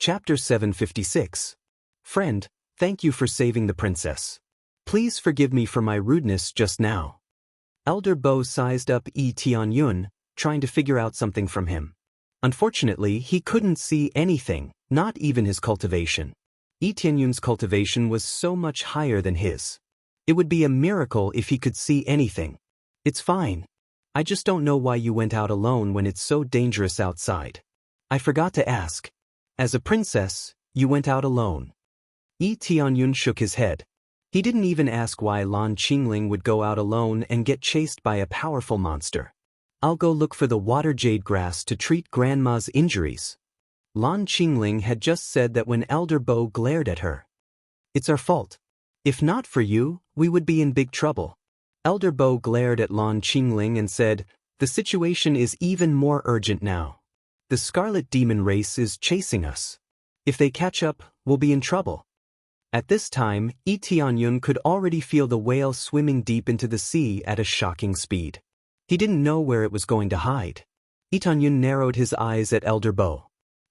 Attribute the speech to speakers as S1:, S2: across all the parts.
S1: Chapter 756. Friend, thank you for saving the princess. Please forgive me for my rudeness just now. Elder Bo sized up Tianyun, trying to figure out something from him. Unfortunately, he couldn't see anything, not even his cultivation. Tianyun's cultivation was so much higher than his. It would be a miracle if he could see anything. It's fine. I just don't know why you went out alone when it's so dangerous outside. I forgot to ask. As a princess, you went out alone. Tianyun shook his head. He didn't even ask why Lan Qingling would go out alone and get chased by a powerful monster. I'll go look for the water jade grass to treat Grandma's injuries. Lan Qingling had just said that when Elder Bo glared at her. It's our fault. If not for you, we would be in big trouble. Elder Bo glared at Lan Qingling and said, the situation is even more urgent now. The Scarlet Demon race is chasing us. If they catch up, we'll be in trouble. At this time, Tianyun could already feel the whale swimming deep into the sea at a shocking speed. He didn't know where it was going to hide. Tianyun narrowed his eyes at Elder Bo.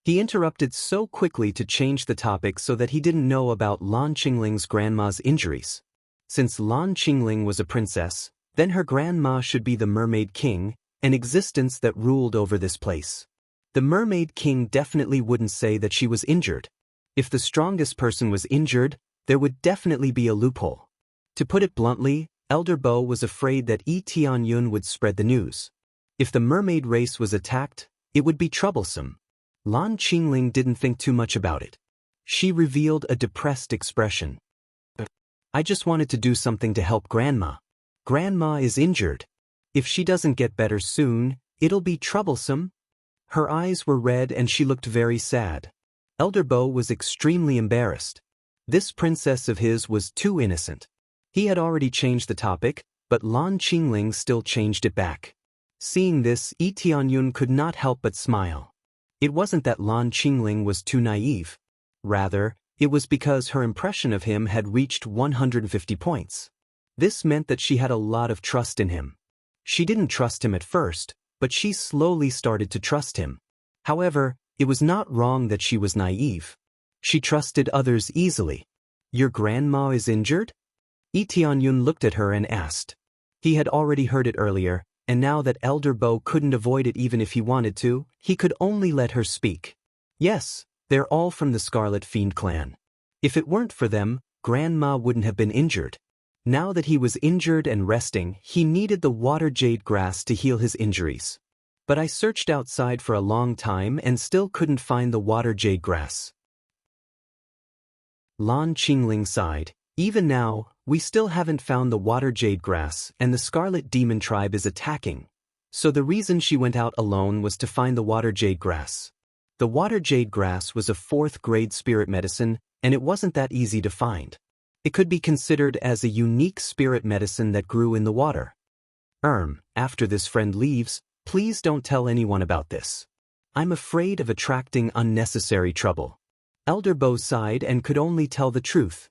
S1: He interrupted so quickly to change the topic so that he didn't know about Lan Qingling's grandma's injuries. Since Lan Qingling was a princess, then her grandma should be the Mermaid King, an existence that ruled over this place. The Mermaid King definitely wouldn't say that she was injured. If the strongest person was injured, there would definitely be a loophole. To put it bluntly, Elder Bo was afraid that Tianyun would spread the news. If the mermaid race was attacked, it would be troublesome. Lan Qingling didn't think too much about it. She revealed a depressed expression. I just wanted to do something to help Grandma. Grandma is injured. If she doesn't get better soon, it'll be troublesome. Her eyes were red and she looked very sad. Elder Bo was extremely embarrassed. This princess of his was too innocent. He had already changed the topic, but Lan Qingling still changed it back. Seeing this, Tianyun could not help but smile. It wasn't that Lan Qingling was too naive. Rather, it was because her impression of him had reached 150 points. This meant that she had a lot of trust in him. She didn't trust him at first, but she slowly started to trust him. However, it was not wrong that she was naive. She trusted others easily. Your grandma is injured? Tianyun looked at her and asked. He had already heard it earlier, and now that Elder Bo couldn't avoid it even if he wanted to, he could only let her speak. Yes, they're all from the Scarlet Fiend clan. If it weren't for them, Grandma wouldn't have been injured. Now that he was injured and resting, he needed the water jade grass to heal his injuries. But I searched outside for a long time and still couldn't find the water jade grass. Lan Qingling sighed. Even now, we still haven't found the water jade grass and the Scarlet Demon tribe is attacking. So the reason she went out alone was to find the water jade grass. The water jade grass was a 4th grade spirit medicine, and it wasn't that easy to find. It could be considered as a unique spirit medicine that grew in the water. After this friend leaves, please don't tell anyone about this. I'm afraid of attracting unnecessary trouble. Elder Bo sighed and could only tell the truth.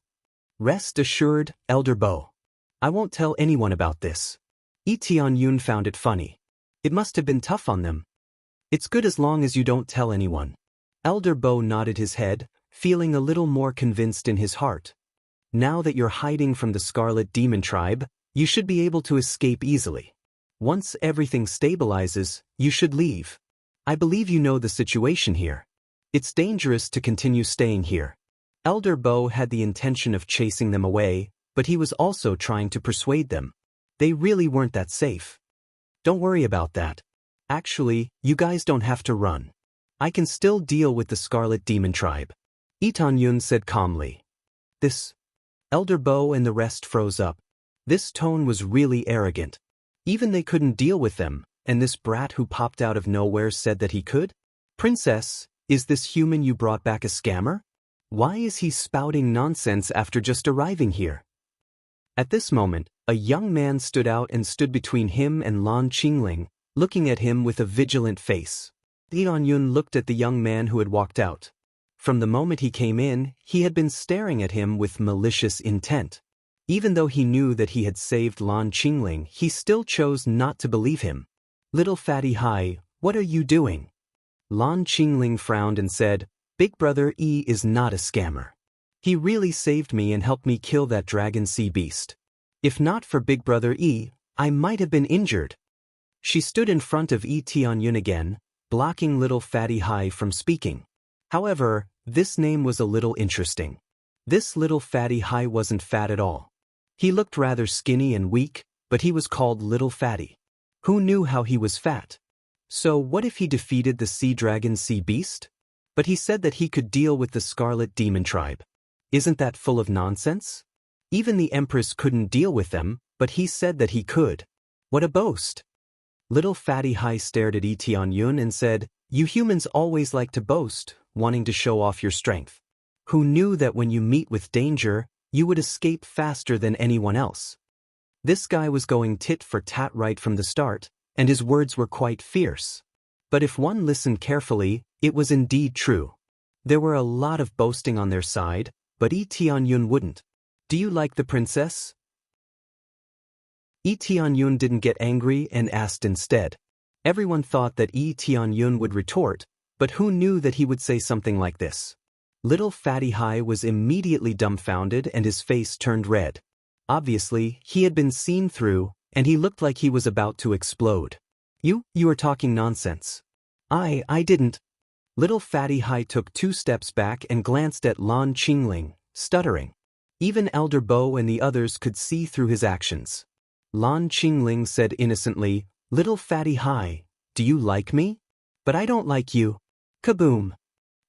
S1: Rest assured, Elder Bo. I won't tell anyone about this. Tianyun found it funny. It must have been tough on them. It's good as long as you don't tell anyone. Elder Bo nodded his head, feeling a little more convinced in his heart. Now that you're hiding from the Scarlet Demon tribe, you should be able to escape easily. Once everything stabilizes, you should leave. I believe you know the situation here. It's dangerous to continue staying here. Elder Bo had the intention of chasing them away, but he was also trying to persuade them. They really weren't that safe. Don't worry about that. Actually, you guys don't have to run. I can still deal with the Scarlet Demon tribe. Tianyun said calmly. This. Elder Bo and the rest froze up. This tone was really arrogant. Even they couldn't deal with them, and this brat who popped out of nowhere said that he could? Princess, is this human you brought back a scammer? Why is he spouting nonsense after just arriving here? At this moment, a young man stood out and stood between him and Lan Qingling, looking at him with a vigilant face. Tianyun looked at the young man who had walked out. From the moment he came in, he had been staring at him with malicious intent. Even though he knew that he had saved Lan Qingling, he still chose not to believe him. Little fatty Hai, what are you doing? Lan Qingling frowned and said, Big Brother E is not a scammer. He really saved me and helped me kill that dragon sea beast. If not for Big Brother E, I might have been injured. She stood in front of Tianyun again, blocking little Fatty Hai from speaking. However, this name was a little interesting. This little Fatty Hai wasn't fat at all. He looked rather skinny and weak, but he was called Little Fatty. Who knew how he was fat? So what if he defeated the sea dragon sea beast? But he said that he could deal with the Scarlet Demon tribe. Isn't that full of nonsense? Even the Empress couldn't deal with them, but he said that he could. What a boast! Little Fatty Hai stared at Tianyun and said, "You humans always like to boast, wanting to show off your strength. Who knew that when you meet with danger, you would escape faster than anyone else?" This guy was going tit for tat right from the start, and his words were quite fierce. But if one listened carefully, it was indeed true. There were a lot of boasting on their side, but Tianyun wouldn't. "Do you like the princess?" Tianyun didn't get angry and asked instead. Everyone thought that Tianyun would retort, but who knew that he would say something like this? Little Fatty Hai was immediately dumbfounded and his face turned red. Obviously, he had been seen through, and he looked like he was about to explode. You are talking nonsense." I didn't." Little Fatty Hai took 2 steps back and glanced at Lan Qingling, stuttering. Even Elder Bo and the others could see through his actions. Lan Qingling said innocently, "Little Fatty Hai, do you like me? But I don't like you." Kaboom!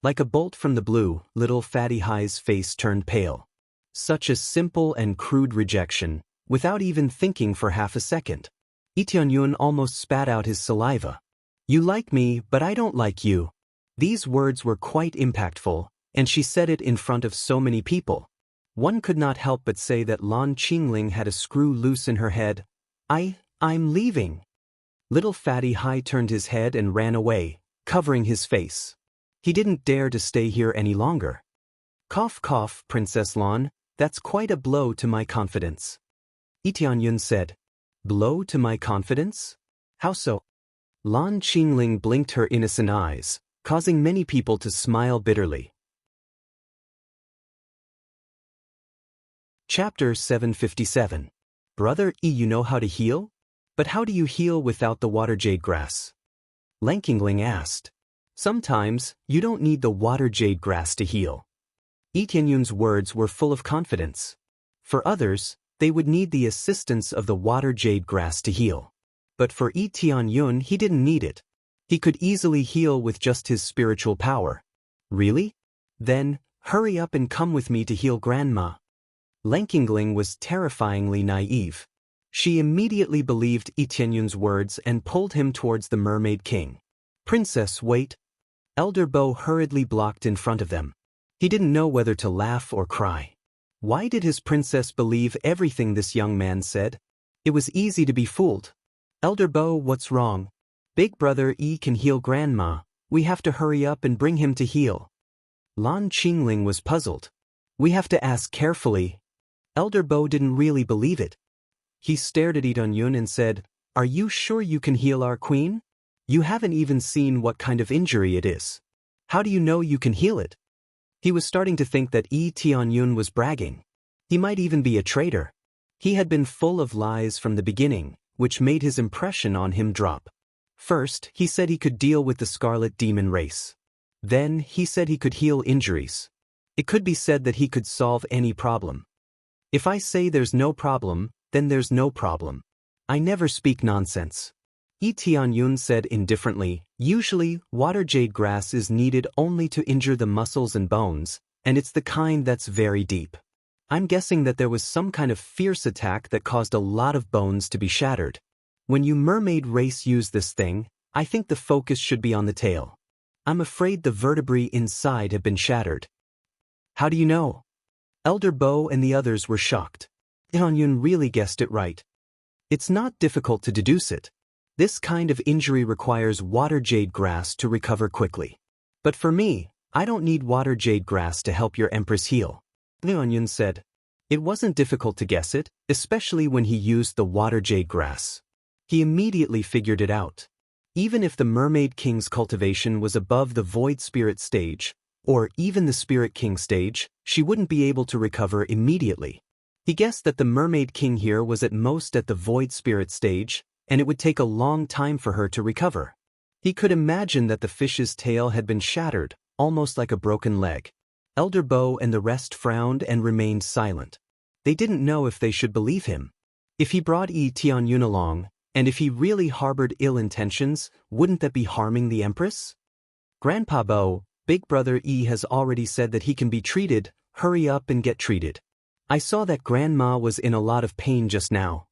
S1: Like a bolt from the blue, Little Fatty Hai's face turned pale. Such a simple and crude rejection, without even thinking for half a second. Tianyun almost spat out his saliva. "You like me, but I don't like you." These words were quite impactful, and she said it in front of so many people. One could not help but say that Lan Qingling had a screw loose in her head. I'm leaving." Little Fatty Hai turned his head and ran away, covering his face. He didn't dare to stay here any longer. "Cough cough, Princess Lan, that's quite a blow to my confidence." Tianyun said. "Blow to my confidence? How so?" Lan Qingling blinked her innocent eyes, causing many people to smile bitterly. Chapter 757. Brother E, you know how to heal? But how do you heal without the water jade grass? Lankingling asked. Sometimes, you don't need the water jade grass to heal. Tianyun's words were full of confidence. For others, they would need the assistance of the water jade grass to heal. But for Tianyun, he didn't need it. He could easily heal with just his spiritual power. Really? Then, hurry up and come with me to heal Grandma. Lankingling was terrifyingly naive. She immediately believed Tianyun's words and pulled him towards the Mermaid King. "Princess, wait." Elder Bo hurriedly blocked in front of them. He didn't know whether to laugh or cry. Why did his princess believe everything this young man said? It was easy to be fooled. "Elder Bo, what's wrong?" "Big Brother E can heal Grandma. We have to hurry up and bring him to heal." Lan Qingling was puzzled. "We have to ask carefully." Elder Bo didn't really believe it. He stared at Tianyun and said, "Are you sure you can heal our queen? You haven't even seen what kind of injury it is. How do you know you can heal it?" He was starting to think that Tianyun was bragging. He might even be a traitor. He had been full of lies from the beginning, which made his impression on him drop. First, he said he could deal with the Scarlet Demon race. Then, he said he could heal injuries. It could be said that he could solve any problem. If I say there's no problem, then there's no problem. I never speak nonsense. Tianyun said indifferently, "Usually, water jade grass is needed only to injure the muscles and bones, and it's the kind that's very deep. I'm guessing that there was some kind of fierce attack that caused a lot of bones to be shattered. When you mermaid race use this thing, I think the focus should be on the tail. I'm afraid the vertebrae inside have been shattered." "How do you know?" Elder Bo and the others were shocked. Tianyun really guessed it right. It's not difficult to deduce it. This kind of injury requires water jade grass to recover quickly. But for me, I don't need water jade grass to help your Empress heal. Tianyun said. It wasn't difficult to guess it, especially when he used the water jade grass. He immediately figured it out. Even if the Mermaid King's cultivation was above the void spirit stage, or even the Spirit King stage, she wouldn't be able to recover immediately. He guessed that the Mermaid King here was at most at the Void Spirit stage, and it would take a long time for her to recover. He could imagine that the fish's tail had been shattered, almost like a broken leg. Elder Bo and the rest frowned and remained silent. They didn't know if they should believe him. If he brought Yi Tianyun along, and if he really harbored ill intentions, wouldn't that be harming the Empress? Grandpa Bo, Big Brother Yi has already said that he can be treated. Hurry up and get treated. I saw that Grandma was in a lot of pain just now.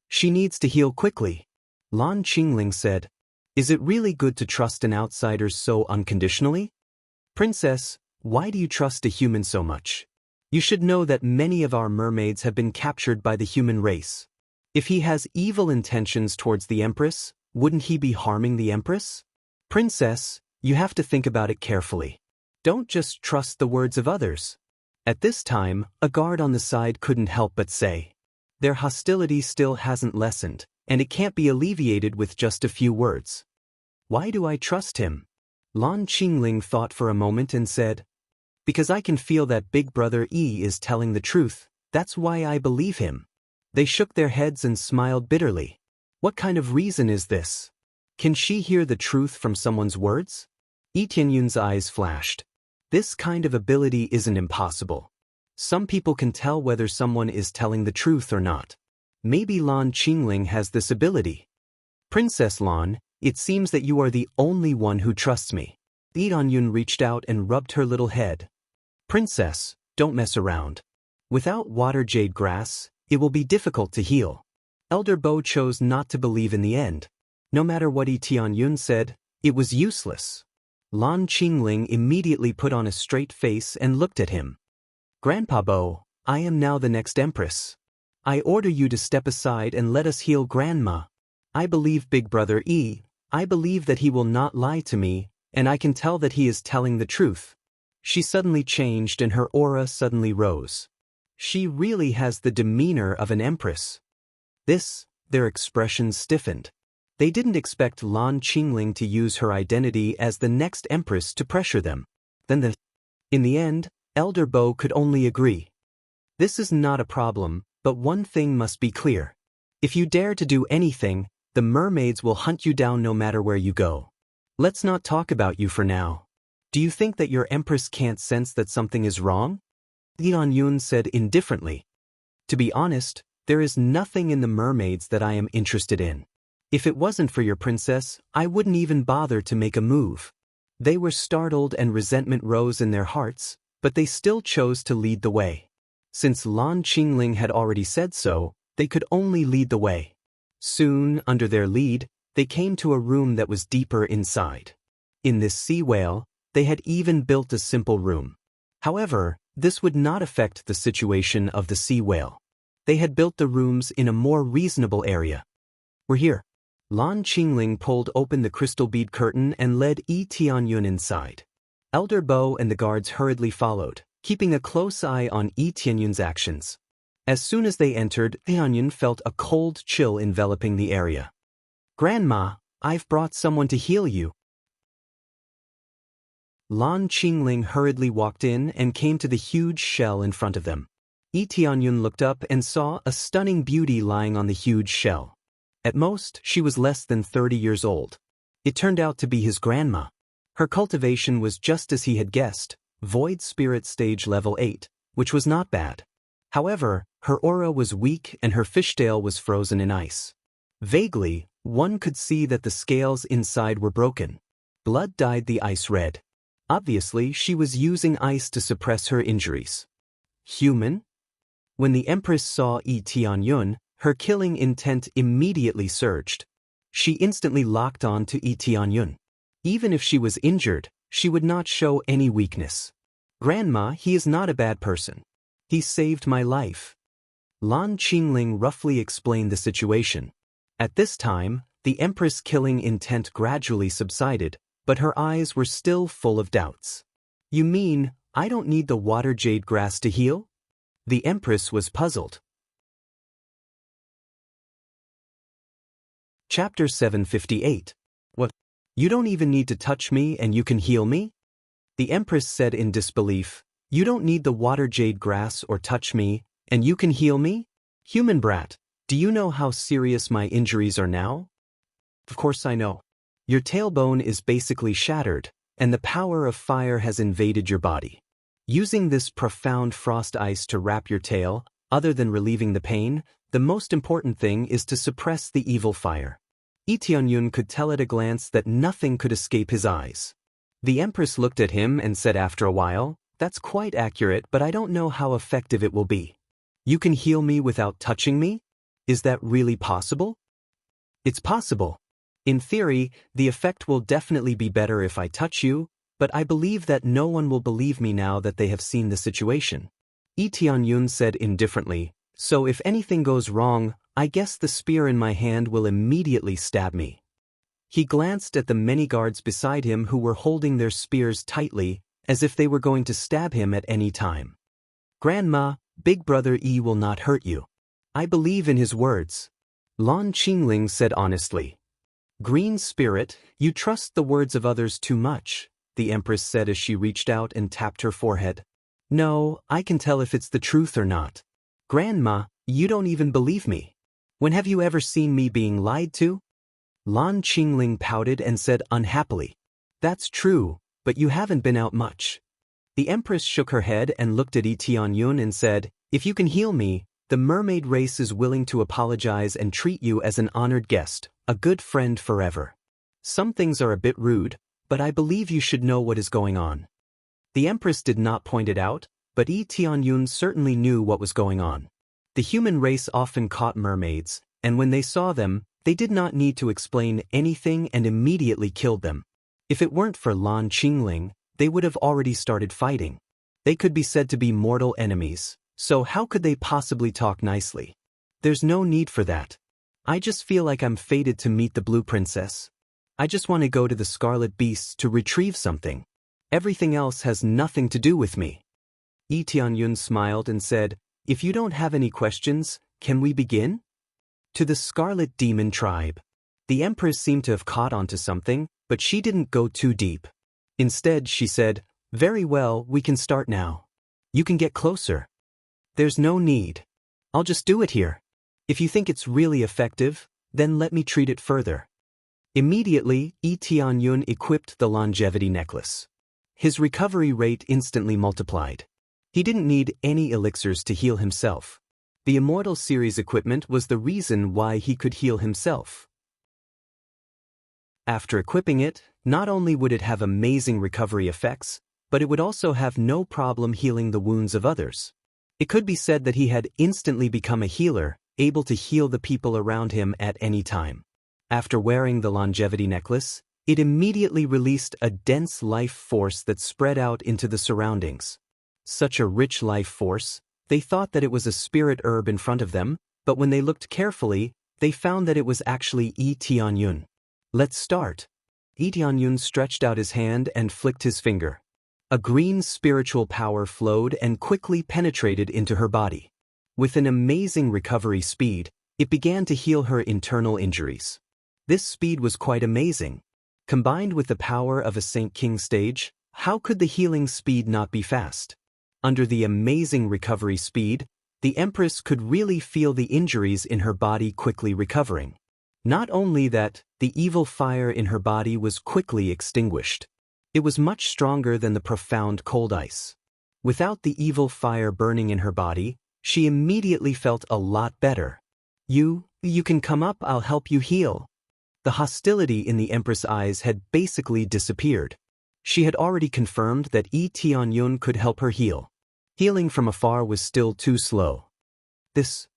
S1: She needs to heal quickly. Lan Qingling said. Is it really good to trust an outsider so unconditionally? Princess, why do you trust a human so much? You should know that many of our mermaids have been captured by the human race. If he has evil intentions towards the Empress, wouldn't he be harming the Empress? Princess, you have to think about it carefully. Don't just trust the words of others. At this time, a guard on the side couldn't help but say. Their hostility still hasn't lessened, and it can't be alleviated with just a few words. Why do I trust him? Lan Qingling thought for a moment and said, because I can feel that Big Brother Yi is telling the truth, that's why I believe him. They shook their heads and smiled bitterly. What kind of reason is this? Can she hear the truth from someone's words? Yi Tianyun's eyes flashed. This kind of ability isn't impossible. Some people can tell whether someone is telling the truth or not. Maybe Lan Qingling has this ability. Princess Lan, it seems that you are the only one who trusts me. Yi Tianyun reached out and rubbed her little head. Princess, don't mess around. Without water jade grass, it will be difficult to heal. Elder Bo chose not to believe in the end. No matter what Yi Tianyun said, it was useless. Lan Qingling immediately put on a straight face and looked at him. Grandpa Bo, I am now the next Empress. I order you to step aside and let us heal Grandma. I believe Big Brother Yi. I believe that he will not lie to me, and I can tell that he is telling the truth. She suddenly changed and her aura suddenly rose. She really has the demeanor of an empress. Their expressions stiffened. They didn't expect Lan Qingling to use her identity as the next empress to pressure them. In the end, Elder Bo could only agree. This is not a problem, but one thing must be clear. If you dare to do anything, the mermaids will hunt you down no matter where you go. Let's not talk about you for now. Do you think that your empress can't sense that something is wrong? Yi Tianyun said indifferently. To be honest, there is nothing in the mermaids that I am interested in. If it wasn't for your princess, I wouldn't even bother to make a move. They were startled and resentment rose in their hearts, but they still chose to lead the way. Since Lan Qingling had already said so, they could only lead the way. Soon, under their lead, they came to a room that was deeper inside. In this sea whale, they had even built a simple room. However, this would not affect the situation of the sea whale. They had built the rooms in a more reasonable area. We're here. Lan Qingling pulled open the crystal bead curtain and led Yi Tianyun inside. Elder Bo and the guards hurriedly followed, keeping a close eye on Yi Tianyun's actions. As soon as they entered, Tianyun felt a cold chill enveloping the area. Grandma, I've brought someone to heal you. Lan Qingling hurriedly walked in and came to the huge shell in front of them. Yi Tianyun looked up and saw a stunning beauty lying on the huge shell. At most, she was less than 30 years old. It turned out to be his grandma. Her cultivation was just as he had guessed, Void Spirit Stage Level 8, which was not bad. However, her aura was weak and her fishtail was frozen in ice. Vaguely, one could see that the scales inside were broken. Blood dyed the ice red. Obviously, she was using ice to suppress her injuries. Human? When the Empress saw Yi Tianyun, her killing intent immediately surged. She instantly locked on to Yi Tianyun. Even if she was injured, she would not show any weakness. Grandma, he is not a bad person. He saved my life. Lan Qingling roughly explained the situation. At this time, the Empress' killing intent gradually subsided, but her eyes were still full of doubts. You mean, I don't need the water jade grass to heal? The Empress was puzzled. Chapter 758. What? You don't even need to touch me and you can heal me? The Empress said in disbelief, "You don't need the water jade grass or touch me, and you can heal me? Human brat, do you know how serious my injuries are now?" "Of course I know. Your tailbone is basically shattered, and the power of fire has invaded your body. Using this profound frost ice to wrap your tail, other than relieving the pain, the most important thing is to suppress the evil fire." Lee Tianyun could tell at a glance that nothing could escape his eyes. The Empress looked at him and said after a while, "That's quite accurate, but I don't know how effective it will be. You can heal me without touching me? Is that really possible?" "It's possible. In theory, the effect will definitely be better if I touch you, but I believe that no one will believe me now that they have seen the situation." Lee Tianyun said indifferently, "So if anything goes wrong, I guess the spear in my hand will immediately stab me." He glanced at the many guards beside him who were holding their spears tightly, as if they were going to stab him at any time. "Grandma, Big Brother Yi will not hurt you. I believe in his words," Lan Qingling said honestly. "Green spirit, you trust the words of others too much," the Empress said as she reached out and tapped her forehead. "No, I can tell if it's the truth or not. Grandma, you don't even believe me. When have you ever seen me being lied to?" Lan Qingling pouted and said unhappily, "That's true, but you haven't been out much." The Empress shook her head and looked at Yi Tianyun and said, "If you can heal me, the mermaid race is willing to apologize and treat you as an honored guest, a good friend forever. Some things are a bit rude, but I believe you should know what is going on." The Empress did not point it out, but Yi Tianyun certainly knew what was going on. The human race often caught mermaids, and when they saw them, they did not need to explain anything and immediately killed them. If it weren't for Lan Qingling, they would have already started fighting. They could be said to be mortal enemies, so how could they possibly talk nicely? There's no need for that. I just feel like I'm fated to meet the Blue Princess. I just want to go to the Scarlet Beasts to retrieve something. Everything else has nothing to do with me." Yi Tianyun smiled and said, "If you don't have any questions, can we begin?" "To the Scarlet Demon Tribe." The Empress seemed to have caught onto something, but she didn't go too deep. Instead, she said, "Very well, we can start now. You can get closer." "There's no need. I'll just do it here. If you think it's really effective, then let me treat it further." Immediately, Yi Tianyun equipped the longevity necklace. His recovery rate instantly multiplied. He didn't need any elixirs to heal himself. The Immortal Series equipment was the reason why he could heal himself. After equipping it, not only would it have amazing recovery effects, but it would also have no problem healing the wounds of others. It could be said that he had instantly become a healer, able to heal the people around him at any time. After wearing the longevity necklace, it immediately released a dense life force that spread out into the surroundings. Such a rich life force, they thought that it was a spirit herb in front of them, but when they looked carefully, they found that it was actually Yi Tianyun. "Let's start." Yi Tianyun stretched out his hand and flicked his finger. A green spiritual power flowed and quickly penetrated into her body. With an amazing recovery speed, it began to heal her internal injuries. This speed was quite amazing. Combined with the power of a Saint King stage, how could the healing speed not be fast? Under the amazing recovery speed, the Empress could really feel the injuries in her body quickly recovering. Not only that, the evil fire in her body was quickly extinguished. It was much stronger than the profound cold ice. Without the evil fire burning in her body, she immediately felt a lot better. You can come up, I'll help you heal." The hostility in the Empress' eyes had basically disappeared. She had already confirmed that Yi Tianyun could help her heal. Healing from afar was still too slow. This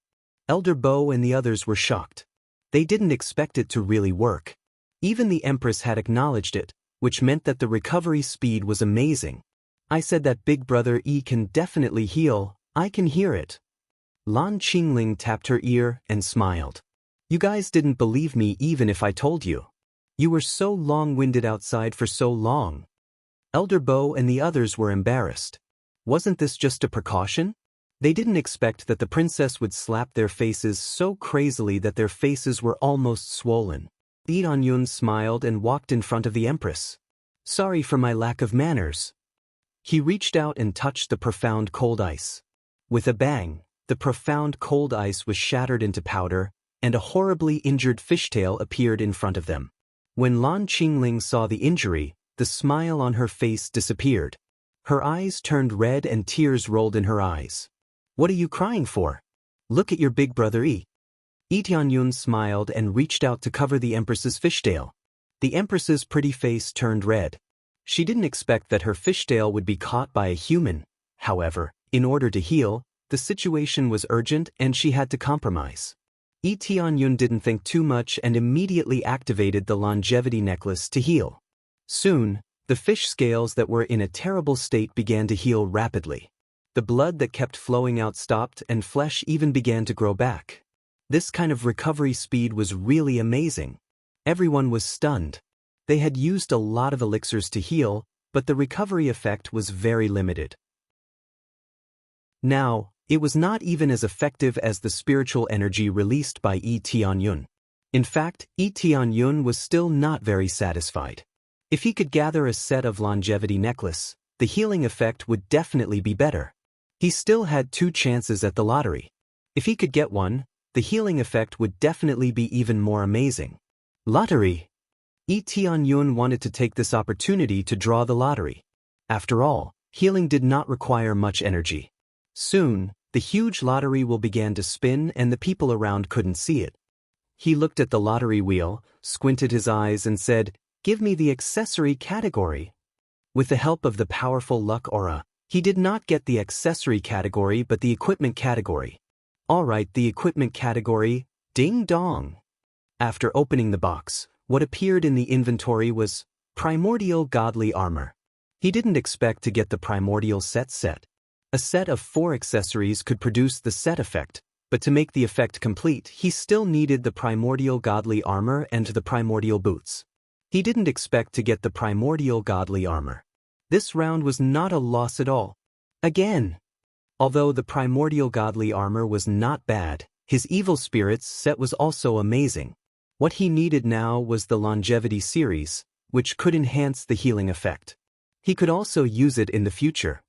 S1: Elder Bo and the others were shocked. They didn't expect it to really work. Even the Empress had acknowledged it, which meant that the recovery speed was amazing. "I said that Big Brother Yi can definitely heal, I can hear it." Lan Qingling tapped her ear and smiled. "You guys didn't believe me even if I told you. You were so long-winded outside for so long." Elder Bo and the others were embarrassed. Wasn't this just a precaution? They didn't expect that the princess would slap their faces so crazily that their faces were almost swollen. Yi Tianyun smiled and walked in front of the Empress. "Sorry for my lack of manners. He reached out and touched the profound cold ice. With a bang, the profound cold ice was shattered into powder, and a horribly injured fishtail appeared in front of them. When Lan Qingling saw the injury, the smile on her face disappeared. Her eyes turned red and tears rolled in her eyes. "What are you crying for? Look at your big brother Yi." Yi Tianyun smiled and reached out to cover the Empress's fishtail. The Empress's pretty face turned red. She didn't expect that her fishtail would be caught by a human. However, in order to heal, the situation was urgent and she had to compromise. Yi Tianyun didn't think too much and immediately activated the longevity necklace to heal. Soon, the fish scales that were in a terrible state began to heal rapidly. The blood that kept flowing out stopped and flesh even began to grow back. This kind of recovery speed was really amazing. Everyone was stunned. They had used a lot of elixirs to heal, but the recovery effect was very limited. Now, it was not even as effective as the spiritual energy released by Yi Tianyun. In fact, Yi Tianyun was still not very satisfied. If he could gather a set of longevity necklace, the healing effect would definitely be better. He still had 2 chances at the lottery. If he could get one, the healing effect would definitely be even more amazing. Lottery! Yi Tianyun wanted to take this opportunity to draw the lottery. After all, healing did not require much energy. Soon, the huge lottery wheel began to spin and the people around couldn't see it. He looked at the lottery wheel, squinted his eyes and said, "Give me the accessory category." With the help of the powerful luck aura, he did not get the accessory category but the equipment category. Alright, the equipment category, ding dong. After opening the box, what appeared in the inventory was primordial godly armor. He didn't expect to get the primordial set. A set of 4 accessories could produce the set effect, but to make the effect complete, he still needed the primordial godly armor and the primordial boots. He didn't expect to get the primordial godly armor. This round was not a loss at all. Again! Although the primordial godly armor was not bad, his evil spirits set was also amazing. What he needed now was the longevity series, which could enhance the healing effect. He could also use it in the future.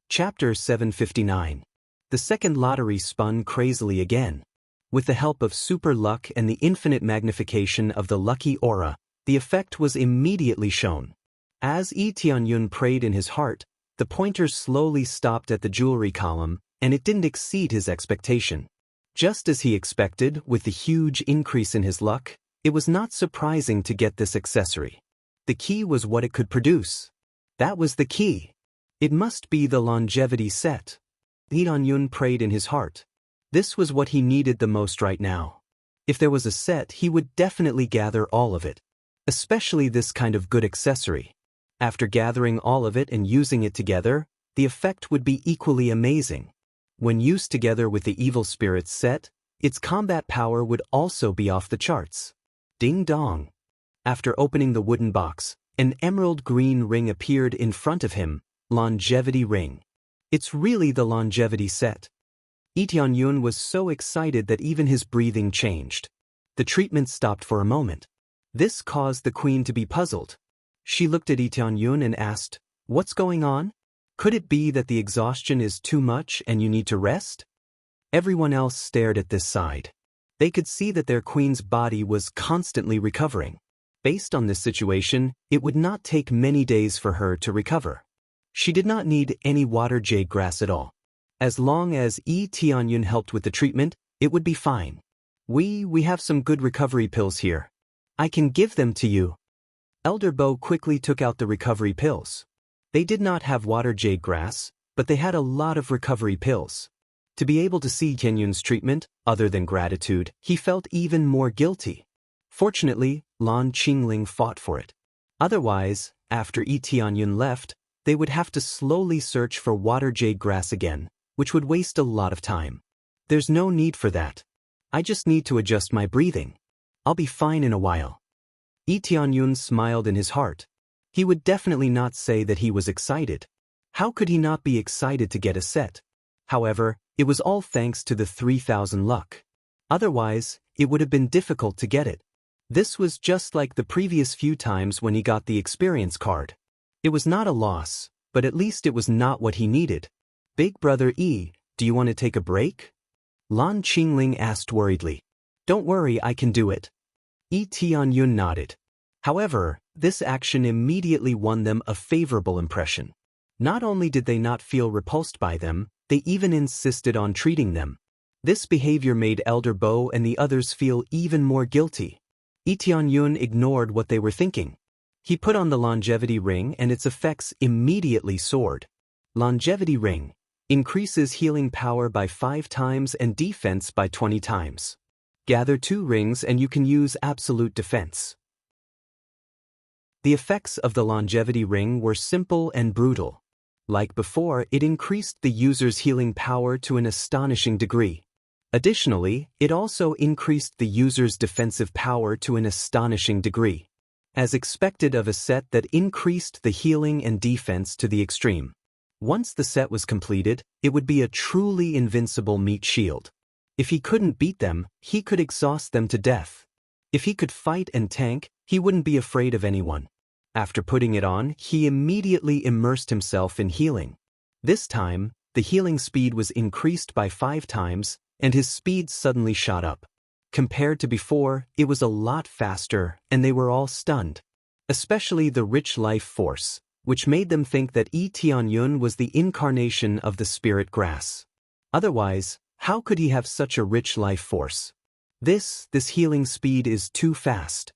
S1: Chapter 759. The second lottery spun crazily again. With the help of super luck and the infinite magnification of the lucky aura, the effect was immediately shown. As Yi Tianyun prayed in his heart, the pointers slowly stopped at the jewelry column, and it didn't exceed his expectation. Just as he expected, with the huge increase in his luck, it was not surprising to get this accessory. The key was what it could produce. That was the key. It must be the longevity set. Yi Tianyun prayed in his heart. This was what he needed the most right now. If there was a set, he would definitely gather all of it. Especially this kind of good accessory. After gathering all of it and using it together, the effect would be equally amazing. When used together with the evil spirit's set, its combat power would also be off the charts. Ding dong. After opening the wooden box, an emerald green ring appeared in front of him, longevity ring. It's really the longevity set. Yi Tianyun was so excited that even his breathing changed. The treatment stopped for a moment. This caused the queen to be puzzled. She looked at Yi Tianyun and asked, "What's going on? Could it be that the exhaustion is too much and you need to rest?" Everyone else stared at this side. They could see that their queen's body was constantly recovering. Based on this situation, it would not take many days for her to recover. She did not need any water jade grass at all. As long as Yi Tianyun helped with the treatment, it would be fine. We have some good recovery pills here. I can give them to you." Elder Bo quickly took out the recovery pills. They did not have water jade grass, but they had a lot of recovery pills. To be able to see Tianyun's treatment, other than gratitude, he felt even more guilty. Fortunately, Lan Qingling fought for it. Otherwise, after Yi Tianyun left, they would have to slowly search for water jade grass again, which would waste a lot of time. There's no need for that. I just need to adjust my breathing. I'll be fine in a while. Yi Tianyun smiled in his heart. He would definitely not say that he was excited. How could he not be excited to get a set? However, it was all thanks to the 3,000 luck. Otherwise, it would have been difficult to get it. This was just like the previous few times when he got the experience card. It was not a loss, but at least it was not what he needed. Big brother E, do you want to take a break? Lan Qingling asked worriedly. Don't worry, I can do it. Yi Tianyun nodded. However, this action immediately won them a favorable impression. Not only did they not feel repulsed by them, they even insisted on treating them. This behavior made Elder Bo and the others feel even more guilty. Yi Tianyun ignored what they were thinking. He put on the longevity ring and its effects immediately soared. Longevity ring increases healing power by 5 times and defense by 20 times. Gather 2 rings and you can use absolute defense. The effects of the longevity ring were simple and brutal. Like before, it increased the user's healing power to an astonishing degree. Additionally, it also increased the user's defensive power to an astonishing degree, as expected of a set that increased the healing and defense to the extreme. Once the set was completed, it would be a truly invincible meat shield. If he couldn't beat them, he could exhaust them to death. If he could fight and tank, he wouldn't be afraid of anyone. After putting it on, he immediately immersed himself in healing. This time, the healing speed was increased by 5 times, and his speed suddenly shot up. Compared to before, it was a lot faster, and they were all stunned. Especially the rich life force, which made them think that Yi Tianyun was the incarnation of the spirit grass. Otherwise, how could he have such a rich life force? This healing speed is too fast.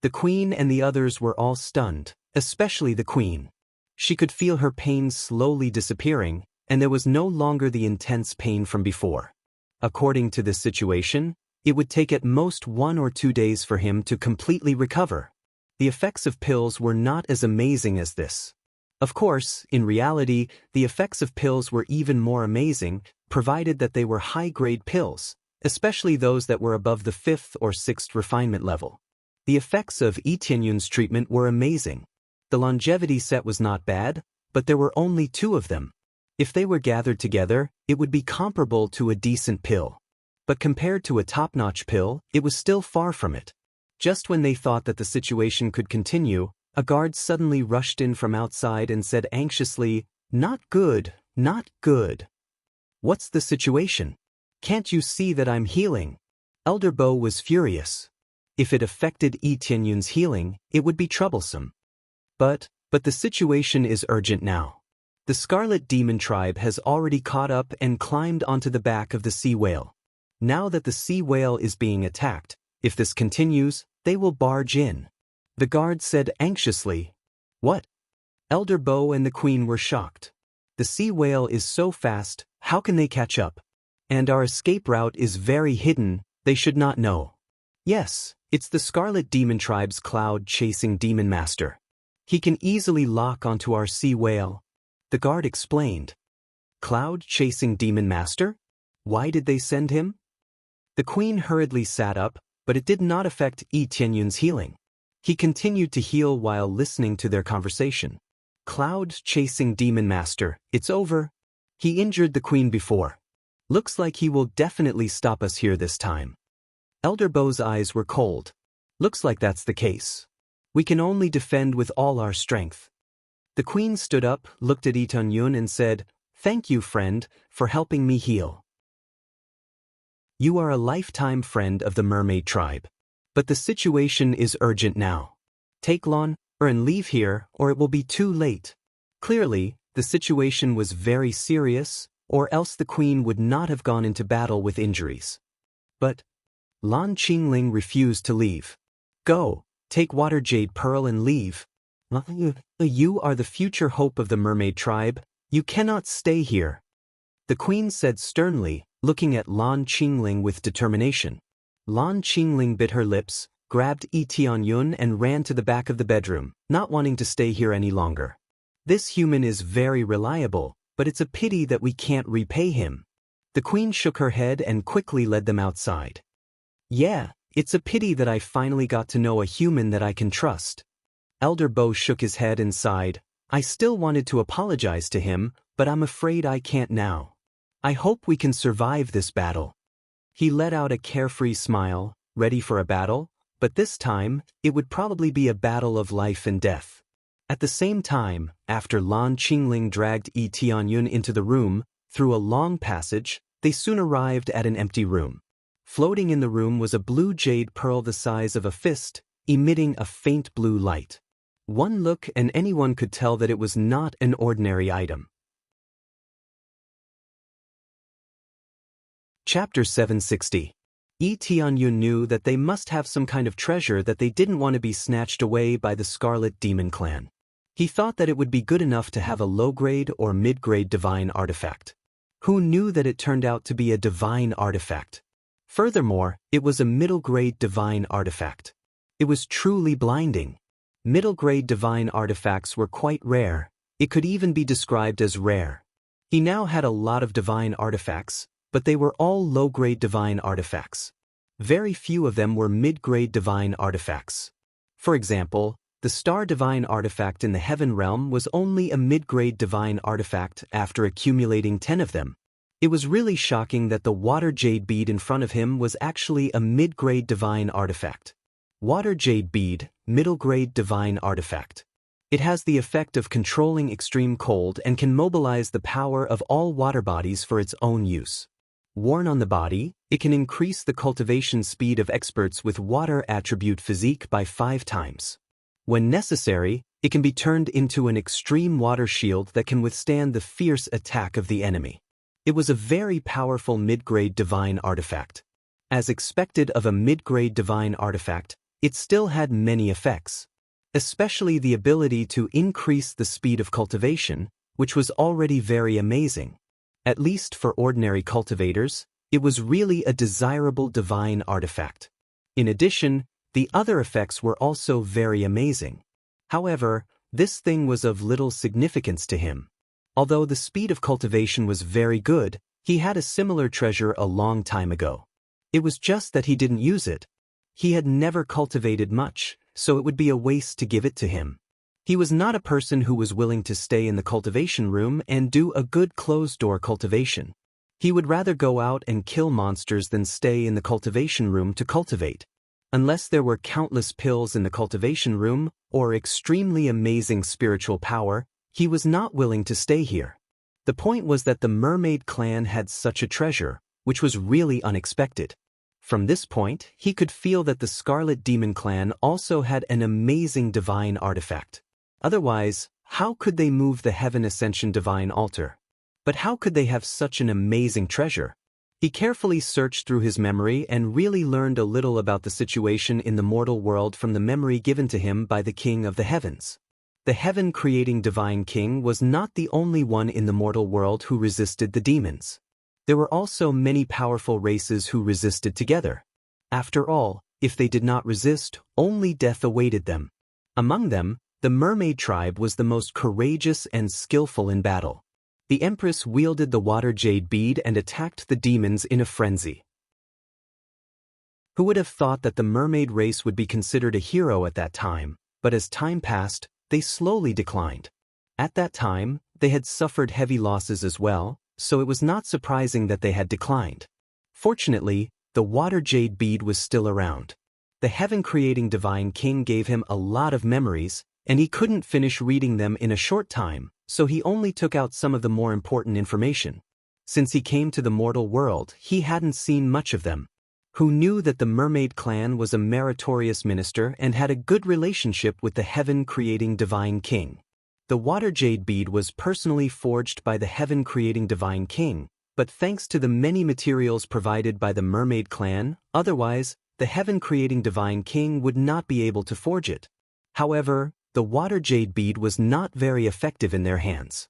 S1: The queen and the others were all stunned, especially the queen. She could feel her pain slowly disappearing, and there was no longer the intense pain from before. According to this situation, it would take at most 1 or 2 days for him to completely recover. The effects of pills were not as amazing as this. Of course, in reality, the effects of pills were even more amazing, provided that they were high-grade pills, especially those that were above the 5th or 6th refinement level. The effects of Yi Tianyun's treatment were amazing. The longevity set was not bad, but there were only 2 of them. If they were gathered together, it would be comparable to a decent pill. But compared to a top-notch pill, it was still far from it. Just when they thought that the situation could continue, a guard suddenly rushed in from outside and said anxiously, "Not good, not good." "What's the situation? Can't you see that I'm healing?" Elder Bo was furious. If it affected Yi Tianyun's healing, it would be troublesome. But the situation is urgent now. The Scarlet Demon Tribe has already caught up and climbed onto the back of the sea whale. Now that the sea whale is being attacked, if this continues, they will barge in. The guard said anxiously. "What?" Elder Bo and the queen were shocked. The sea whale is so fast, how can they catch up? And our escape route is very hidden, they should not know. Yes, it's the Scarlet Demon Tribe's cloud-chasing demon master. He can easily lock onto our sea whale. The guard explained. Cloud-chasing demon master? Why did they send him? The queen hurriedly sat up, but it did not affect Yi Tianyun's healing. He continued to heal while listening to their conversation. Cloud-chasing demon master, it's over. He injured the queen before. Looks like he will definitely stop us here this time. Elder Bo's eyes were cold. Looks like that's the case. We can only defend with all our strength. The queen stood up, looked at Yi Tianyun and said, "Thank you, friend, for helping me heal. You are a lifetime friend of the mermaid tribe. But the situation is urgent now. Take Lon, and leave here, or it will be too late." Clearly, the situation was very serious, or else the queen would not have gone into battle with injuries. But Lan Qingling refused to leave. "Go, take Water Jade Pearl and leave. You are the future hope of the mermaid tribe. You cannot stay here," the queen said sternly, looking at Lan Qingling with determination. Lan Qingling bit her lips, grabbed Yi Tianyun and ran to the back of the bedroom, not wanting to stay here any longer. This human is very reliable, but it's a pity that we can't repay him. The queen shook her head and quickly led them outside. "Yeah, it's a pity that I finally got to know a human that I can trust." Elder Bo shook his head and sighed. "I still wanted to apologize to him, but I'm afraid I can't now. I hope we can survive this battle." He let out a carefree smile, ready for a battle, But this time, it would probably be a battle of life and death. At the same time, after Lan Qingling dragged Yi Tianyun into the room, through a long passage, they soon arrived at an empty room. Floating in the room was a blue jade pearl the size of a fist, emitting a faint blue light. One look and anyone could tell that it was not an ordinary item. Chapter 760. Yi Tianyun knew that they must have some kind of treasure that they didn't want to be snatched away by the Scarlet Demon Clan. He thought that it would be good enough to have a low-grade or mid-grade divine artifact. Who knew that it turned out to be a divine artifact? Furthermore, it was a middle-grade divine artifact. It was truly blinding. Middle-grade divine artifacts were quite rare. It could even be described as rare. He now had a lot of divine artifacts, but they were all low-grade divine artifacts. Very few of them were mid-grade divine artifacts. For example, the Star Divine Artifact in the Heaven Realm was only a mid-grade divine artifact after accumulating 10 of them. It was really shocking that the Water Jade Bead in front of him was actually a mid-grade divine artifact. Water Jade Bead, middle-grade divine artifact. It has the effect of controlling extreme cold and can mobilize the power of all water bodies for its own use. Worn on the body, it can increase the cultivation speed of experts with water attribute physique by 5 times. When necessary, it can be turned into an extreme water shield that can withstand the fierce attack of the enemy. It was a very powerful mid-grade divine artifact. As expected of a mid-grade divine artifact, it still had many effects, especially the ability to increase the speed of cultivation, which was already very amazing. At least for ordinary cultivators, it was really a desirable divine artifact. In addition, the other effects were also very amazing. However, this thing was of little significance to him. Although the speed of cultivation was very good, he had a similar treasure a long time ago. It was just that he didn't use it. He had never cultivated much, so it would be a waste to give it to him. He was not a person who was willing to stay in the cultivation room and do a good closed-door cultivation. He would rather go out and kill monsters than stay in the cultivation room to cultivate. Unless there were countless pills in the cultivation room or extremely amazing spiritual power, he was not willing to stay here. The point was that the Mermaid Clan had such a treasure, which was really unexpected. From this point, he could feel that the Scarlet Demon Clan also had an amazing divine artifact. Otherwise, how could they move the Heaven Ascension Divine Altar? But how could they have such an amazing treasure? He carefully searched through his memory and really learned a little about the situation in the mortal world from the memory given to him by the King of the Heavens. The heaven-creating Divine King was not the only one in the mortal world who resisted the demons. There were also many powerful races who resisted together. After all, if they did not resist, only death awaited them. Among them, the Mermaid tribe was the most courageous and skillful in battle. The Empress wielded the Water Jade Bead and attacked the demons in a frenzy. Who would have thought that the mermaid race would be considered a hero at that time, but as time passed, they slowly declined. At that time, they had suffered heavy losses as well, so it was not surprising that they had declined. Fortunately, the Water Jade Bead was still around. The heaven-creating Divine King gave him a lot of memories, and he couldn't finish reading them in a short time, so he only took out some of the more important information. Since he came to the mortal world, he hadn't seen much of them. Who knew that the Mermaid Clan was a meritorious minister and had a good relationship with the heaven-creating Divine King. The Water Jade Bead was personally forged by the heaven-creating Divine King, but thanks to the many materials provided by the Mermaid Clan, otherwise, the heaven-creating Divine King would not be able to forge it. However, the Water Jade Bead was not very effective in their hands.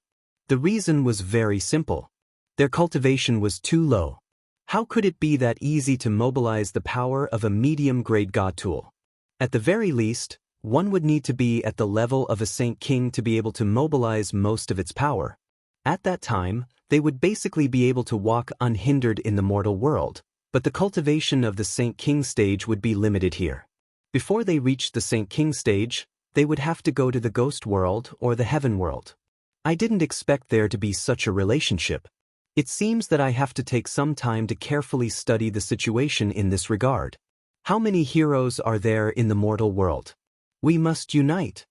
S1: The reason was very simple. Their cultivation was too low. How could it be that easy to mobilize the power of a medium-grade god tool? At the very least, one would need to be at the level of a Saint King to be able to mobilize most of its power. At that time, they would basically be able to walk unhindered in the mortal world, but the cultivation of the Saint King stage would be limited here. Before they reached the Saint King stage, they would have to go to the ghost world or the heaven world. I didn't expect there to be such a relationship. It seems that I have to take some time to carefully study the situation in this regard. How many heroes are there in the mortal world? We must unite.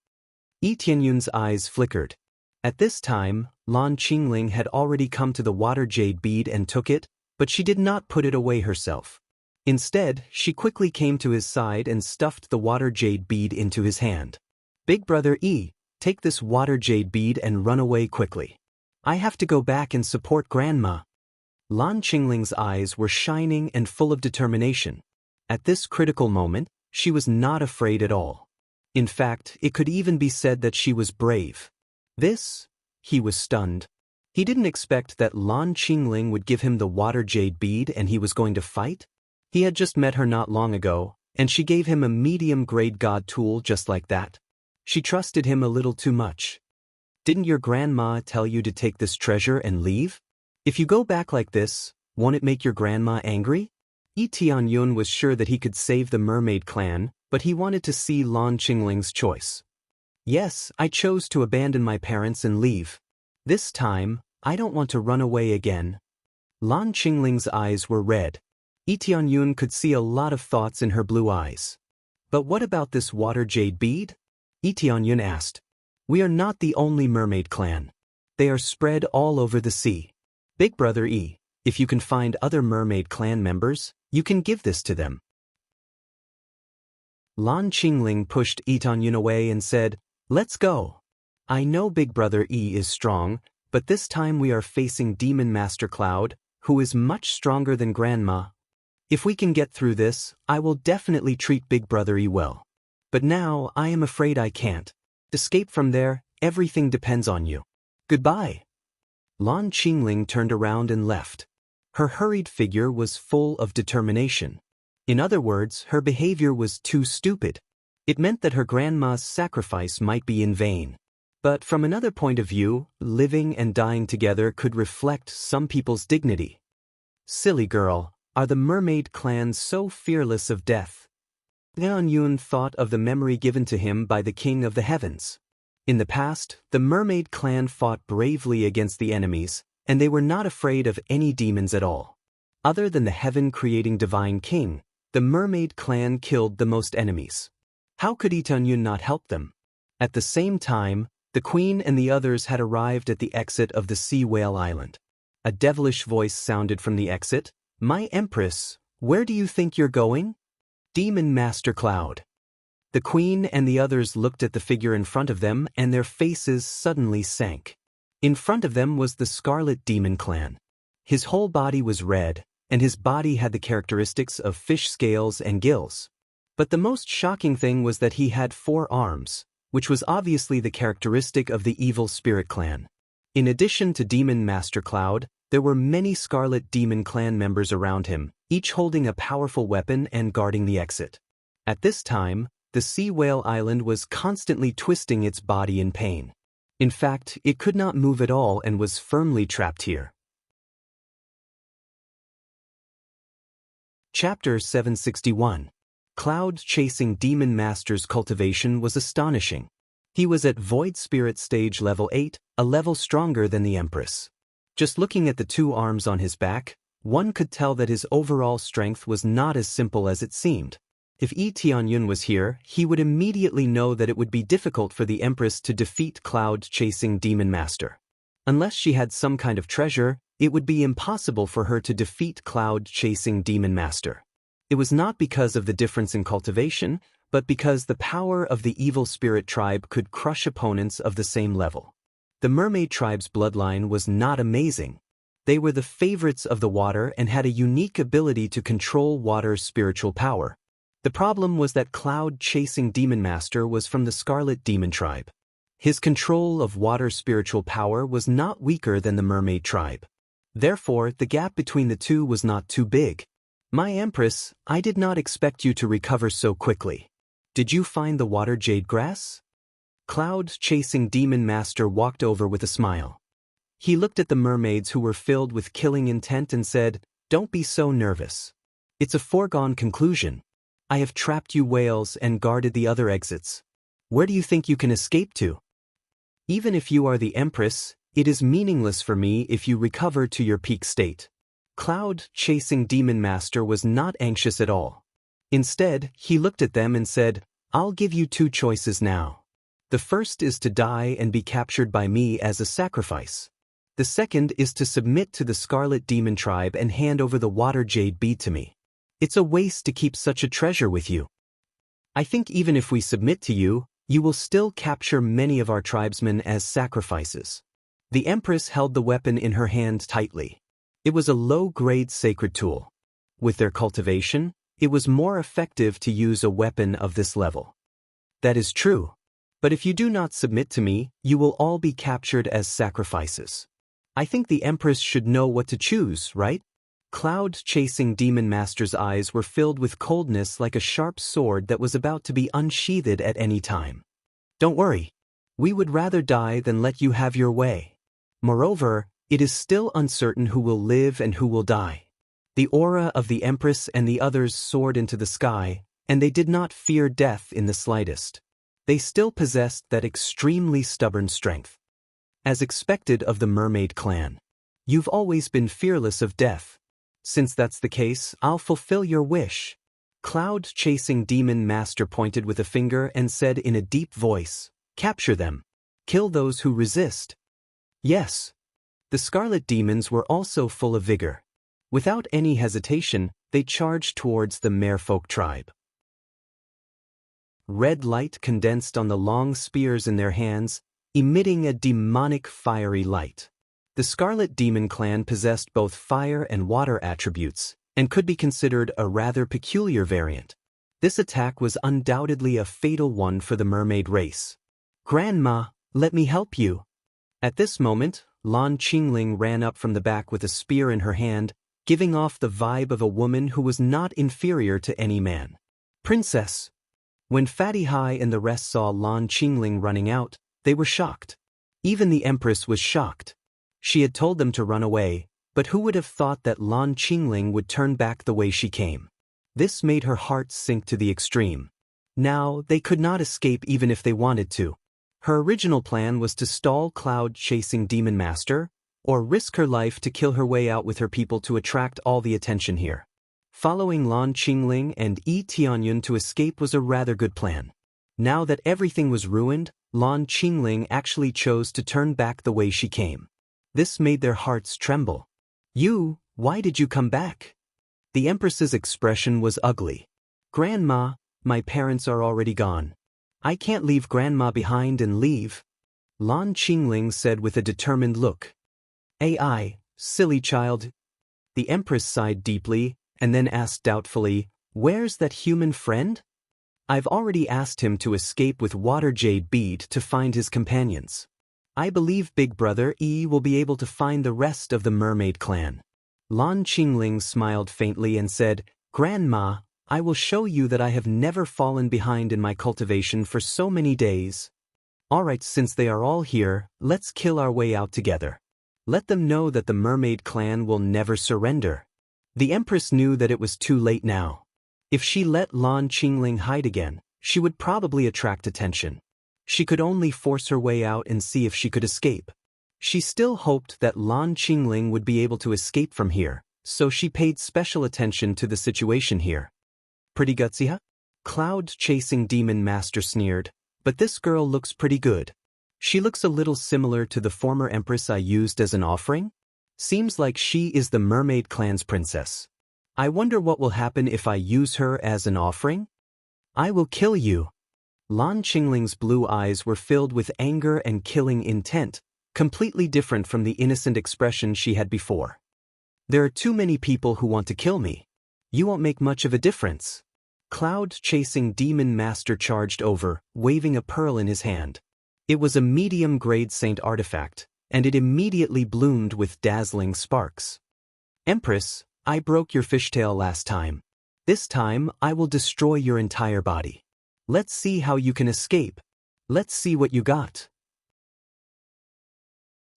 S1: Yi Tianyun's eyes flickered. At this time, Lan Qingling had already come to the water jade bead and took it, but she did not put it away herself. Instead, she quickly came to his side and stuffed the water jade bead into his hand. Big brother Yi, take this water jade bead and run away quickly. I have to go back and support Grandma. Lan Qingling's eyes were shining and full of determination. At this critical moment, she was not afraid at all. In fact, it could even be said that she was brave. He was stunned. He didn't expect that Lan Qingling would give him the water jade bead and he was going to fight. He had just met her not long ago, and she gave him a medium-grade god tool just like that. She trusted him a little too much. Didn't your grandma tell you to take this treasure and leave? If you go back like this, won't it make your grandma angry? Yi Tianyun was sure that he could save the mermaid clan, but he wanted to see Lan Qingling's choice. Yes, I chose to abandon my parents and leave. This time, I don't want to run away again. Lan Qingling's eyes were red. Yi Tianyun could see a lot of thoughts in her blue eyes. But what about this water jade bead? Yi Tianyun asked. We are not the only mermaid clan. They are spread all over the sea. Big brother Yi, if you can find other mermaid clan members, you can give this to them. Lan Qingling pushed Yi Tianyun away and said, Let's go. I know Big brother Yi is strong, but this time we are facing Demon Master Cloud, who is much stronger than Grandma. If we can get through this, I will definitely treat Big brother Yi well. But now I am afraid I can't. Escape from there, everything depends on you. Goodbye. Lan Qingling turned around and left. Her hurried figure was full of determination. In other words, her behavior was too stupid. It meant that her grandma's sacrifice might be in vain. But from another point of view, living and dying together could reflect some people's dignity. Silly girl, are the mermaid clans so fearless of death? Tianyun thought of the memory given to him by the King of the Heavens. In the past, the mermaid clan fought bravely against the enemies, and they were not afraid of any demons at all. Other than the heaven-creating divine king, the mermaid clan killed the most enemies. How could Yi Tianyun not help them? At the same time, the queen and the others had arrived at the exit of the Sea Whale Island. A devilish voice sounded from the exit. My Empress, where do you think you're going? Demon Master Cloud. The queen and the others looked at the figure in front of them and their faces suddenly sank. In front of them was the Scarlet Demon Clan. His whole body was red, and his body had the characteristics of fish scales and gills. But the most shocking thing was that he had 4 arms, which was obviously the characteristic of the Evil Spirit Clan. In addition to Demon Master Cloud, there were many Scarlet Demon Clan members around him, each holding a powerful weapon and guarding the exit. At this time, the Sea Whale Island was constantly twisting its body in pain. In fact, it could not move at all and was firmly trapped here. Chapter 761. Cloud chasing Demon Master's cultivation was astonishing. He was at Void Spirit Stage Level 8, a level stronger than the Empress. Just looking at the 2 arms on his back, one could tell that his overall strength was not as simple as it seemed. If Yi Tianyun was here, he would immediately know that it would be difficult for the Empress to defeat Cloud-chasing Demon Master. Unless she had some kind of treasure, it would be impossible for her to defeat Cloud-chasing Demon Master. It was not because of the difference in cultivation, but because the power of the Evil Spirit tribe could crush opponents of the same level. The Mermaid tribe's bloodline was not amazing. They were the favorites of the water and had a unique ability to control water's spiritual power. The problem was that Cloud-chasing Demon Master was from the Scarlet Demon tribe. His control of water's spiritual power was not weaker than the Mermaid tribe. Therefore, the gap between the two was not too big. My Empress, I did not expect you to recover so quickly. Did you find the water jade grass? Cloud-chasing Demon Master walked over with a smile. He looked at the mermaids who were filled with killing intent and said, Don't be so nervous. It's a foregone conclusion. I have trapped you whales and guarded the other exits. Where do you think you can escape to? Even if you are the Empress, it is meaningless for me if you recover to your peak state. Cloud-chasing Demon Master was not anxious at all. Instead, he looked at them and said, "I'll give you two choices now. The first is to die and be captured by me as a sacrifice. The second is to submit to the Scarlet Demon Tribe and hand over the Water Jade Bead to me. It's a waste to keep such a treasure with you. I think even if we submit to you, you will still capture many of our tribesmen as sacrifices." The Empress held the weapon in her hand tightly. It was a low-grade sacred tool. With their cultivation, it was more effective to use a weapon of this level. "That is true. But if you do not submit to me, you will all be captured as sacrifices. I think the Empress should know what to choose, right?" Cloud-chasing Demon Master's eyes were filled with coldness like a sharp sword that was about to be unsheathed at any time. "Don't worry. We would rather die than let you have your way. Moreover, it is still uncertain who will live and who will die." The aura of the Empress and the others soared into the sky, and they did not fear death in the slightest. They still possessed that extremely stubborn strength. As expected of the Mermaid Clan, you've always been fearless of death. Since that's the case, I'll fulfill your wish. Cloud-chasing Demon Master pointed with a finger and said in a deep voice, "Capture them. Kill those who resist." Yes. The Scarlet Demons were also full of vigor. Without any hesitation, they charged towards the Merfolk tribe. Red light condensed on the long spears in their hands, emitting a demonic fiery light. The Scarlet Demon Clan possessed both fire and water attributes, and could be considered a rather peculiar variant. This attack was undoubtedly a fatal one for the mermaid race. "Grandma, let me help you." At this moment, Lan Qingling ran up from the back with a spear in her hand, giving off the vibe of a woman who was not inferior to any man. "Princess." When Fatty Hai and the rest saw Lan Qingling running out, they were shocked. Even the Empress was shocked. She had told them to run away, but who would have thought that Lan Qingling would turn back the way she came? This made her heart sink to the extreme. Now, they could not escape even if they wanted to. Her original plan was to stall Cloud-chasing Demon Master, or risk her life to kill her way out with her people to attract all the attention here. Following Lan Qingling and Yi Tianyun to escape was a rather good plan. Now that everything was ruined, Lan Qingling actually chose to turn back the way she came. This made their hearts tremble. Why did you come back?" The Empress's expression was ugly. "Grandma, my parents are already gone. I can't leave Grandma behind and leave," Lan Qingling said with a determined look. "AI, silly child." The Empress sighed deeply, and then asked doubtfully, "Where's that human friend?" "I've already asked him to escape with Water Jade Bead to find his companions. I believe Big Brother Yi will be able to find the rest of the Mermaid Clan." Lan Qingling smiled faintly and said, "Grandma, I will show you that I have never fallen behind in my cultivation for so many days. Alright, since they are all here, let's kill our way out together. Let them know that the Mermaid Clan will never surrender." The Empress knew that it was too late now. If she let Lan Qingling hide again, she would probably attract attention. She could only force her way out and see if she could escape. She still hoped that Lan Qingling would be able to escape from here, so she paid special attention to the situation here. "Pretty gutsy, huh?" Cloud-chasing Demon Master sneered, "But this girl looks pretty good. She looks a little similar to the former Empress I used as an offering. Seems like she is the Mermaid Clan's princess. I wonder what will happen if I use her as an offering? I will kill you." Lan Qingling's blue eyes were filled with anger and killing intent, completely different from the innocent expression she had before. "There are too many people who want to kill me. You won't make much of a difference." Cloud-chasing Demon Master charged over, waving a pearl in his hand. It was a medium-grade saint artifact, and it immediately bloomed with dazzling sparks. "Empress, I broke your fishtail last time. This time, I will destroy your entire body. Let's see how you can escape. Let's see what you got."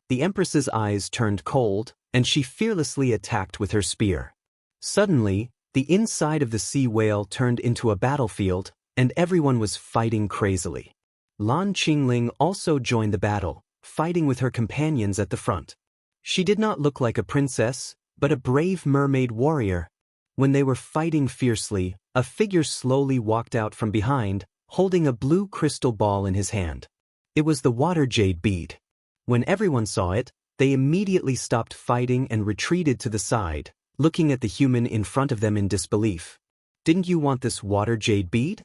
S1: The Empress's eyes turned cold, and she fearlessly attacked with her spear. Suddenly, the inside of the sea whale turned into a battlefield, and everyone was fighting crazily. Lan Qingling also joined the battle, fighting with her companions at the front. She did not look like a princess, but a brave mermaid warrior. When they were fighting fiercely, A figure slowly walked out from behind, holding a blue crystal ball in his hand. It was the water jade bead. When everyone saw it, they immediately stopped fighting and retreated to the side, looking at the human in front of them in disbelief. Didn't you want this water jade bead?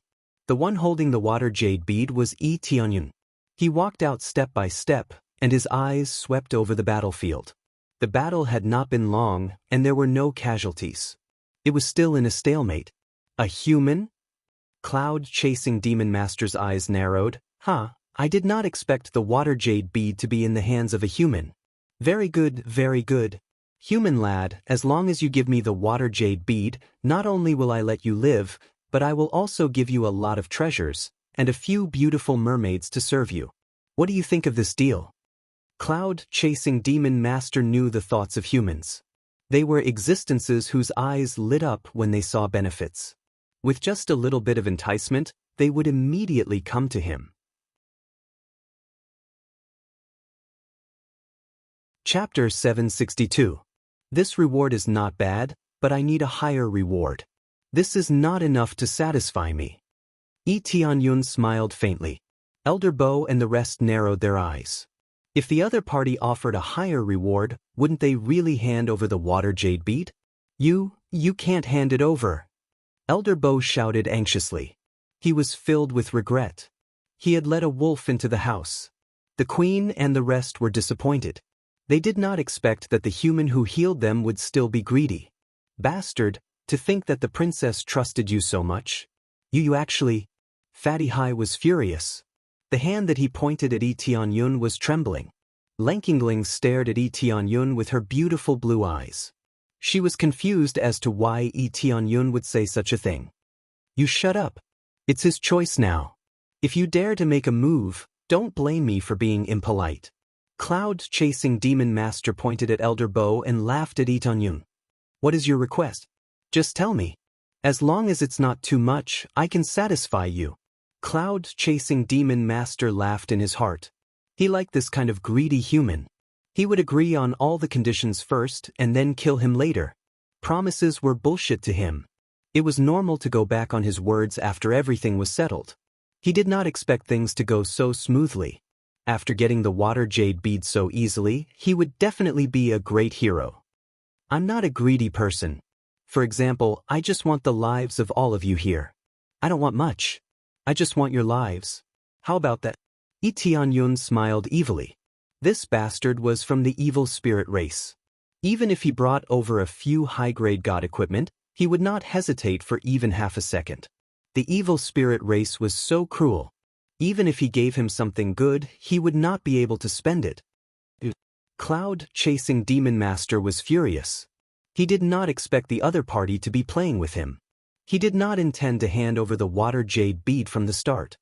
S1: The one holding the water jade bead was Yi Tianyun. He walked out step by step, and his eyes swept over the battlefield. The battle had not been long, and there were no casualties. It was still in a stalemate. A human? Cloud-chasing demon master's eyes narrowed. I did not expect the water jade bead to be in the hands of a human. Very good, very good. Human lad, as long as you give me the water jade bead, not only will I let you live, but I will also give you a lot of treasures, and a few beautiful mermaids to serve you. What do you think of this deal? Cloud-chasing demon master knew the thoughts of humans. They were existences whose eyes lit up when they saw benefits. With just a little bit of enticement, they would immediately come to him. Chapter 762. This reward is not bad, but I need a higher reward. This is not enough to satisfy me. Yi Tianyun smiled faintly. Elder Bo and the rest narrowed their eyes. If the other party offered a higher reward, wouldn't they really hand over the water jade bead? You can't hand it over. Elder Bo shouted anxiously. He was filled with regret. He had let a wolf into the house. The queen and the rest were disappointed. They did not expect that the human who healed them would still be greedy. Bastard, to think that the princess trusted you so much. You actually… Fatty Hai was furious. The hand that he pointed at Yi Tianyun was trembling. Lankingling stared at Yi Tianyun with her beautiful blue eyes. She was confused as to why Yi Tianyun would say such a thing. You shut up. It's his choice now. If you dare to make a move, don't blame me for being impolite. Cloud-chasing demon master pointed at Elder Bo and laughed at Yi Tianyun. What is your request? Just tell me. As long as it's not too much, I can satisfy you. Cloud-chasing demon master laughed in his heart. He liked this kind of greedy human. He would agree on all the conditions first and then kill him later. Promises were bullshit to him. It was normal to go back on his words after everything was settled. He did not expect things to go so smoothly. After getting the water jade bead so easily, he would definitely be a great hero. I'm not a greedy person. For example, I just want the lives of all of you here. I don't want much. I just want your lives. How about that? Yi Tianyun smiled evilly. This bastard was from the evil spirit race. Even if he brought over a few high-grade god equipment, he would not hesitate for even half a second. The evil spirit race was so cruel. Even if he gave him something good, he would not be able to spend it. Cloud-chasing demon master was furious. He did not expect the other party to be playing with him. He did not intend to hand over the water jade bead from the start.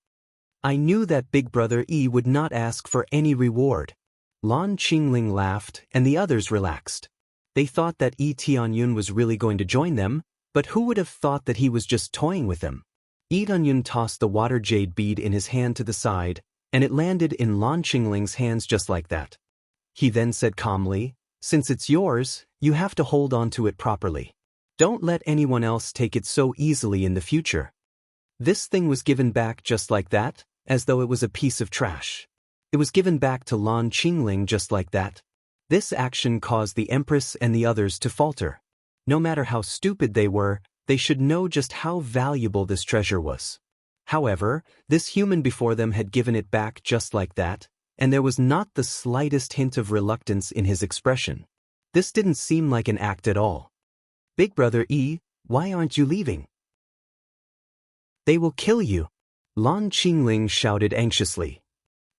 S1: I knew that Big Brother Yi would not ask for any reward. Lan Qingling laughed, and the others relaxed. They thought that Yi Tianyun was really going to join them, but who would have thought that he was just toying with them? Yi Tianyun tossed the water jade bead in his hand to the side, and it landed in Lan Qingling's hands just like that. He then said calmly, "Since it's yours, you have to hold on to it properly. Don't let anyone else take it so easily in the future." This thing was given back just like that, as though it was a piece of trash. It was given back to Lan Qingling just like that. This action caused the Empress and the others to falter. No matter how stupid they were, they should know just how valuable this treasure was. However, this human before them had given it back just like that, and there was not the slightest hint of reluctance in his expression. This didn't seem like an act at all. Big Brother Yi, why aren't you leaving? They will kill you. Lan Qingling shouted anxiously.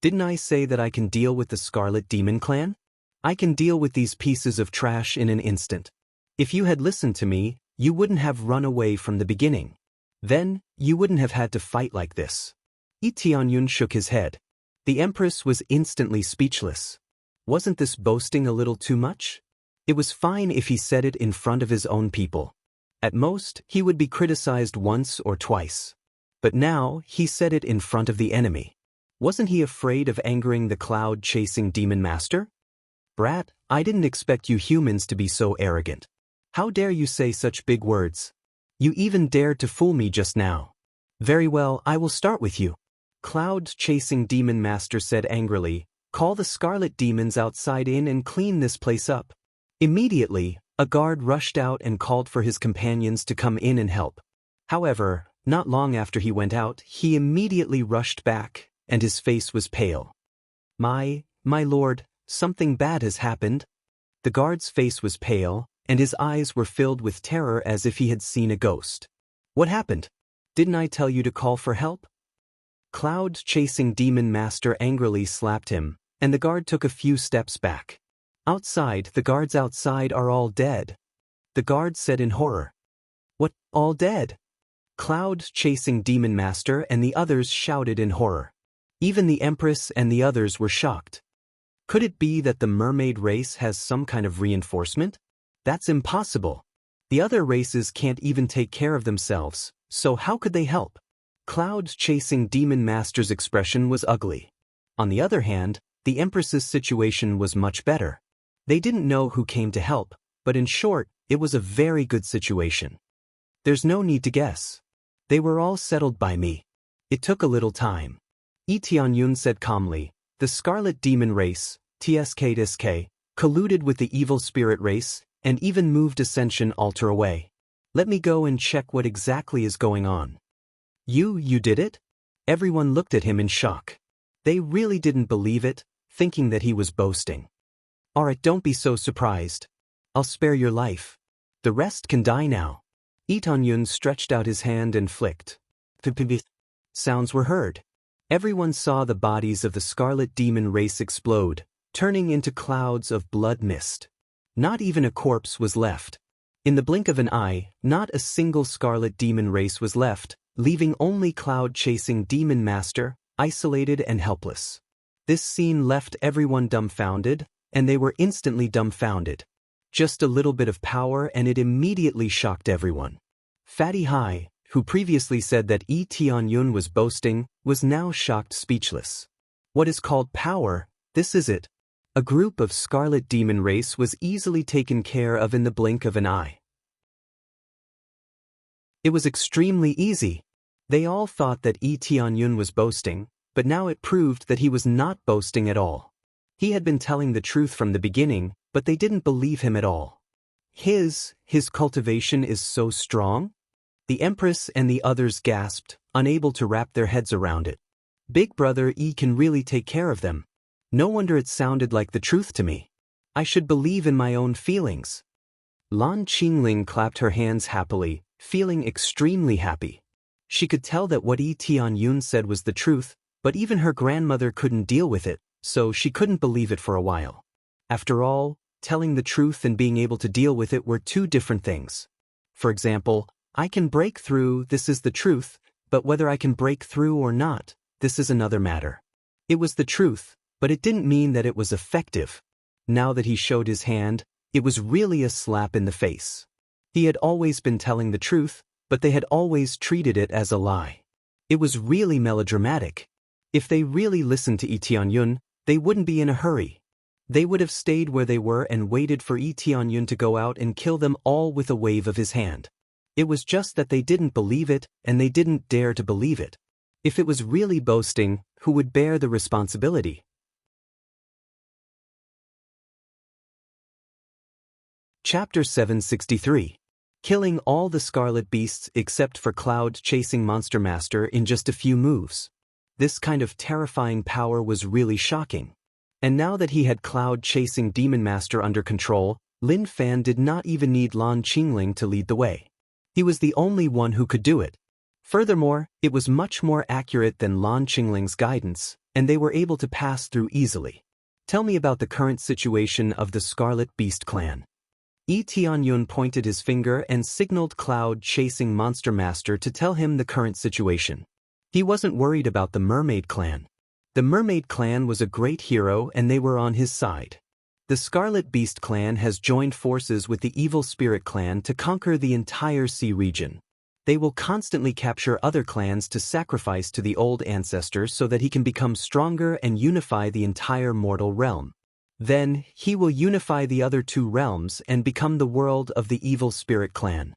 S1: Didn't I say that I can deal with the Scarlet Demon Clan? I can deal with these pieces of trash in an instant. If you had listened to me, you wouldn't have run away from the beginning. Then, you wouldn't have had to fight like this. Yi Tianyun shook his head. The Empress was instantly speechless. Wasn't this boasting a little too much? It was fine if he said it in front of his own people. At most, he would be criticized once or twice. But now, he said it in front of the enemy. Wasn't he afraid of angering the cloud-chasing demon master? Brat, I didn't expect you humans to be so arrogant. How dare you say such big words? You even dared to fool me just now. Very well, I will start with you. Cloud-chasing demon master said angrily, call the scarlet demons outside in and clean this place up. Immediately, a guard rushed out and called for his companions to come in and help. However, not long after he went out, he immediately rushed back, and his face was pale. My lord, something bad has happened. The guard's face was pale, and his eyes were filled with terror as if he had seen a ghost. What happened? Didn't I tell you to call for help? Cloud-chasing demon master angrily slapped him, and the guard took a few steps back. Outside, the guards outside are all dead. The guard said in horror. What, all dead? Cloud-chasing demon master and the others shouted in horror. Even the empress and the others were shocked. Could it be that the mermaid race has some kind of reinforcement? That's impossible. The other races can't even take care of themselves, so how could they help? Cloud-chasing demon master's expression was ugly. On the other hand, the empress's situation was much better. They didn't know who came to help, but in short, it was a very good situation. There's no need to guess. They were all settled by me. It took a little time. Tianyun said calmly, the Scarlet Demon race, TSK, colluded with the evil spirit race, and even moved Ascension Altar away. Let me go and check what exactly is going on. You did it? Everyone looked at him in shock. They really didn't believe it, thinking that he was boasting. Alright, don't be so surprised. I'll spare your life. The rest can die now. Itanyun stretched out his hand and flicked. Sounds were heard. Everyone saw the bodies of the Scarlet Demon race explode, turning into clouds of blood mist. Not even a corpse was left. In the blink of an eye, not a single Scarlet Demon race was left, leaving only cloud-chasing Demon Master, isolated and helpless. This scene left everyone dumbfounded, and they were instantly dumbfounded. Just a little bit of power and it immediately shocked everyone. Fatty Hai, who previously said that Tianyun was boasting, was now shocked speechless. What is called power, this is it. A group of Scarlet Demon race was easily taken care of in the blink of an eye. It was extremely easy. They all thought that Tianyun was boasting, but now it proved that he was not boasting at all. He had been telling the truth from the beginning, but they didn't believe him at all. His cultivation is so strong? The Empress and the others gasped, unable to wrap their heads around it. Big Brother E can really take care of them. No wonder it sounded like the truth to me. I should believe in my own feelings. Lan Qingling clapped her hands happily, feeling extremely happy. She could tell that what Tianyun said was the truth, but even her grandmother couldn't deal with it, so she couldn't believe it for a while. After all, telling the truth and being able to deal with it were two different things. For example, I can break through, this is the truth, but whether I can break through or not, this is another matter. It was the truth, but it didn't mean that it was effective. Now that he showed his hand, it was really a slap in the face. He had always been telling the truth, but they had always treated it as a lie. It was really melodramatic. If they really listened to Tianyun, they wouldn't be in a hurry. They would have stayed where they were and waited for Tianyun to go out and kill them all with a wave of his hand. It was just that they didn't believe it, and they didn't dare to believe it. If it was really boasting, who would bear the responsibility? Chapter 763. Killing all the Scarlet Beasts except for Cloud-chasing Monster Master in just a few moves. This kind of terrifying power was really shocking. And now that he had Cloud-chasing Demon Master under control, Lin Fan did not even need Lan Qingling to lead the way. He was the only one who could do it. Furthermore, it was much more accurate than Lan Qingling's guidance, and they were able to pass through easily. Tell me about the current situation of the Scarlet Beast clan. Tianyun pointed his finger and signaled Cloud-chasing Monster Master to tell him the current situation. He wasn't worried about the Mermaid clan. The Mermaid clan was a great hero and they were on his side. The Scarlet Beast clan has joined forces with the Evil Spirit clan to conquer the entire sea region. They will constantly capture other clans to sacrifice to the old ancestor so that he can become stronger and unify the entire mortal realm. Then, he will unify the other two realms and become the world of the Evil Spirit clan.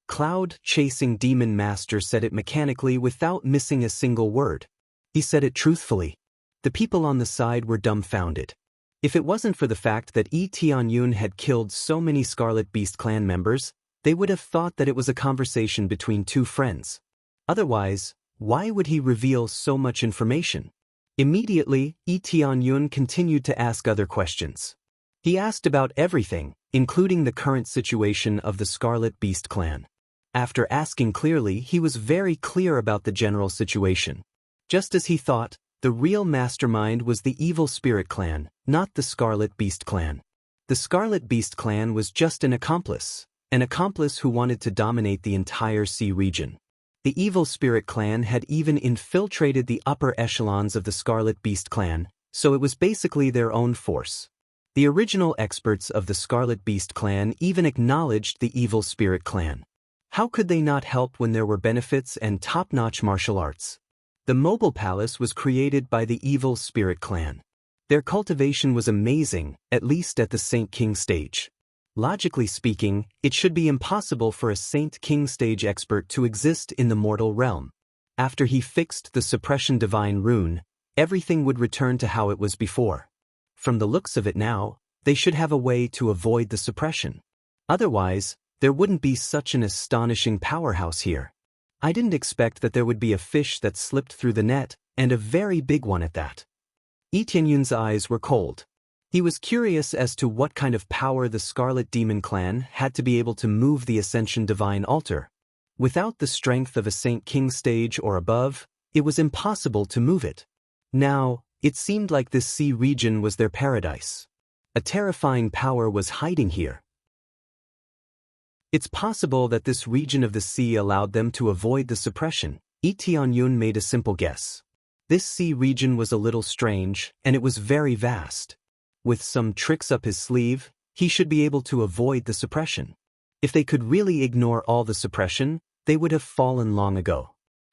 S1: Cloud-chasing demon master said it mechanically without missing a single word. He said it truthfully. The people on the side were dumbfounded. If it wasn't for the fact that Tianyun had killed so many Scarlet Beast clan members, they would have thought that it was a conversation between two friends. Otherwise, why would he reveal so much information? Immediately, Tianyun continued to ask other questions. He asked about everything, including the current situation of the Scarlet Beast clan. After asking clearly, he was very clear about the general situation. Just as he thought, the real mastermind was the Evil Spirit clan, not the Scarlet Beast clan. The Scarlet Beast clan was just an accomplice who wanted to dominate the entire sea region. The Evil Spirit clan had even infiltrated the upper echelons of the Scarlet Beast clan, so it was basically their own force. The original experts of the Scarlet Beast clan even acknowledged the Evil Spirit clan. How could they not help when there were benefits and top-notch martial arts? The mobile palace was created by the Evil Spirit clan. Their cultivation was amazing, at least at the Saint King stage. Logically speaking, it should be impossible for a Saint King stage expert to exist in the mortal realm. After he fixed the suppression divine rune, everything would return to how it was before. From the looks of it now, they should have a way to avoid the suppression. Otherwise, there wouldn't be such an astonishing powerhouse here. I didn't expect that there would be a fish that slipped through the net, and a very big one at that. Tianyun's eyes were cold. He was curious as to what kind of power the Scarlet Demon clan had to be able to move the Ascension Divine Altar. Without the strength of a Saint King stage or above, it was impossible to move it. Now, it seemed like this sea region was their paradise. A terrifying power was hiding here. It's possible that this region of the sea allowed them to avoid the suppression. Tianyun made a simple guess. This sea region was a little strange, and it was very vast. With some tricks up his sleeve, he should be able to avoid the suppression. If they could really ignore all the suppression, they would have fallen long ago.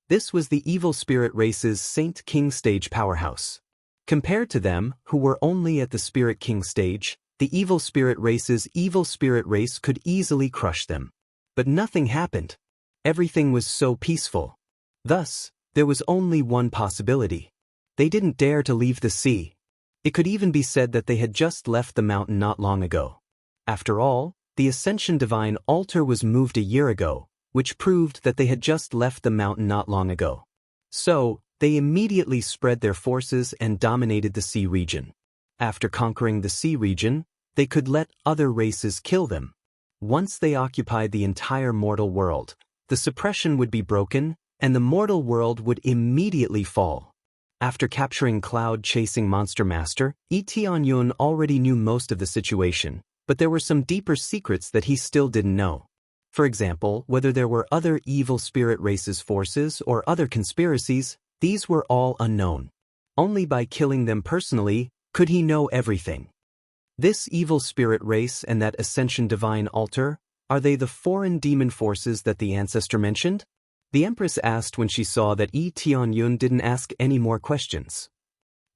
S1: This was the Evil Spirit race's Saint King stage powerhouse. Compared to them, who were only at the Spirit King stage, the Evil Spirit race's Evil Spirit race could easily crush them. But nothing happened. Everything was so peaceful. Thus, there was only one possibility. They didn't dare to leave the sea. It could even be said that they had just left the mountain not long ago. After all, the Ascension Divine Altar was moved a year ago, which proved that they had just left the mountain not long ago. So, they immediately spread their forces and dominated the sea region. After conquering the sea region, they could let other races kill them. Once they occupied the entire mortal world, the suppression would be broken, and the mortal world would immediately fall. After capturing Cloud-chasing Monster Master, Tianyun already knew most of the situation, but there were some deeper secrets that he still didn't know. For example, whether there were other Evil Spirit races forces or other conspiracies, these were all unknown. Only by killing them personally could he know everything. This Evil Spirit race and that Ascension Divine Altar, are they the foreign demon forces that the ancestor mentioned? The Empress asked when she saw that Tianyun didn't ask any more questions.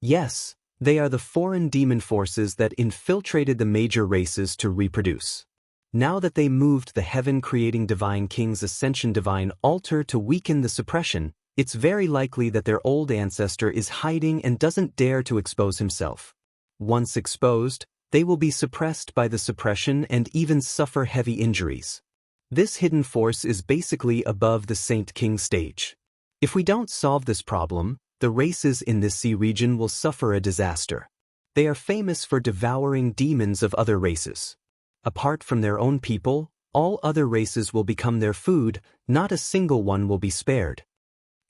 S1: Yes, they are the foreign demon forces that infiltrated the major races to reproduce. Now that they moved the heaven-creating Divine King's Ascension Divine Altar to weaken the suppression, it's very likely that their old ancestor is hiding and doesn't dare to expose himself. Once exposed, they will be suppressed by the suppression and even suffer heavy injuries. This hidden force is basically above the Saint King stage. If we don't solve this problem, the races in this sea region will suffer a disaster. They are famous for devouring demons of other races. Apart from their own people, all other races will become their food, not a single one will be spared.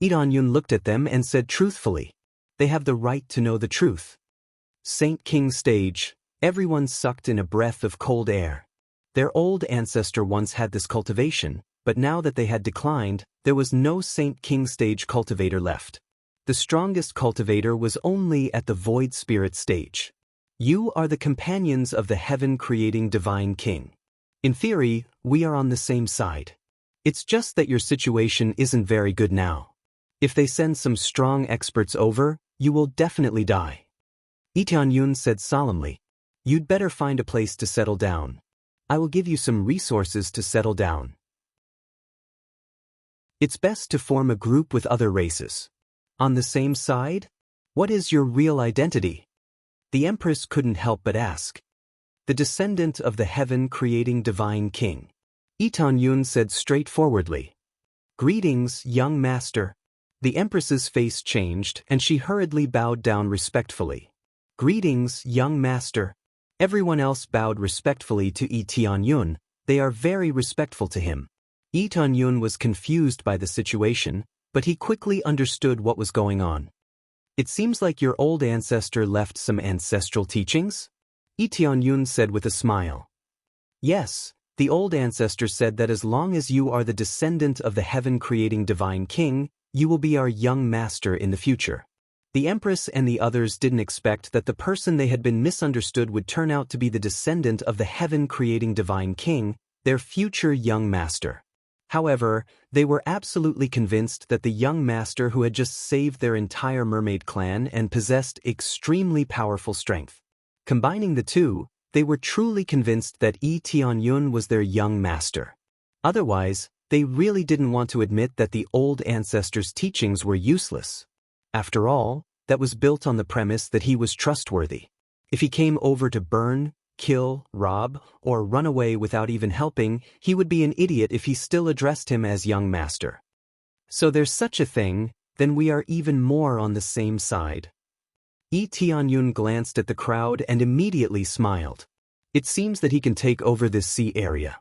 S1: Tianyun looked at them and said truthfully, they have the right to know the truth. Saint King stage, everyone sucked in a breath of cold air. Their old ancestor once had this cultivation, but now that they had declined, there was no Saint King stage cultivator left. The strongest cultivator was only at the Void Spirit stage. You are the companions of the heaven-creating Divine King. In theory, we are on the same side. It's just that your situation isn't very good now. If they send some strong experts over, you will definitely die. Tianyun said solemnly, you'd better find a place to settle down. I will give you some resources to settle down. It's best to form a group with other races. On the same side? What is your real identity? The Empress couldn't help but ask. The descendant of the heaven-creating divine king. Lee Tan-yun said straightforwardly. Greetings, young master. The Empress's face changed and she hurriedly bowed down respectfully. Greetings, young master. Everyone else bowed respectfully to Lee Tan-yun. They are very respectful to him. Lee Tan-yun was confused by the situation, but he quickly understood what was going on. It seems like your old ancestor left some ancestral teachings? Lee Tan-yun said with a smile. Yes, the old ancestor said that as long as you are the descendant of the heaven-creating divine king, you will be our young master in the future. The Empress and the others didn't expect that the person they had been misunderstood would turn out to be the descendant of the heaven-creating divine king, their future young master. However, they were absolutely convinced that the young master who had just saved their entire mermaid clan and possessed extremely powerful strength. Combining the two, they were truly convinced that Lee Tan-yun was their young master. Otherwise, they really didn't want to admit that the old ancestor's teachings were useless. After all, that was built on the premise that he was trustworthy. If he came over to burn, kill, rob, or run away without even helping, he would be an idiot if he still addressed him as young master. So there's such a thing, then we are even more on the same side. Lee Tan-yun glanced at the crowd and immediately smiled. It seems that he can take over this sea area.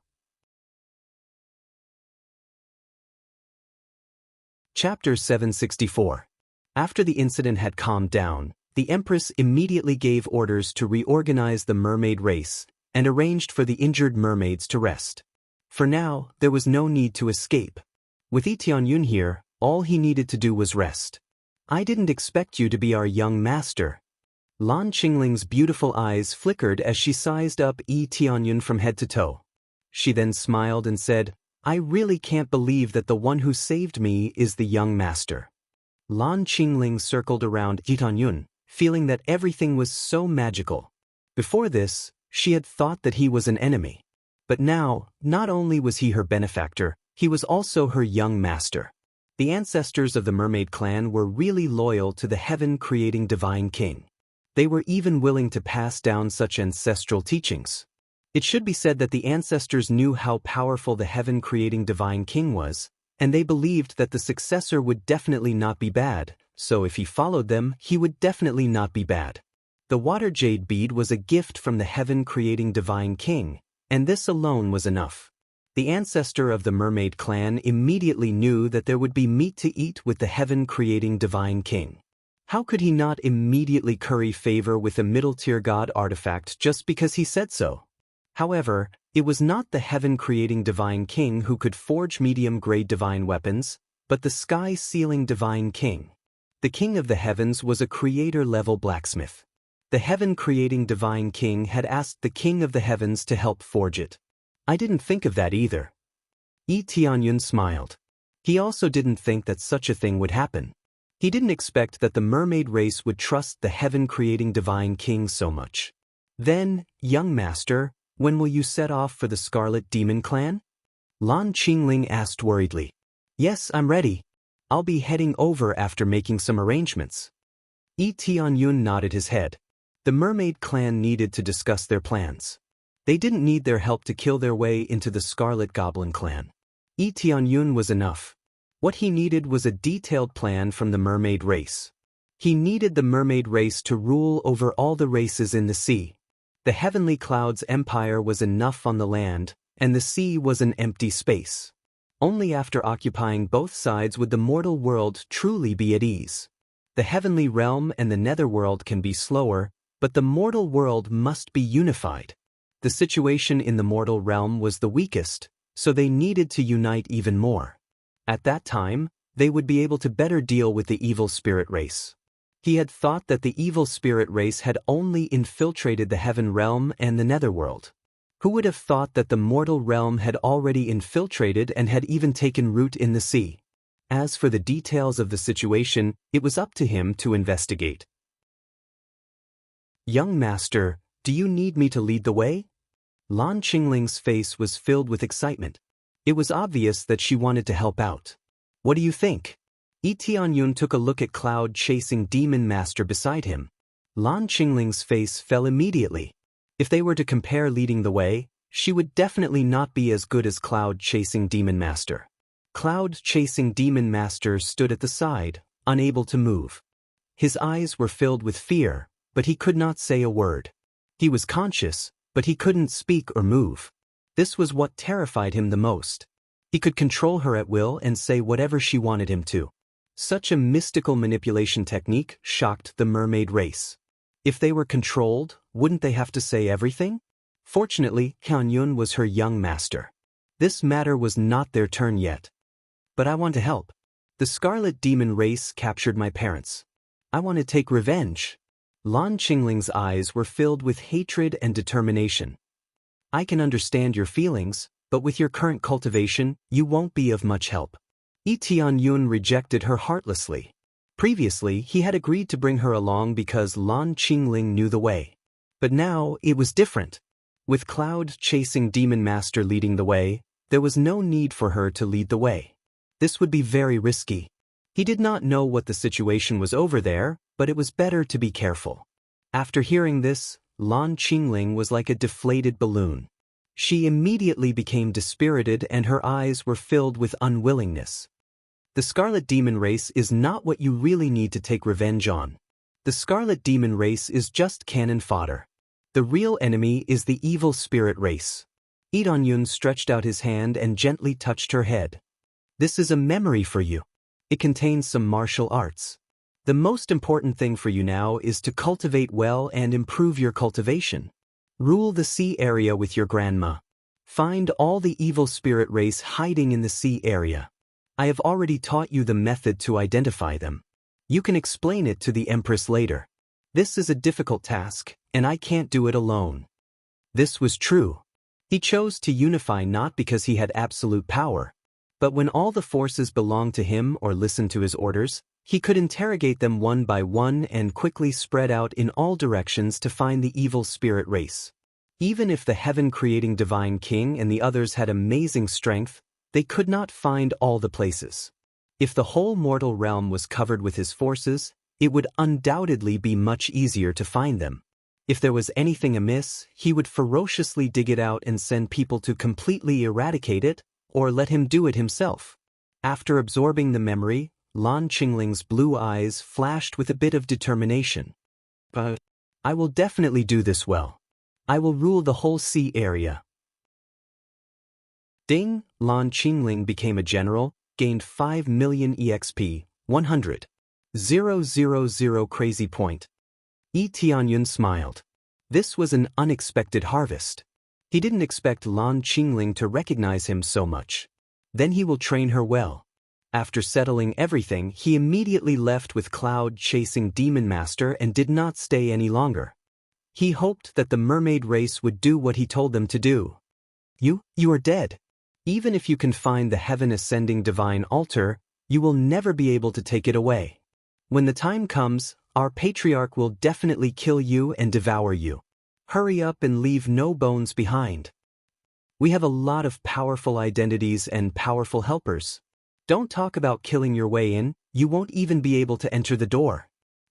S1: Chapter 764. After the incident had calmed down, the Empress immediately gave orders to reorganize the mermaid race and arranged for the injured mermaids to rest. For now, there was no need to escape. With Lee Tan-yun here, all he needed to do was rest. I didn't expect you to be our young master. Lan Qingling's beautiful eyes flickered as she sized up Lee Tan-yun from head to toe. She then smiled and said, I really can't believe that the one who saved me is the young master. Lan Qingling circled around Lee Tan-yun, feeling that everything was so magical. Before this, she had thought that he was an enemy. But now, not only was he her benefactor, he was also her young master. The ancestors of the mermaid clan were really loyal to the heaven-creating divine king. They were even willing to pass down such ancestral teachings. It should be said that the ancestors knew how powerful the heaven-creating divine king was, and they believed that the successor would definitely not be bad, so if he followed them, he would definitely not be bad. The water jade bead was a gift from the heaven-creating divine king, and this alone was enough. The ancestor of the mermaid clan immediately knew that there would be meat to eat with the heaven-creating divine king. How could he not immediately curry favor with a middle-tier god artifact just because he said so? However, it was not the heaven-creating divine king who could forge medium-grade divine weapons, but the sky-sealing divine king. The king of the heavens was a creator-level blacksmith. The heaven-creating divine king had asked the king of the heavens to help forge it. I didn't think of that either. Lee Tan-yun smiled. He also didn't think that such a thing would happen. He didn't expect that the mermaid race would trust the heaven-creating divine king so much. Then, young master, when will you set off for the Scarlet Demon Clan? Lan Qingling asked worriedly. Yes, I'm ready. I'll be heading over after making some arrangements. Lee Tan-yun nodded his head. The mermaid clan needed to discuss their plans. They didn't need their help to kill their way into the Scarlet Goblin clan. Lee Tan-yun was enough. What he needed was a detailed plan from the mermaid race. He needed the mermaid race to rule over all the races in the sea. The Heavenly Cloud's empire was enough on the land, and the sea was an empty space. Only after occupying both sides would the mortal world truly be at ease. The heavenly realm and the netherworld can be slower, but the mortal world must be unified. The situation in the mortal realm was the weakest, so they needed to unite even more. At that time, they would be able to better deal with the evil spirit race. He had thought that the evil spirit race had only infiltrated the heaven realm and the netherworld. Who would have thought that the mortal realm had already infiltrated and had even taken root in the sea? As for the details of the situation, it was up to him to investigate. Young master, do you need me to lead the way? Lan Qingling's face was filled with excitement. It was obvious that she wanted to help out. What do you think? Yi Tianyun took a look at cloud-chasing demon master beside him. Lan Qingling's face fell immediately. If they were to compare leading the way, she would definitely not be as good as cloud-chasing demon master. Cloud-chasing demon master stood at the side, unable to move. His eyes were filled with fear, but he could not say a word. He was conscious, but he couldn't speak or move. This was what terrified him the most. He could control her at will and say whatever she wanted him to. Such a mystical manipulation technique shocked the mermaid race. If they were controlled, wouldn't they have to say everything? Fortunately, Tianyun was her young master. This matter was not their turn yet. But I want to help. The Scarlet Demon race captured my parents. I want to take revenge. Lan Qingling's eyes were filled with hatred and determination. I can understand your feelings, but with your current cultivation, you won't be of much help. Yi Tianyun rejected her heartlessly. Previously, he had agreed to bring her along because Lan Qingling knew the way. But now, it was different. With cloud-chasing demon master leading the way, there was no need for her to lead the way. This would be very risky. He did not know what the situation was over there, but it was better to be careful. After hearing this, Lan Qingling was like a deflated balloon. She immediately became dispirited and her eyes were filled with unwillingness. The Scarlet Demon race is not what you really need to take revenge on. The Scarlet Demon race is just cannon fodder. The real enemy is the evil spirit race. Yi Tianyun stretched out his hand and gently touched her head. This is a memory for you. It contains some martial arts. The most important thing for you now is to cultivate well and improve your cultivation. Rule the sea area with your grandma. Find all the evil spirit race hiding in the sea area. I have already taught you the method to identify them. You can explain it to the Empress later. This is a difficult task, and I can't do it alone. This was true. He chose to unify not because he had absolute power, but when all the forces belonged to him or listened to his orders, he could interrogate them one by one and quickly spread out in all directions to find the evil spirit race. Even if the heaven-creating divine king and the others had amazing strength, they could not find all the places. If the whole mortal realm was covered with his forces, it would undoubtedly be much easier to find them. If there was anything amiss, he would ferociously dig it out and send people to completely eradicate it, or let him do it himself. After absorbing the memory, Lan Qingling's blue eyes flashed with a bit of determination. But I will definitely do this well. I will rule the whole sea area. Ding! Lan Qingling became a general, gained 5 million EXP, 100,000 crazy point. Yi Tianyun smiled. This was an unexpected harvest. He didn't expect Lan Qingling to recognize him so much. Then he will train her well. After settling everything, he immediately left with cloud-chasing demon master and did not stay any longer. He hoped that the mermaid race would do what he told them to do. You are dead. Even if you can find the heaven-ascending divine altar, you will never be able to take it away. When the time comes, our patriarch will definitely kill you and devour you. Hurry up and leave no bones behind. We have a lot of powerful identities and powerful helpers. Don't talk about killing your way in, you won't even be able to enter the door.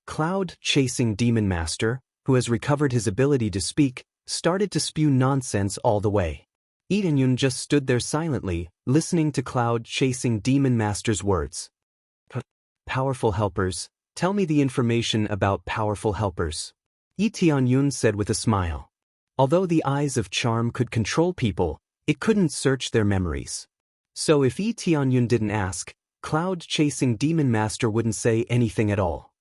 S1: Cloud-chasing demon master, who has recovered his ability to speak, started to spew nonsense all the way. Yi Tianyun just stood there silently, listening to cloud-chasing demon master's words. Powerful helpers, tell me the information about powerful helpers. Yi Tianyun said with a smile. Although the eyes of charm could control people, it couldn't search their memories. So if Yi Tianyun didn't ask, cloud-chasing demon master wouldn't say anything at all.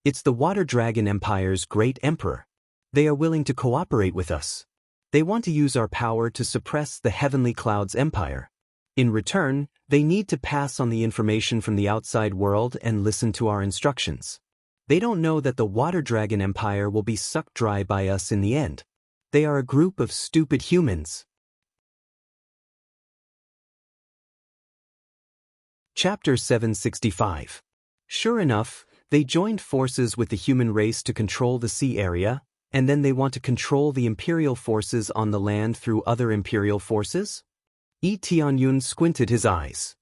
S1: It's the Water Dragon Empire's great emperor. They are willing to cooperate with us. They want to use our power to suppress the Heavenly Cloud's empire. In return, they need to pass on the information from the outside world and listen to our instructions. They don't know that the Water Dragon Empire will be sucked dry by us in the end. They are a group of stupid humans. Chapter 765. Sure enough, they joined forces with the human race to control the sea area, and then they want to control the imperial forces on the land through other imperial forces? Yi Tianyun squinted his eyes.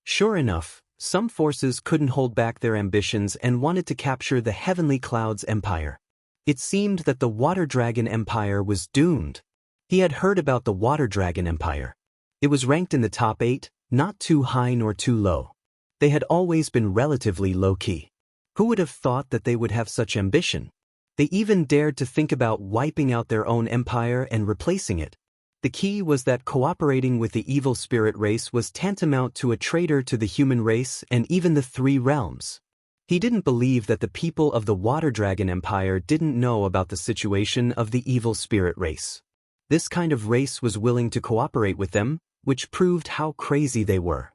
S1: Sure enough, some forces couldn't hold back their ambitions and wanted to capture the Heavenly Clouds Empire. It seemed that the Water Dragon Empire was doomed. He had heard about the Water Dragon Empire. It was ranked in the top 8, not too high nor too low. They had always been relatively low-key. Who would have thought that they would have such ambition? They even dared to think about wiping out their own empire and replacing it. The key was that cooperating with the evil spirit race was tantamount to a traitor to the human race and even the 3 realms. He didn't believe that the people of the Water Dragon Empire didn't know about the situation of the evil spirit race. This kind of race was willing to cooperate with them, which proved how crazy they were.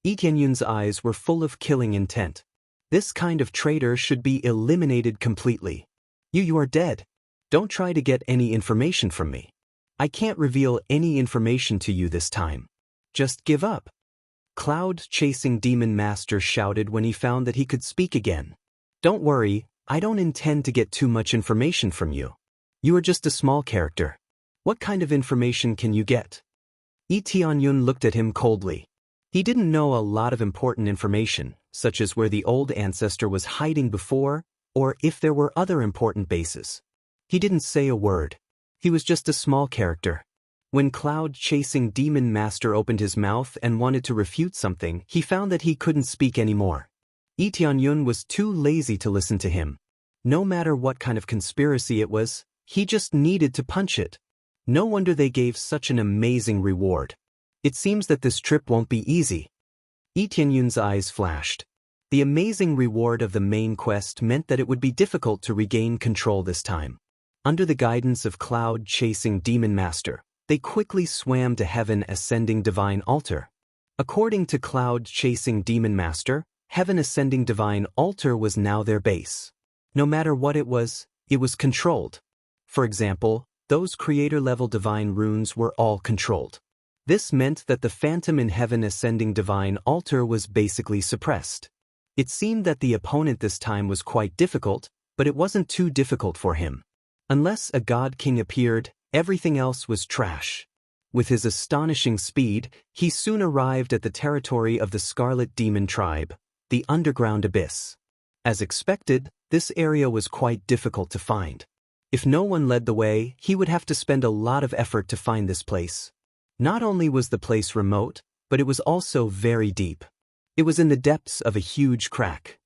S1: Yi Tianyun's eyes were full of killing intent. This kind of traitor should be eliminated completely. You are dead. Don't try to get any information from me. I can't reveal any information to you this time. Just give up. Cloud-chasing demon master shouted when he found that he could speak again. Don't worry, I don't intend to get too much information from you. You are just a small character. What kind of information can you get? Yi Tianyun looked at him coldly. He didn't know a lot of important information, such as where the old ancestor was hiding before, or if there were other important bases. He didn't say a word. He was just a small character. When Cloud-chasing demon master opened his mouth and wanted to refute something, he found that he couldn't speak anymore. Yi Tianyun was too lazy to listen to him. No matter what kind of conspiracy it was, he just needed to punch it. No wonder they gave such an amazing reward. It seems that this trip won't be easy. Yi Tianyun's eyes flashed. The amazing reward of the main quest meant that it would be difficult to regain control this time. Under the guidance of Cloud-chasing demon master, they quickly swam to Heaven Ascending Divine Altar. According to Cloud-chasing demon master, Heaven Ascending Divine Altar was now their base. No matter what it was controlled. For example, those creator-level divine runes were all controlled. This meant that the phantom in Heaven Ascending Divine Altar was basically suppressed. It seemed that the opponent this time was quite difficult, but it wasn't too difficult for him. Unless a God King appeared, everything else was trash. With his astonishing speed, he soon arrived at the territory of the Scarlet Demon Tribe, the Underground Abyss. As expected, this area was quite difficult to find. If no one led the way, he would have to spend a lot of effort to find this place. Not only was the place remote, but it was also very deep. It was in the depths of a huge crack.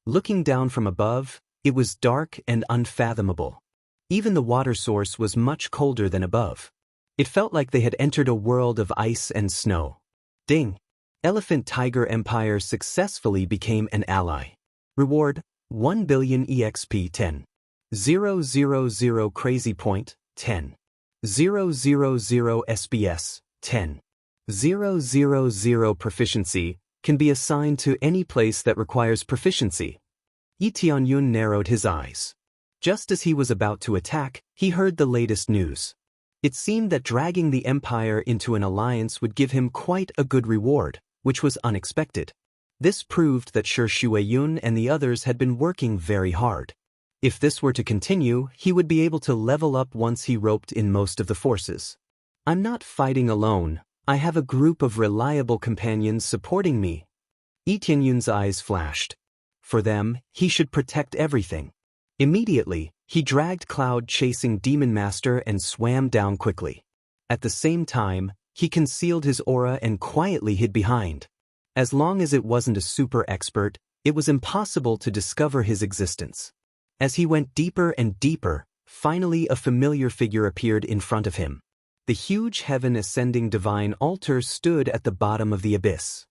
S1: Looking down from above, it was dark and unfathomable. Even the water source was much colder than above. It felt like they had entered a world of ice and snow. Ding! Elephant Tiger Empire successfully became an ally. Reward, 1 billion EXP 10. 000 Crazy Point, 10. 000 SBS, 10. 000 Proficiency, can be assigned to any place that requires proficiency. Yi Tianyun narrowed his eyes. Just as he was about to attack, he heard the latest news. It seemed that dragging the Empire into an alliance would give him quite a good reward, which was unexpected. This proved that Shi Shuiyun and the others had been working very hard. If this were to continue, he would be able to level up once he roped in most of the forces. I'm not fighting alone. I have a group of reliable companions supporting me. Yi Tianyun's eyes flashed. For them, he should protect everything. Immediately, he dragged Cloud-chasing demon master and swam down quickly. At the same time, he concealed his aura and quietly hid behind. As long as it wasn't a super expert, it was impossible to discover his existence. As he went deeper and deeper, finally a familiar figure appeared in front of him. The huge Heaven Ascending Divine Altar stood at the bottom of the abyss.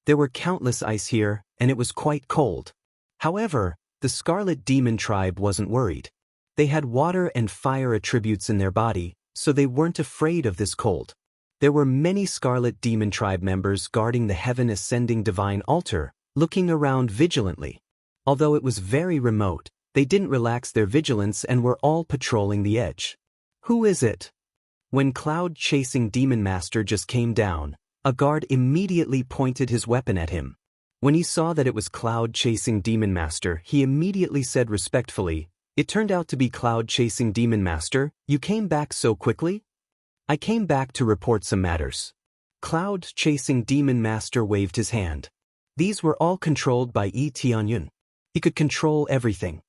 S1: There were countless ice here, and it was quite cold. However, the Scarlet Demon Tribe wasn't worried. They had water and fire attributes in their body, so they weren't afraid of this cold. There were many Scarlet Demon Tribe members guarding the Heaven Ascending Divine Altar, looking around vigilantly. Although it was very remote, they didn't relax their vigilance and were all patrolling the edge. Who is it? When Cloud-chasing demon master just came down, a guard immediately pointed his weapon at him. When he saw that it was Cloud-chasing demon master, he immediately said respectfully, "It turned out to be Cloud-chasing demon master. You came back so quickly?" "I came back to report some matters." Cloud-chasing demon master waved his hand. These were all controlled by Yi Tianyun. He could control everything.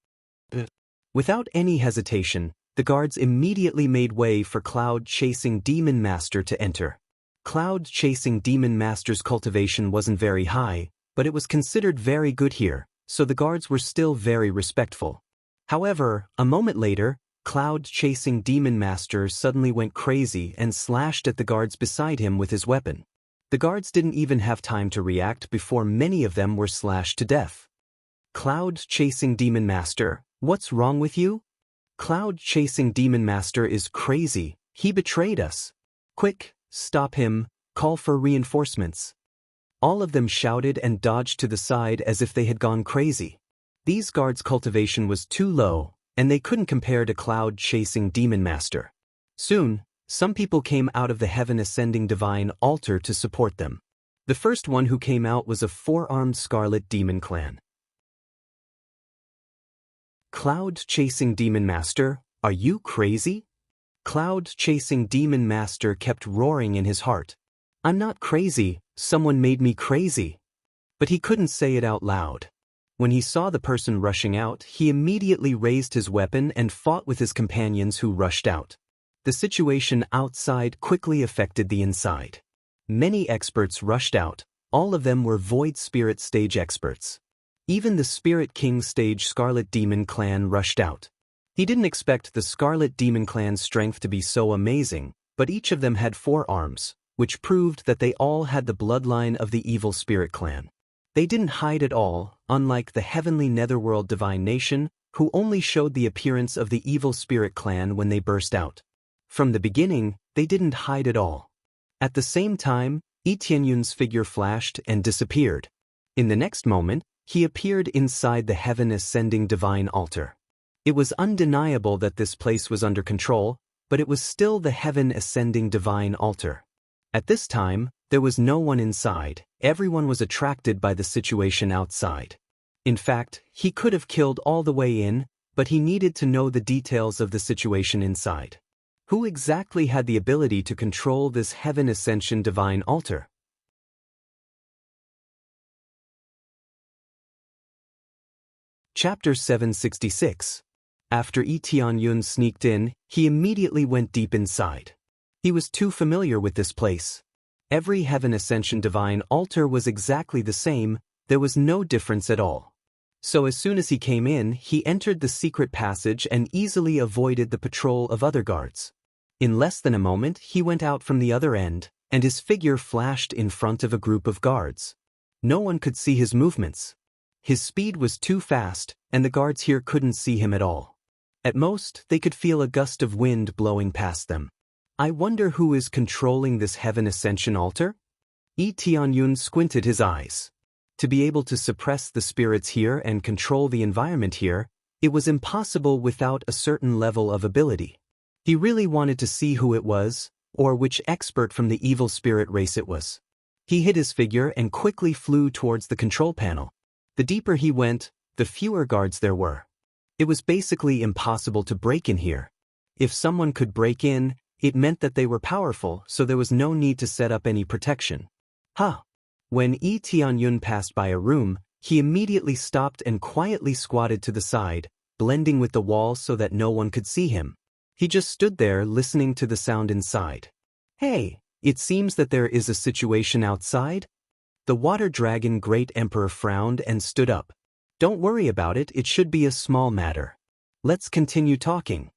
S1: Without any hesitation, the guards immediately made way for Cloud-chasing demon master to enter. Cloud-chasing demon master's cultivation wasn't very high, but it was considered very good here, so the guards were still very respectful. However, a moment later, Cloud-chasing demon master suddenly went crazy and slashed at the guards beside him with his weapon. The guards didn't even have time to react before many of them were slashed to death. Cloud-chasing demon master, what's wrong with you? Cloud-chasing demon master is crazy, he betrayed us. Quick, stop him, call for reinforcements. All of them shouted and dodged to the side as if they had gone crazy. These guards' cultivation was too low, and they couldn't compare to Cloud-chasing demon master. Soon, some people came out of the heaven-ascending divine altar to support them. The first one who came out was a four-armed scarlet demon clan. Cloud-chasing demon master, are you crazy? Cloud-chasing demon master kept roaring in his heart. I'm not crazy, someone made me crazy. But he couldn't say it out loud. When he saw the person rushing out, he immediately raised his weapon and fought with his companions who rushed out. The situation outside quickly affected the inside. Many experts rushed out, all of them were Void Spirit stage experts. Even the Spirit King stage Scarlet Demon clan rushed out. He didn't expect the Scarlet Demon clan's strength to be so amazing, but each of them had 4 arms, which proved that they all had the bloodline of the Evil Spirit clan. They didn't hide at all, unlike the Heavenly Netherworld Divine Nation, who only showed the appearance of the Evil Spirit clan when they burst out. From the beginning, they didn't hide at all. At the same time, Yi Tianyun's figure flashed and disappeared. In the next moment, he appeared inside the heaven-ascending divine altar. It was undeniable that this place was under control, but it was still the heaven-ascending divine altar. At this time, there was no one inside. Everyone was attracted by the situation outside. In fact, he could have killed all the way in, but he needed to know the details of the situation inside. Who exactly had the ability to control this Heaven Ascension Divine Altar? Chapter 766. After Yi Tianyun sneaked in, he immediately went deep inside. He was too familiar with this place. Every Heaven Ascension Divine Altar was exactly the same, there was no difference at all. So as soon as he came in, he entered the secret passage and easily avoided the patrol of other guards. In less than a moment, he went out from the other end, and his figure flashed in front of a group of guards. No one could see his movements. His speed was too fast, and the guards here couldn't see him at all. At most, they could feel a gust of wind blowing past them. I wonder who is controlling this Heaven Ascension Altar? Yi Tianyun squinted his eyes. To be able to suppress the spirits here and control the environment here, it was impossible without a certain level of ability. He really wanted to see who it was, or which expert from the evil spirit race it was. He hid his figure and quickly flew towards the control panel. The deeper he went, the fewer guards there were. It was basically impossible to break in here. If someone could break in, it meant that they were powerful, so there was no need to set up any protection. When Yi Tianyun passed by a room, he immediately stopped and quietly squatted to the side, blending with the wall so that no one could see him. He just stood there listening to the sound inside. Hey, it seems that there is a situation outside? The water dragon Great Emperor frowned and stood up. Don't worry about it, it should be a small matter. Let's continue talking.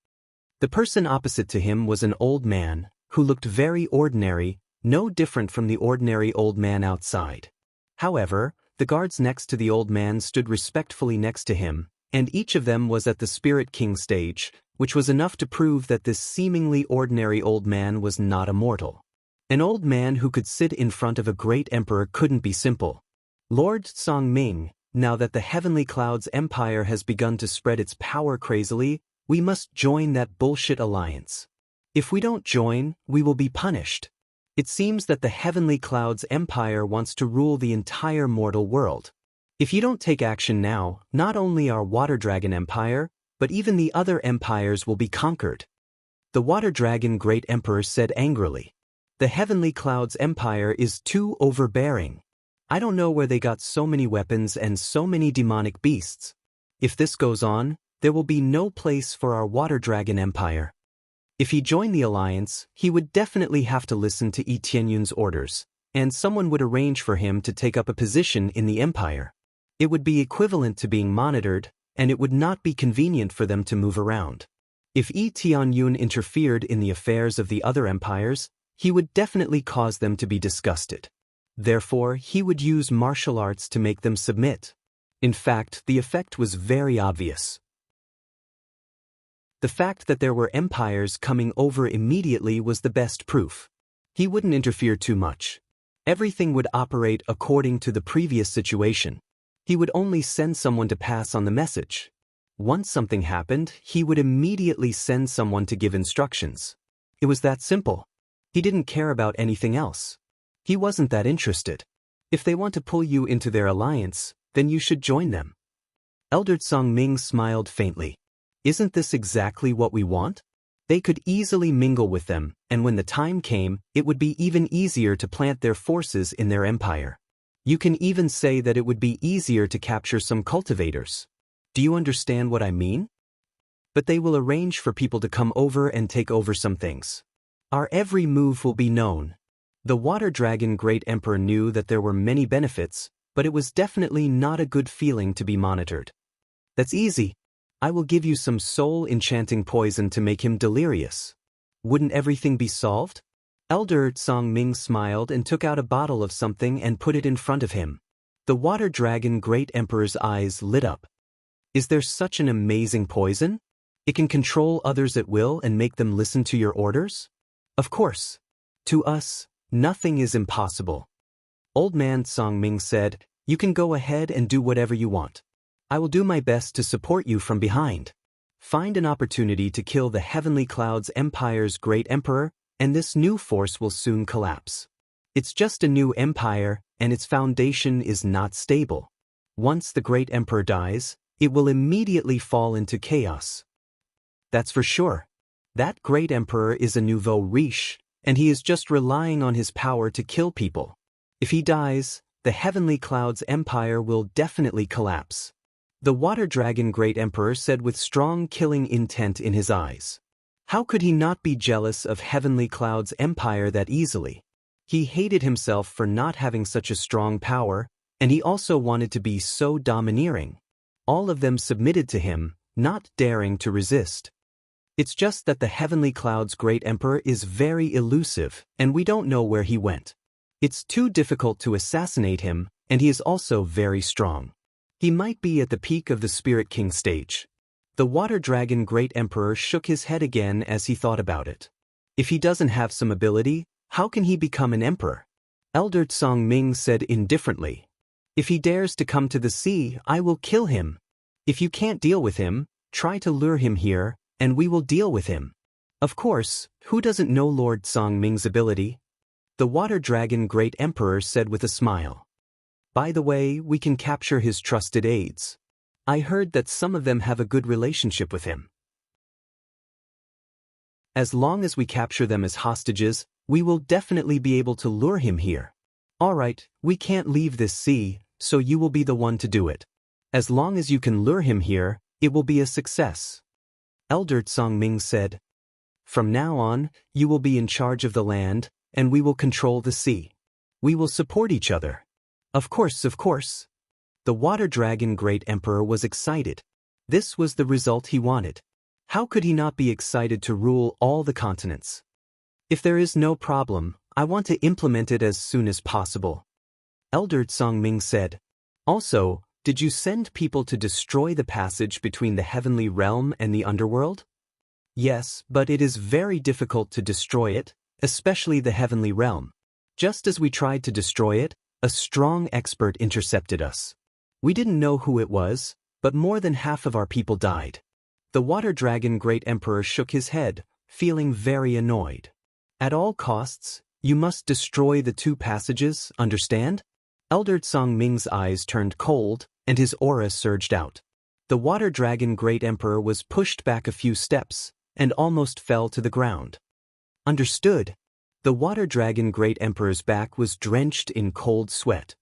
S1: The person opposite to him was an old man, who looked very ordinary, no different from the ordinary old man outside. However, the guards next to the old man stood respectfully next to him, and each of them was at the Spirit King stage, which was enough to prove that this seemingly ordinary old man was not a mortal. An old man who could sit in front of a great emperor couldn't be simple. Lord Songming, now that the Heavenly Cloud's empire has begun to spread its power crazily, we must join that bullshit alliance. If we don't join, we will be punished. It seems that the Heavenly Cloud's empire wants to rule the entire mortal world. If you don't take action now, not only our Water Dragon Empire, but even the other empires will be conquered. The Water Dragon Great Emperor said angrily. The Heavenly Cloud's empire is too overbearing. I don't know where they got so many weapons and so many demonic beasts. If this goes on, there will be no place for our water dragon empire. If he joined the alliance, he would definitely have to listen to Yi Tianyun's orders, and someone would arrange for him to take up a position in the empire. It would be equivalent to being monitored, and it would not be convenient for them to move around. If Yi Tianyun interfered in the affairs of the other empires, he would definitely cause them to be disgusted. Therefore, he would use martial arts to make them submit. In fact, the effect was very obvious. The fact that there were empires coming over immediately was the best proof. He wouldn't interfere too much. Everything would operate according to the previous situation. He would only send someone to pass on the message. Once something happened, he would immediately send someone to give instructions. It was that simple. He didn't care about anything else. He wasn't that interested. If they want to pull you into their alliance, then you should join them. Elder Songming smiled faintly. Isn't this exactly what we want? They could easily mingle with them, and when the time came, it would be even easier to plant their forces in their empire. You can even say that it would be easier to capture some cultivators. Do you understand what I mean? But they will arrange for people to come over and take over some things. Our every move will be known. The Water Dragon Great Emperor knew that there were many benefits, but it was definitely not a good feeling to be monitored. That's easy. I will give you some soul-enchanting poison to make him delirious. Wouldn't everything be solved? Elder Songming smiled and took out a bottle of something and put it in front of him. The Water Dragon Great Emperor's eyes lit up. Is there such an amazing poison? It can control others at will and make them listen to your orders? Of course. To us, nothing is impossible. Old Man Songming said, you can go ahead and do whatever you want. I will do my best to support you from behind. Find an opportunity to kill the Heavenly Cloud's Empire's Great Emperor, and this new force will soon collapse. It's just a new empire, and its foundation is not stable. Once the Great Emperor dies, it will immediately fall into chaos. That's for sure. That Great Emperor is a nouveau riche, and he is just relying on his power to kill people. If he dies, the Heavenly Cloud's empire will definitely collapse. The Water Dragon Great Emperor said with strong killing intent in his eyes. How could he not be jealous of Heavenly Cloud's empire that easily? He hated himself for not having such a strong power, and he also wanted to be so domineering. All of them submitted to him, not daring to resist. It's just that the Heavenly Cloud's Great Emperor is very elusive, and we don't know where he went. It's too difficult to assassinate him, and he is also very strong. He might be at the peak of the Spirit King stage. The Water Dragon Great Emperor shook his head again as he thought about it. If he doesn't have some ability, how can he become an emperor? Elder Songming said indifferently. If he dares to come to the sea, I will kill him. If you can't deal with him, try to lure him here, and we will deal with him. Of course, who doesn't know Lord Songming's ability? The Water Dragon Great Emperor said with a smile. By the way, we can capture his trusted aides. I heard that some of them have a good relationship with him. As long as we capture them as hostages, we will definitely be able to lure him here. All right, we can't leave this sea, so you will be the one to do it. As long as you can lure him here, it will be a success. Elder Songming said. From now on, you will be in charge of the land, and we will control the sea. We will support each other. Of course, of course. The Water Dragon Great Emperor was excited. This was the result he wanted. How could he not be excited to rule all the continents? If there is no problem, I want to implement it as soon as possible. Elder Songming said. Also, did you send people to destroy the passage between the heavenly realm and the underworld? Yes, but it is very difficult to destroy it, especially the heavenly realm. Just as we tried to destroy it, a strong expert intercepted us. We didn't know who it was, but more than half of our people died. The Water Dragon Great Emperor shook his head, feeling very annoyed. At all costs, you must destroy the two passages, understand? Elder Songming's eyes turned cold, and his aura surged out. The Water Dragon Great Emperor was pushed back a few steps, and almost fell to the ground. Understood. The water dragon Great Emperor's back was drenched in cold sweat.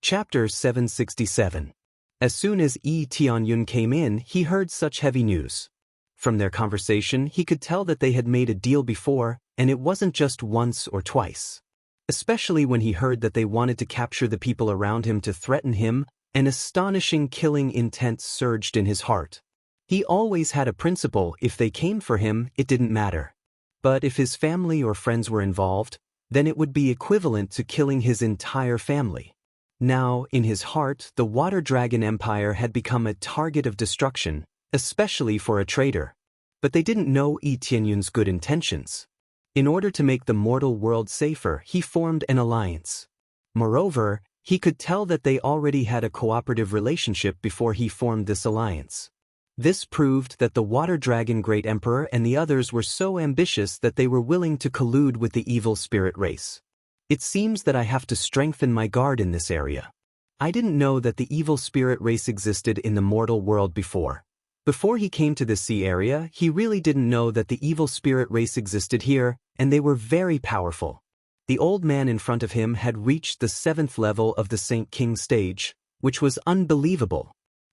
S1: Chapter 767. As soon as Tianyun came in, he heard such heavy news. From their conversation, he could tell that they had made a deal before, and it wasn't just once or twice. Especially when he heard that they wanted to capture the people around him to threaten him, an astonishing killing intent surged in his heart. He always had a principle: if they came for him, it didn't matter. But if his family or friends were involved, then it would be equivalent to killing his entire family. Now, in his heart, the Water Dragon Empire had become a target of destruction, especially for a traitor. But they didn't know Tianyun's good intentions. In order to make the mortal world safer, he formed an alliance. Moreover, he could tell that they already had a cooperative relationship before he formed this alliance. This proved that the Water Dragon Great Emperor and the others were so ambitious that they were willing to collude with the evil spirit race. It seems that I have to strengthen my guard in this area. I didn't know that the evil spirit race existed in the mortal world before. Before he came to this sea area, he really didn't know that the evil spirit race existed here, and they were very powerful. The old man in front of him had reached the 7th level of the Saint King stage, which was unbelievable.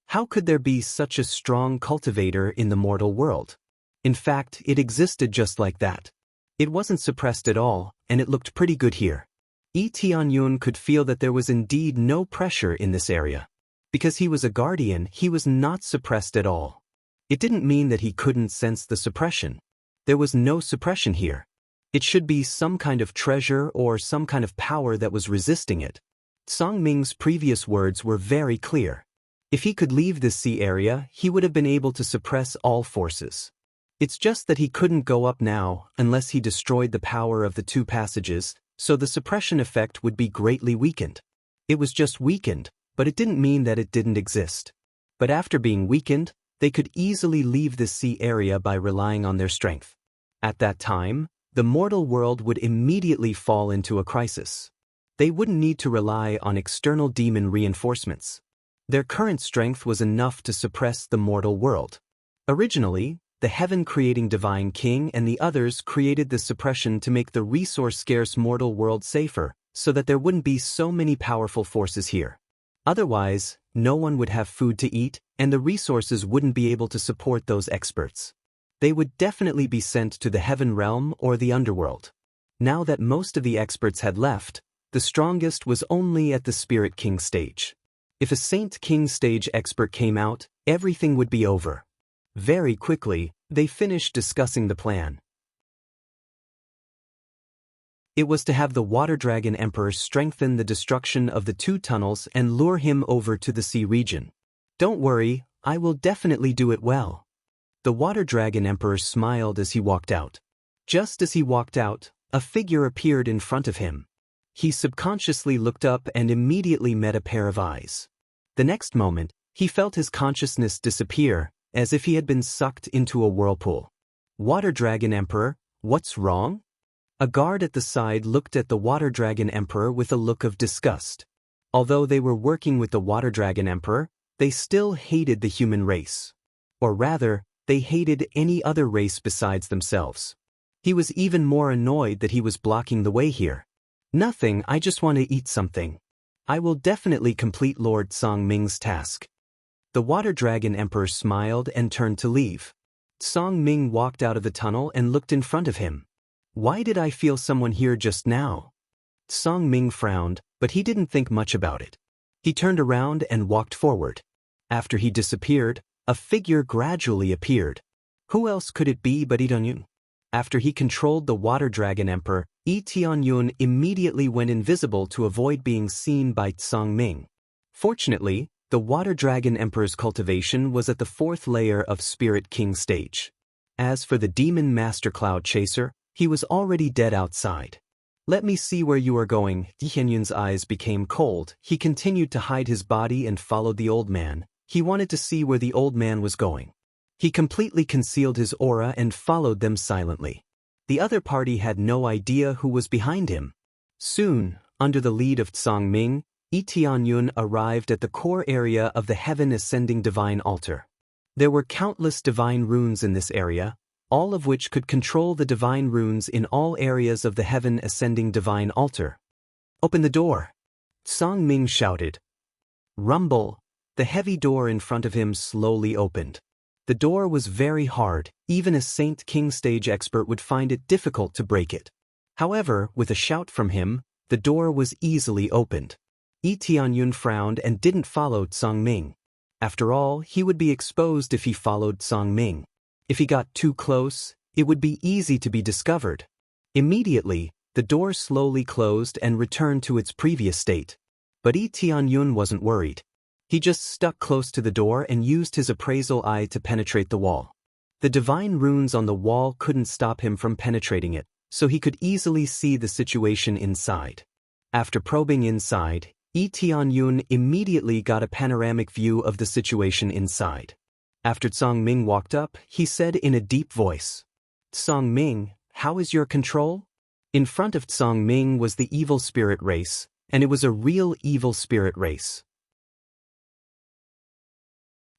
S1: How could there be such a strong cultivator in the mortal world? In fact, it existed just like that. It wasn't suppressed at all, and it looked pretty good here. Tianyun could feel that there was indeed no pressure in this area. Because he was a guardian, he was not suppressed at all. It didn't mean that he couldn't sense the suppression. There was no suppression here. It should be some kind of treasure or some kind of power that was resisting it. Song Ming's previous words were very clear. If he could leave this sea area, he would have been able to suppress all forces. It's just that he couldn't go up now unless he destroyed the power of the 2 passages, so the suppression effect would be greatly weakened. It was just weakened, but it didn't mean that it didn't exist. But after being weakened, they could easily leave this sea area by relying on their strength. At that time, the mortal world would immediately fall into a crisis. They wouldn't need to rely on external demon reinforcements. Their current strength was enough to suppress the mortal world. Originally, the heaven-creating divine king and the others created the suppression to make the resource-scarce mortal world safer, so that there wouldn't be so many powerful forces here. Otherwise, no one would have food to eat, and the resources wouldn't be able to support those experts. They would definitely be sent to the heaven realm or the underworld. Now that most of the experts had left, the strongest was only at the Spirit King stage. If a Saint King stage expert came out, everything would be over. Very quickly, they finished discussing the plan. It was to have the Water Dragon Emperor strengthen the destruction of the 2 tunnels and lure him over to the sea region. Don't worry, I will definitely do it well. The Water Dragon Emperor smiled as he walked out. Just as he walked out, a figure appeared in front of him. He subconsciously looked up and immediately met a pair of eyes. The next moment, he felt his consciousness disappear, as if he had been sucked into a whirlpool. Water Dragon Emperor, what's wrong? A guard at the side looked at the Water Dragon Emperor with a look of disgust. Although they were working with the Water Dragon Emperor, they still hated the human race. Or rather, they hated any other race besides themselves. He was even more annoyed that he was blocking the way here. Nothing, I just want to eat something. I will definitely complete Lord Song Ming's task. The Water Dragon Emperor smiled and turned to leave. Song Ming walked out of the tunnel and looked in front of him. Why did I feel someone here just now? Song Ming frowned, but he didn't think much about it. He turned around and walked forward. After he disappeared, a figure gradually appeared. Who else could it be but Tianyun? After he controlled the Water Dragon Emperor, Tianyun immediately went invisible to avoid being seen by Song Ming. Fortunately, the Water Dragon Emperor's cultivation was at the 4th layer of Spirit King stage. As for the Demon Master Cloud Chaser, he was already dead outside. Let me see where you are going. Tianyun's eyes became cold. He continued to hide his body and followed the old man. He wanted to see where the old man was going. He completely concealed his aura and followed them silently. The other party had no idea who was behind him. Soon, under the lead of Song Ming, Tianyun arrived at the core area of the Heaven Ascending Divine Altar. There were countless divine runes in this area, all of which could control the divine runes in all areas of the heaven ascending divine altar. Open the door! Song Ming shouted. Rumble! The heavy door in front of him slowly opened. The door was very hard, even a Saint King stage expert would find it difficult to break it. However, with a shout from him, the door was easily opened. Yi Tianyun frowned and didn't follow Song Ming. After all, he would be exposed if he followed Song Ming. If he got too close, it would be easy to be discovered. Immediately, the door slowly closed and returned to its previous state. But Yi Tianyun wasn't worried. He just stuck close to the door and used his appraisal eye to penetrate the wall. The divine runes on the wall couldn't stop him from penetrating it, so he could easily see the situation inside. After probing inside, Yi Tianyun immediately got a panoramic view of the situation inside. After Song Ming walked up, he said in a deep voice, "Song Ming, how is your control?" In front of Song Ming was the evil spirit race, and it was a real evil spirit race.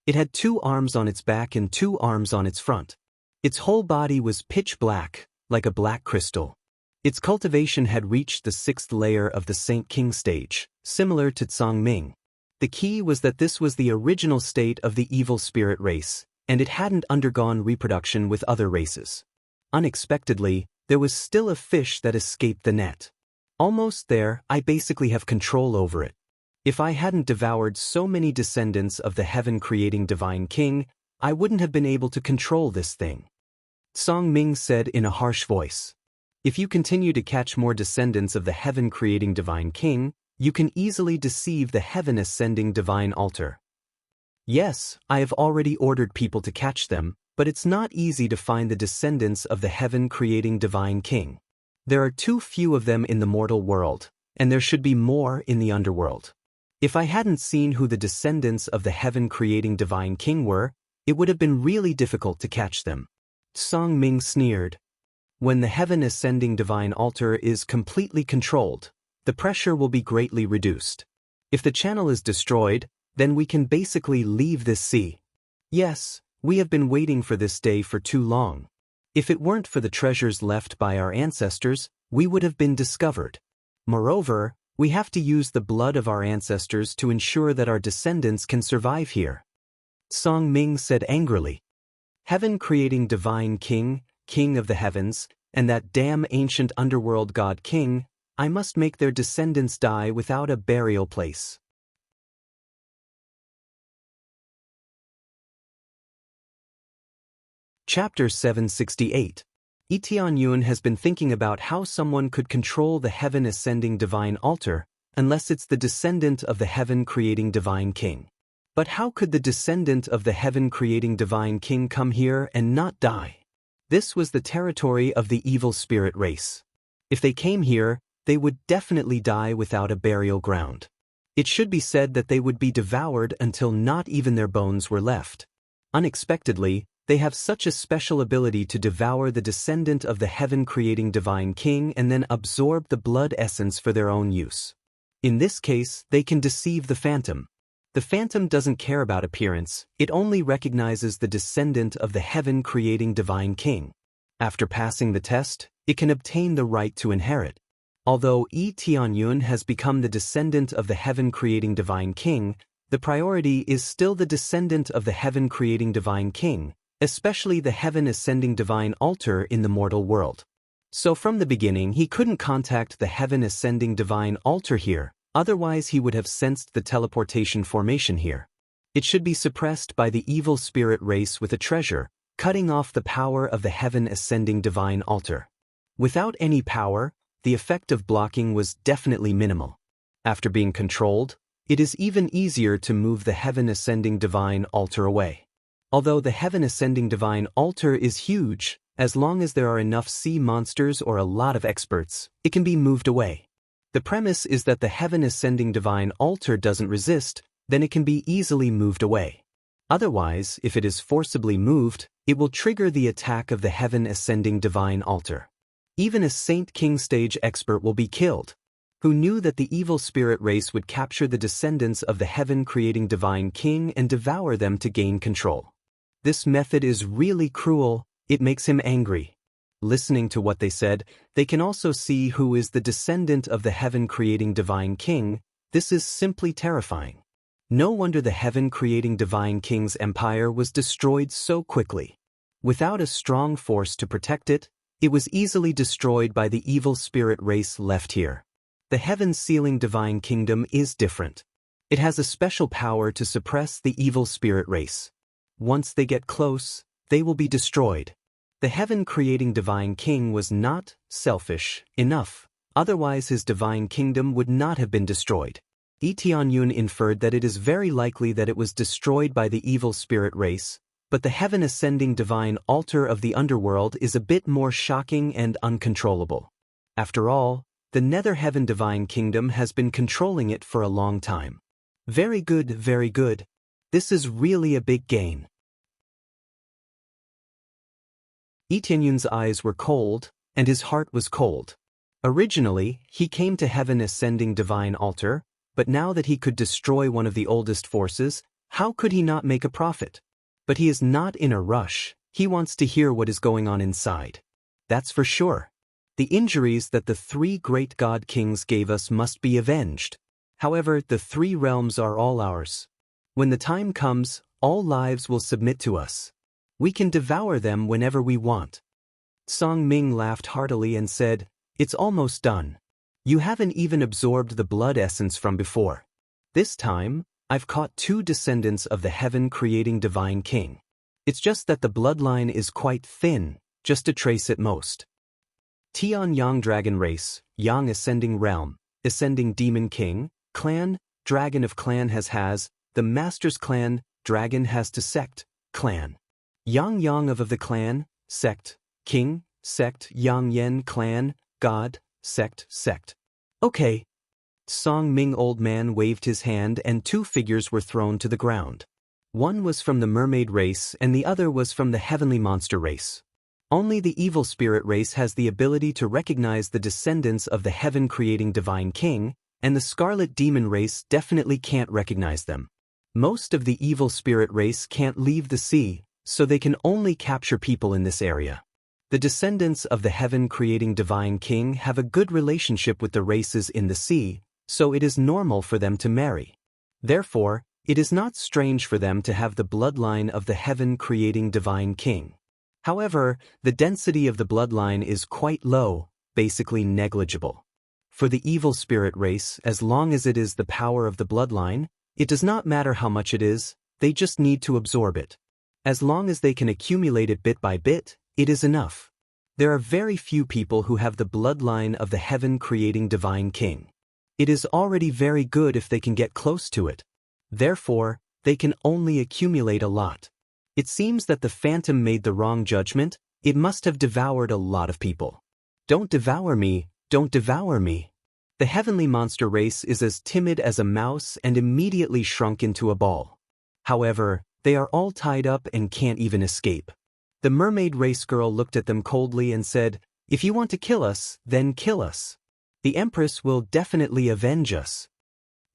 S1: It had 2 arms on its back and 2 arms on its front. Its whole body was pitch black, like a black crystal. Its cultivation had reached the 6th layer of the Saint King stage, similar to Song Ming. The key was that this was the original state of the evil spirit race, and it hadn't undergone reproduction with other races. Unexpectedly, there was still a fish that escaped the net. Almost there, I basically have control over it. If I hadn't devoured so many descendants of the heaven-creating divine king, I wouldn't have been able to control this thing. Song Ming said in a harsh voice. If you continue to catch more descendants of the heaven-creating divine king, you can easily deceive the heaven-ascending divine altar. Yes, I have already ordered people to catch them, but it's not easy to find the descendants of the heaven-creating divine king. There are too few of them in the mortal world, and there should be more in the underworld. If I hadn't seen who the descendants of the heaven-creating divine king were, it would have been really difficult to catch them. Song Ming sneered. When the heaven-ascending divine altar is completely controlled, the pressure will be greatly reduced. If the channel is destroyed, then we can basically leave this sea. Yes, we have been waiting for this day for too long. If it weren't for the treasures left by our ancestors, we would have been discovered. Moreover, we have to use the blood of our ancestors to ensure that our descendants can survive here. Song Ming said angrily. Heaven-creating divine king, king of the heavens, and that damn ancient underworld god king, I must make their descendants die without a burial place. Chapter 768. Yi Tianyun has been thinking about how someone could control the heaven-ascending divine altar, unless it's the descendant of the heaven-creating divine king. But how could the descendant of the heaven-creating divine king come here and not die? This was the territory of the evil spirit race. If they came here, they would definitely die without a burial ground. It should be said that they would be devoured until not even their bones were left. Unexpectedly, they have such a special ability to devour the descendant of the heaven-creating divine king and then absorb the blood essence for their own use. In this case, they can deceive the phantom. The phantom doesn't care about appearance, it only recognizes the descendant of the heaven-creating divine king. After passing the test, it can obtain the right to inherit. Although Yi Tianyun has become the descendant of the heaven-creating divine king, the priority is still the descendant of the heaven-creating divine king, especially the heaven-ascending divine altar in the mortal world. So from the beginning he couldn't contact the heaven-ascending divine altar here, otherwise he would have sensed the teleportation formation here. It should be suppressed by the evil spirit race with a treasure, cutting off the power of the heaven-ascending divine altar. Without any power, the effect of blocking was definitely minimal. After being controlled, it is even easier to move the heaven-ascending divine altar away. Although the heaven-ascending divine altar is huge, as long as there are enough sea monsters or a lot of experts, it can be moved away. The premise is that the heaven-ascending divine altar doesn't resist, then it can be easily moved away. Otherwise, if it is forcibly moved, it will trigger the attack of the heaven-ascending divine altar. Even a Saint King stage expert will be killed. Who knew that the evil spirit race would capture the descendants of the heaven-creating divine king and devour them to gain control? This method is really cruel, it makes him angry. Listening to what they said, they can also see who is the descendant of the heaven-creating divine king. This is simply terrifying. No wonder the heaven-creating divine king's empire was destroyed so quickly. Without a strong force to protect it, it was easily destroyed by the evil spirit race left here. The heaven-sealing divine kingdom is different. It has a special power to suppress the evil spirit race. Once they get close, they will be destroyed. The heaven-creating divine king was not selfish enough, otherwise his divine kingdom would not have been destroyed. Tianyun inferred that it is very likely that it was destroyed by the evil spirit race, but the heaven-ascending divine altar of the underworld is a bit more shocking and uncontrollable. After all, the nether heaven divine kingdom has been controlling it for a long time. Very good, very good. This is really a big gain. Tianyun's eyes were cold, and his heart was cold. Originally, he came to heaven-ascending divine altar, but now that he could destroy one of the oldest forces, how could he not make a profit? But he is not in a rush, he wants to hear what is going on inside. That's for sure. The injuries that the 3 great god kings gave us must be avenged. However, the 3 realms are all ours. When the time comes, all lives will submit to us. We can devour them whenever we want. Song Ming laughed heartily and said, "It's almost done. You haven't even absorbed the blood essence from before. This time, I've caught 2 descendants of the heaven-creating divine king. It's just that the bloodline is quite thin, just a trace at most." Tian Yang Dragon Race, Yang Ascending Realm, Ascending Demon King, Clan, Dragon of Clan has, the Master's Clan, Dragon has to Sect, Clan. Yang of the Clan, Sect, King, Sect, Yang Yen Clan, God, Sect. Okay. Song Ming Old Man waved his hand and 2 figures were thrown to the ground. One was from the mermaid race and the other was from the heavenly monster race. Only the evil spirit race has the ability to recognize the descendants of the heaven-creating divine king, and the scarlet demon race definitely can't recognize them. Most of the evil spirit race can't leave the sea, so they can only capture people in this area. The descendants of the heaven-creating divine king have a good relationship with the races in the sea, so it is normal for them to marry. Therefore, it is not strange for them to have the bloodline of the heaven-creating divine king. However, the density of the bloodline is quite low, basically negligible. For the evil spirit race, as long as it is the power of the bloodline, it does not matter how much it is, they just need to absorb it. As long as they can accumulate it bit by bit, it is enough. There are very few people who have the bloodline of the heaven-creating divine king. It is already very good if they can get close to it. Therefore, they can only accumulate a lot. It seems that the phantom made the wrong judgment, it must have devoured a lot of people. Don't devour me, don't devour me. The heavenly monster race is as timid as a mouse and immediately shrunk into a ball. However, they are all tied up and can't even escape. The mermaid race girl looked at them coldly and said, "If you want to kill us, then kill us. The Empress will definitely avenge us."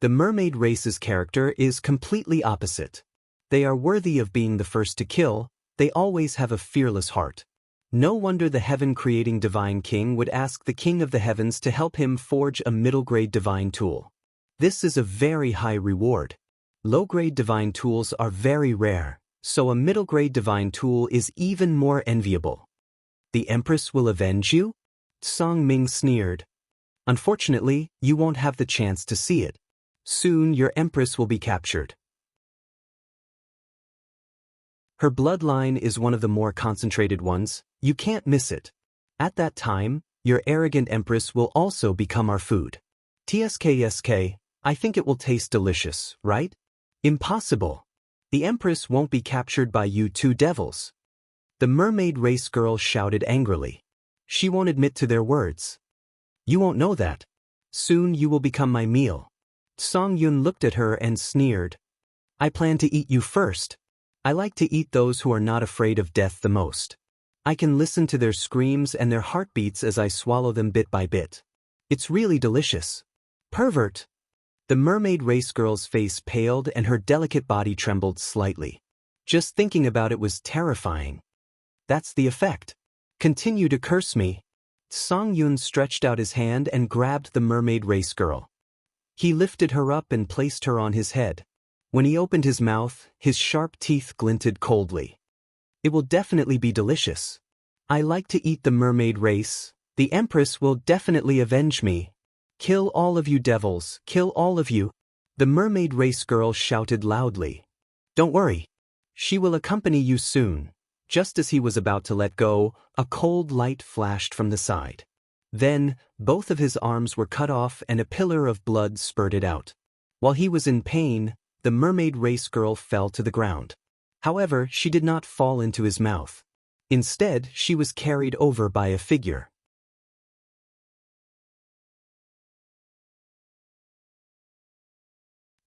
S1: The mermaid race's character is completely opposite. They are worthy of being the first to kill, they always have a fearless heart. No wonder the heaven-creating divine king would ask the king of the heavens to help him forge a middle-grade divine tool. This is a very high reward. Low-grade divine tools are very rare, so a middle-grade divine tool is even more enviable. The Empress will avenge you? Song Ming sneered. Unfortunately, you won't have the chance to see it. Soon your Empress will be captured. Her bloodline is one of the more concentrated ones, you can't miss it. At that time, your arrogant Empress will also become our food. TSK, I think it will taste delicious, right? Impossible. The Empress won't be captured by you 2 devils. The mermaid race girl shouted angrily. She won't admit to their words. You won't know that. Soon you will become my meal. Song Yun looked at her and sneered. I plan to eat you first. I like to eat those who are not afraid of death the most. I can listen to their screams and their heartbeats as I swallow them bit by bit. It's really delicious. Pervert. The mermaid race girl's face paled and her delicate body trembled slightly. Just thinking about it was terrifying. That's the effect. Continue to curse me. Song Yun stretched out his hand and grabbed the mermaid race girl. He lifted her up and placed her on his head. When he opened his mouth, his sharp teeth glinted coldly. It will definitely be delicious. I like to eat the mermaid race. The Empress will definitely avenge me. Kill all of you devils, kill all of you. The mermaid race girl shouted loudly. Don't worry. She will accompany you soon. Just as he was about to let go, a cold light flashed from the side. Then, both of his arms were cut off and a pillar of blood spurted out. While he was in pain, the mermaid race girl fell to the ground. However, she did not fall into his mouth. Instead, she was carried over by a figure.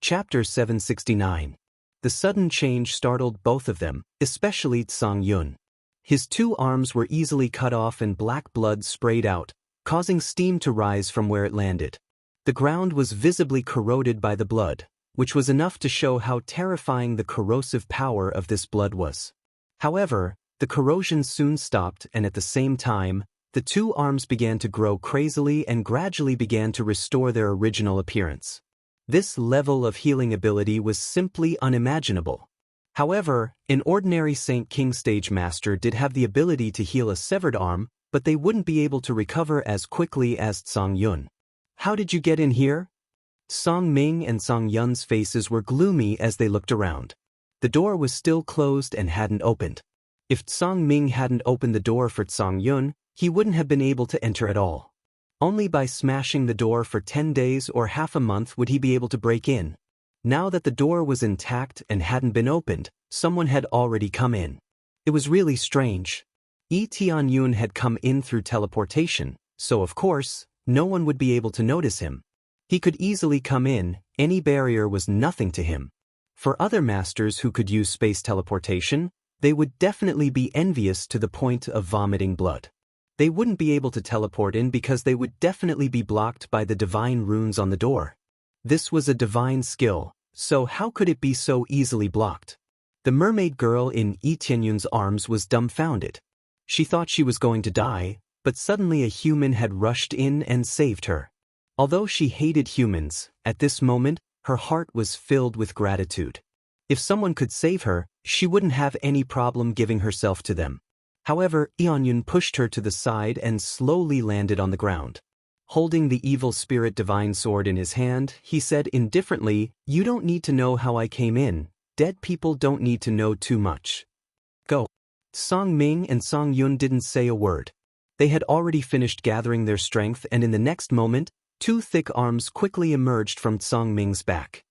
S1: Chapter 769. The sudden change startled both of them, especially Song Yun. His two arms were easily cut off and black blood sprayed out, causing steam to rise from where it landed. The ground was visibly corroded by the blood, which was enough to show how terrifying the corrosive power of this blood was. However, the corrosion soon stopped, and at the same time, the two arms began to grow crazily and gradually began to restore their original appearance. This level of healing ability was simply unimaginable. However, an ordinary Saint King stage master did have the ability to heal a severed arm, but they wouldn't be able to recover as quickly as Song Yun. How did you get in here? Song Ming and Song Yun's faces were gloomy as they looked around. The door was still closed and hadn't opened. If Song Ming hadn't opened the door for Song Yun, he wouldn't have been able to enter at all. Only by smashing the door for 10 days or half a month would he be able to break in. Now that the door was intact and hadn't been opened, someone had already come in. It was really strange. Tianyun had come in through teleportation, so of course, no one would be able to notice him. He could easily come in, any barrier was nothing to him. For other masters who could use space teleportation, they would definitely be envious to the point of vomiting blood. They wouldn't be able to teleport in because they would definitely be blocked by the divine runes on the door. This was a divine skill, so how could it be so easily blocked? The mermaid girl in Tianyun's arms was dumbfounded. She thought she was going to die, but suddenly a human had rushed in and saved her. Although she hated humans, at this moment, her heart was filled with gratitude. If someone could save her, she wouldn't have any problem giving herself to them. However, Tianyun pushed her to the side and slowly landed on the ground. Holding the evil spirit divine sword in his hand, he said indifferently, "You don't need to know how I came in. Dead people don't need to know too much. Go." Song Ming and Song Yun didn't say a word. They had already finished gathering their strength, and in the next moment, two thick arms quickly emerged from Song Ming's back.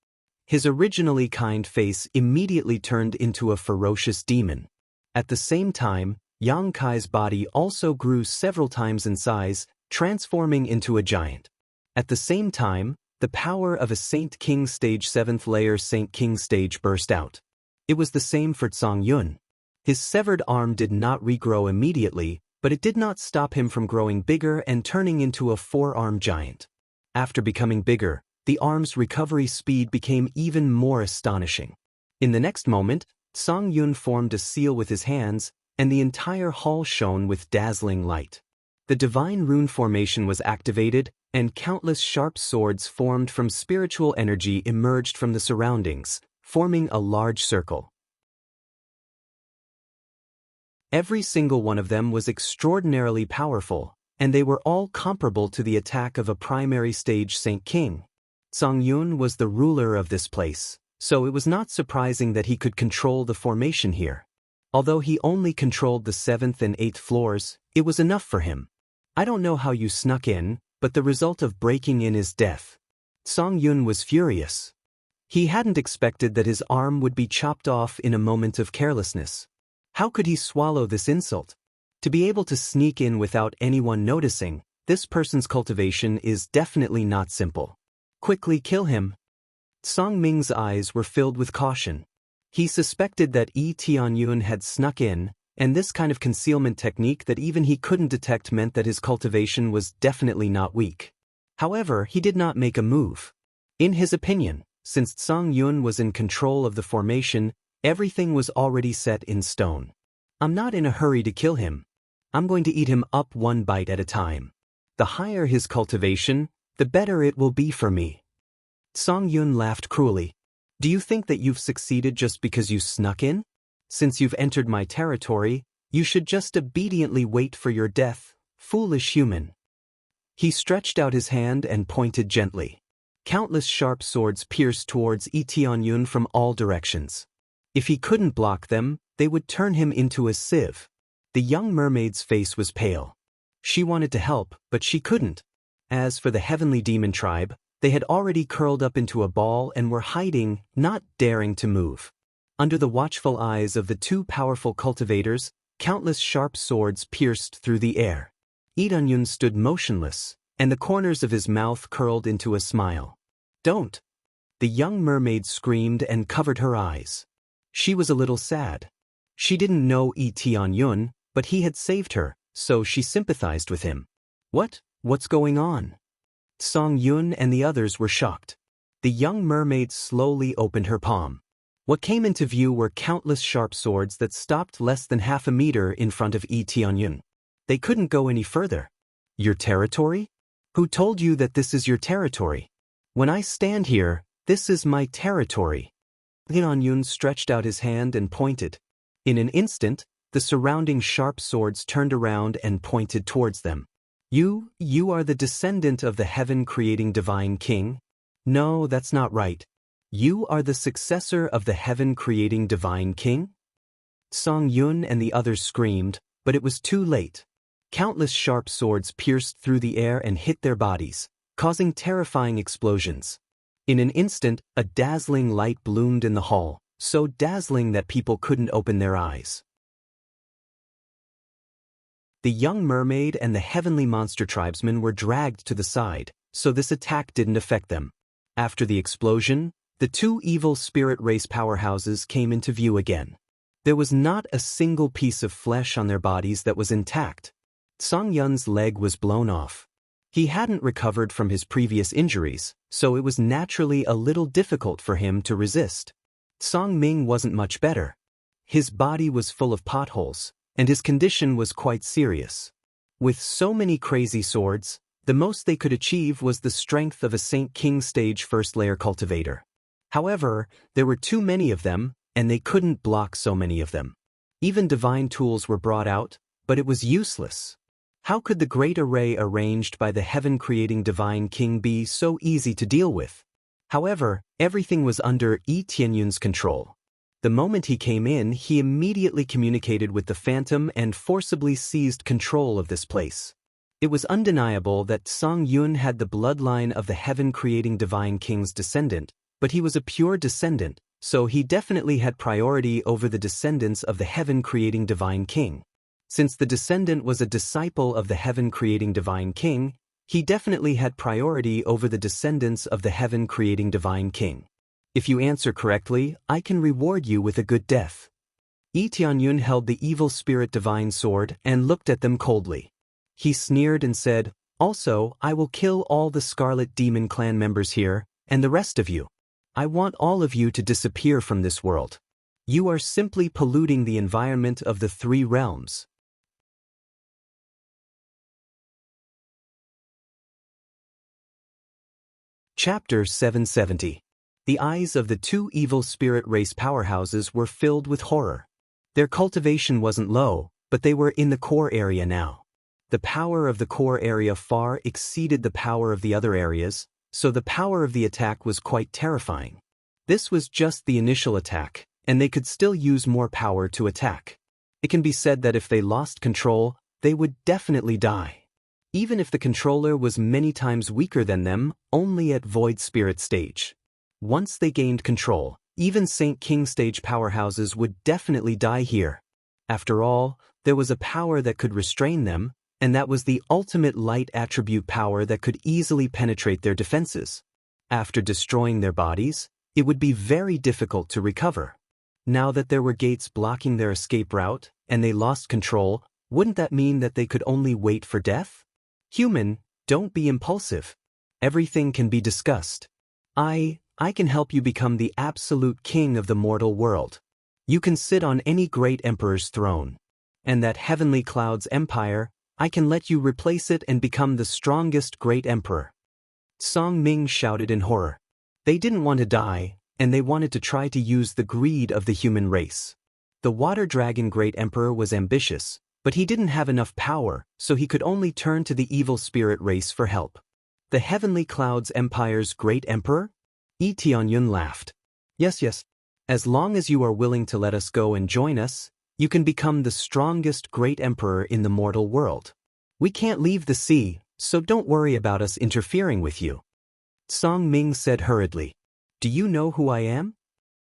S1: His originally kind face immediately turned into a ferocious demon. At the same time, Yang Kai's body also grew several times in size, transforming into a giant. At the same time, the power of a Saint King stage 7th layer Saint King stage burst out. It was the same for Song Yun. His severed arm did not regrow immediately, but it did not stop him from growing bigger and turning into a 4-arm giant. After becoming bigger, the arm's recovery speed became even more astonishing. In the next moment, Song Yun formed a seal with his hands, and the entire hall shone with dazzling light. The divine rune formation was activated, and countless sharp swords formed from spiritual energy emerged from the surroundings, forming a large circle. Every single one of them was extraordinarily powerful, and they were all comparable to the attack of a primary stage Saint King. Song Yun was the ruler of this place, so it was not surprising that he could control the formation here. Although he only controlled the 7th and 8th floors, it was enough for him. I don't know how you snuck in, but the result of breaking in is death. Song Yun was furious. He hadn't expected that his arm would be chopped off in a moment of carelessness. How could he swallow this insult? To be able to sneak in without anyone noticing, this person's cultivation is definitely not simple. Quickly kill him. Song Ming's eyes were filled with caution. He suspected that Tianyun had snuck in, and this kind of concealment technique that even he couldn't detect meant that his cultivation was definitely not weak. However, he did not make a move. In his opinion, since Song Yun was in control of the formation, Everything was already set in stone. I'm not in a hurry to kill him. I'm going to eat him up one bite at a time. The higher his cultivation, the better it will be for me. Song Yun laughed cruelly. Do you think that you've succeeded just because you snuck in? Since you've entered my territory, you should just obediently wait for your death, foolish human. He stretched out his hand and pointed gently. Countless sharp swords pierced towards Yun from all directions. If he couldn't block them, they would turn him into a sieve. The young mermaid's face was pale. She wanted to help, but she couldn't. As for the heavenly demon tribe, they had already curled up into a ball and were hiding, not daring to move. Under the watchful eyes of the two powerful cultivators, countless sharp swords pierced through the air. Yun stood motionless, and the corners of his mouth curled into a smile. Don't! The young mermaid screamed and covered her eyes. She was a little sad. She didn't know Yun, but he had saved her, so she sympathized with him. What's going on? Song Yun and the others were shocked. The young mermaid slowly opened her palm. What came into view were countless sharp swords that stopped less than half a meter in front of Yun. They couldn't go any further. Your territory? Who told you that this is your territory? When I stand here, this is my territory. Yun stretched out his hand and pointed. In an instant, the surrounding sharp swords turned around and pointed towards them. You are the descendant of the heaven-creating divine king? No, that's not right. You are the successor of the heaven-creating divine king? Song Yun and the others screamed, but it was too late. Countless sharp swords pierced through the air and hit their bodies, causing terrifying explosions. In an instant, a dazzling light bloomed in the hall, so dazzling that people couldn't open their eyes. The young mermaid and the heavenly monster tribesmen were dragged to the side, so this attack didn't affect them. After the explosion, the two evil spirit race powerhouses came into view again. There was not a single piece of flesh on their bodies that was intact. Song Yun's leg was blown off. He hadn't recovered from his previous injuries, so it was naturally a little difficult for him to resist. Song Ming wasn't much better. His body was full of potholes, and his condition was quite serious. With so many crazy swords, the most they could achieve was the strength of a Saint King stage first layer cultivator. However, there were too many of them, and they couldn't block so many of them. Even divine tools were brought out, but it was useless. How could the great array arranged by the heaven-creating divine king be so easy to deal with? However, everything was under Yun's control. The moment he came in, he immediately communicated with the Phantom and forcibly seized control of this place. It was undeniable that Song Yun had the bloodline of the heaven-creating divine king's descendant, but he was a pure descendant, so he definitely had priority over the descendants of the heaven-creating divine king. Since the descendant was a disciple of the heaven-creating divine king, he definitely had priority over the descendants of the heaven-creating divine king. If you answer correctly, I can reward you with a good death. Yun held the evil spirit divine sword and looked at them coldly. He sneered and said, "Also, I will kill all the Scarlet Demon clan members here, and the rest of you. I want all of you to disappear from this world. You are simply polluting the environment of the three realms." Chapter 770. The eyes of the two evil spirit race powerhouses were filled with horror. Their cultivation wasn't low, but they were in the core area now. The power of the core area far exceeded the power of the other areas, so the power of the attack was quite terrifying. This was just the initial attack, and they could still use more power to attack. It can be said that if they lost control, they would definitely die. Even if the controller was many times weaker than them, only at Void Spirit stage. Once they gained control, even Saint King stage powerhouses would definitely die here. After all, there was a power that could restrain them, and that was the ultimate light attribute power that could easily penetrate their defenses. After destroying their bodies, it would be very difficult to recover. Now that there were gates blocking their escape route, and they lost control, wouldn't that mean that they could only wait for death? Human, don't be impulsive. Everything can be discussed. I can help you become the absolute king of the mortal world. You can sit on any great emperor's throne. And that heavenly cloud's empire, I can let you replace it and become the strongest great emperor. Song Ming shouted in horror. They didn't want to die, and they wanted to try to use the greed of the human race. The water dragon great emperor was ambitious, but he didn't have enough power, so he could only turn to the evil spirit race for help. The heavenly clouds empire's great emperor? Yi Tianyun laughed. Yes. As long as you are willing to let us go and join us, you can become the strongest great emperor in the mortal world. We can't leave the sea, so don't worry about us interfering with you. Song Ming said hurriedly. Do you know who I am?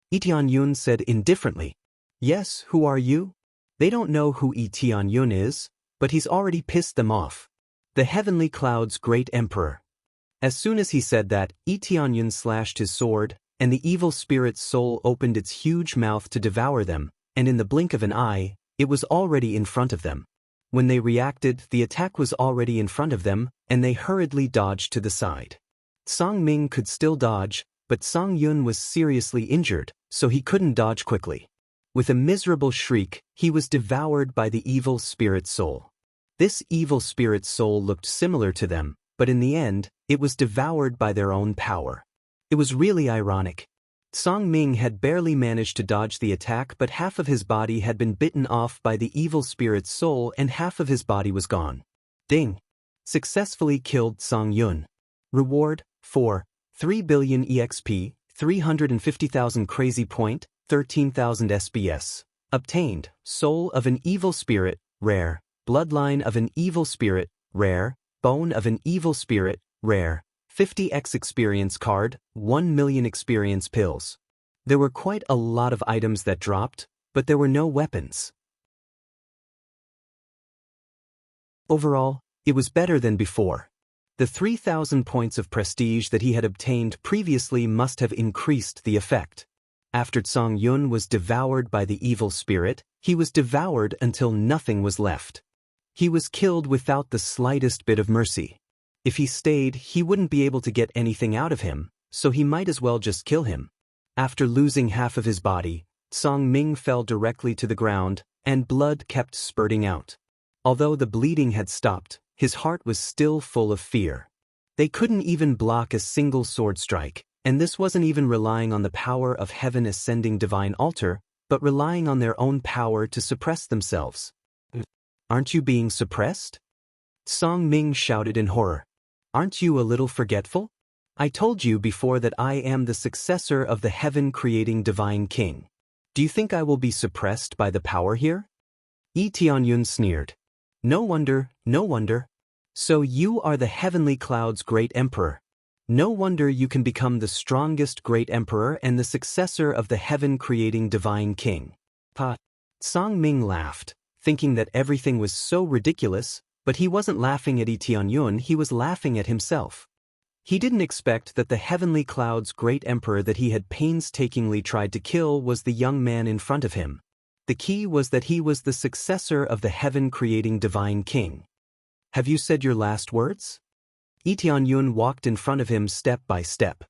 S1: Yi Tianyun said indifferently. Yes, who are you? They don't know who Yi Tianyun is, but he's already pissed them off. The heavenly cloud's great emperor. As soon as he said that, Yi Tianyun slashed his sword, and the evil spirit's soul opened its huge mouth to devour them, and in the blink of an eye, it was already in front of them. When they reacted, the attack was already in front of them, and they hurriedly dodged to the side. Song Ming could still dodge, but Song Yun was seriously injured, so he couldn't dodge quickly. With a miserable shriek, he was devoured by the evil spirit soul. This evil spirit soul looked similar to them, but in the end, it was devoured by their own power. It was really ironic. Song Ming had barely managed to dodge the attack, but half of his body had been bitten off by the evil spirit's soul and half of his body was gone. Ding! Successfully killed Song Yun. Reward, 3 billion EXP, 350,000 crazy point, 13,000 SBS. Obtained, Soul of an Evil Spirit, Rare, Bloodline of an Evil Spirit, Rare, Bone of an Evil Spirit, Rare, 50x experience card, 1 million experience pills. There were quite a lot of items that dropped, but there were no weapons. Overall, it was better than before. The 3,000 points of prestige that he had obtained previously must have increased the effect. After Song Yun was devoured by the evil spirit, he was devoured until nothing was left. He was killed without the slightest bit of mercy. If he stayed, he wouldn't be able to get anything out of him, so he might as well just kill him. After losing half of his body, Song Ming fell directly to the ground, and blood kept spurting out. Although the bleeding had stopped, his heart was still full of fear. They couldn't even block a single sword strike, and this wasn't even relying on the power of heaven ascending divine altar, but relying on their own power to suppress themselves. Aren't you being suppressed? Song Ming shouted in horror. Aren't you a little forgetful? I told you before that I am the successor of the heaven-creating divine king. Do you think I will be suppressed by the power here? Yi Tianyun sneered. No wonder. So you are the heavenly cloud's great emperor. No wonder you can become the strongest great emperor and the successor of the heaven-creating divine king. Song Ming laughed, thinking that everything was so ridiculous, but he wasn't laughing at Yi Tianyun, he was laughing at himself. He didn't expect that the heavenly cloud's great emperor that he had painstakingly tried to kill was the young man in front of him. The key was that he was the successor of the heaven-creating divine king. Have you said your last words? Yi Tianyun walked in front of him step by step.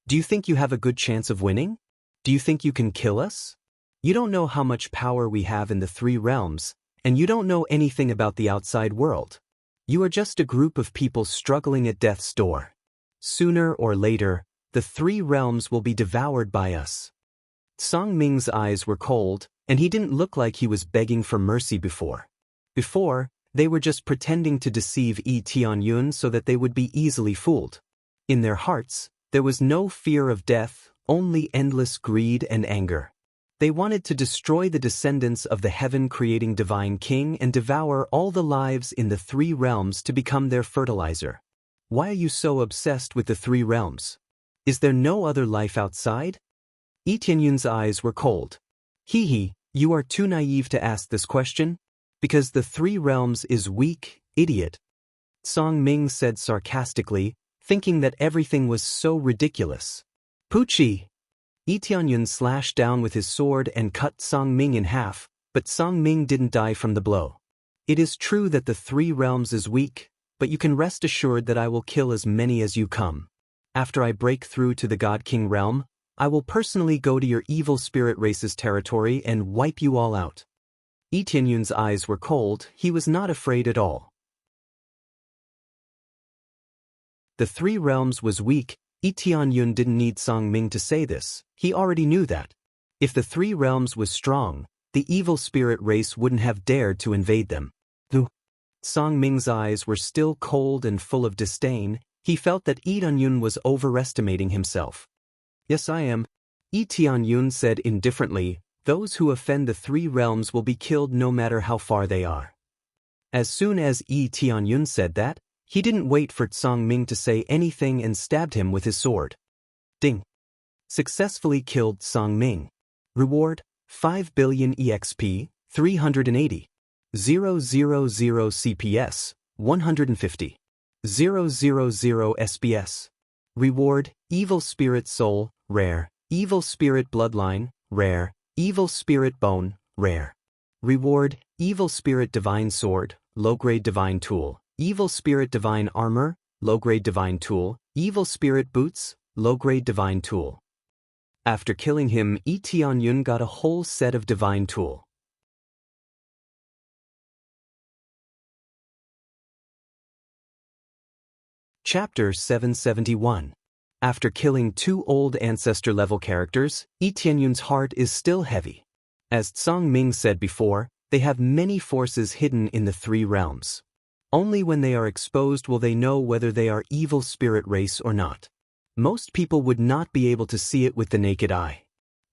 S1: Do you think you have a good chance of winning? Do you think you can kill us? You don't know how much power we have in the three realms, and you don't know anything about the outside world. You are just a group of people struggling at death's door. Sooner or later, the three realms will be devoured by us. Song Ming's eyes were cold, and he didn't look like he was begging for mercy before. Before, they were just pretending to deceive Yi Tianyun so that they would be easily fooled. In their hearts, there was no fear of death, only endless greed and anger. They wanted to destroy the descendants of the heaven-creating divine king and devour all the lives in the three realms to become their fertilizer. Why are you so obsessed with the three realms? Is there no other life outside? Yi Tianyun's eyes were cold. You are too naive to ask this question. Because the three realms is weak, idiot. Song Ming said sarcastically, thinking that everything was so ridiculous. Poochie! Yi Tianyun slashed down with his sword and cut Song Ming in half, but Song Ming didn't die from the blow. It is true that the three realms is weak, but you can rest assured that I will kill as many as you come. After I break through to the God King realm, I will personally go to your evil spirit race's territory and wipe you all out. Yi Tianyun's eyes were cold, he was not afraid at all. The Three Realms was weak. Yi Tianyun didn't need Song Ming to say this, he already knew that. If the Three Realms was strong, the evil spirit race wouldn't have dared to invade them. Though Song Ming's eyes were still cold and full of disdain, he felt that Yi Tianyun was overestimating himself. Yes, I am. Yi Tianyun said indifferently, those who offend the Three Realms will be killed no matter how far they are. As soon as Yi Tianyun said that, he didn't wait for Song Ming to say anything and stabbed him with his sword. Ding. Successfully killed Song Ming. Reward, 5 billion EXP, 380. 000 CPS, 150. 000 SPS. Reward, Evil Spirit Soul, Rare. Evil Spirit Bloodline, Rare. Evil Spirit Bone, Rare. Reward, Evil Spirit Divine Sword, Low-Grade Divine Tool. Evil Spirit Divine Armor, Low-Grade Divine Tool. Evil Spirit Boots, Low-Grade Divine Tool. After killing him, Yi Tianyun got a whole set of Divine Tool. Chapter 771. After killing 2 old ancestor-level characters, Yi Tianyun's heart is still heavy. As Song Ming said before, they have many forces hidden in the Three Realms. Only when they are exposed will they know whether they are evil spirit race or not. Most people would not be able to see it with the naked eye.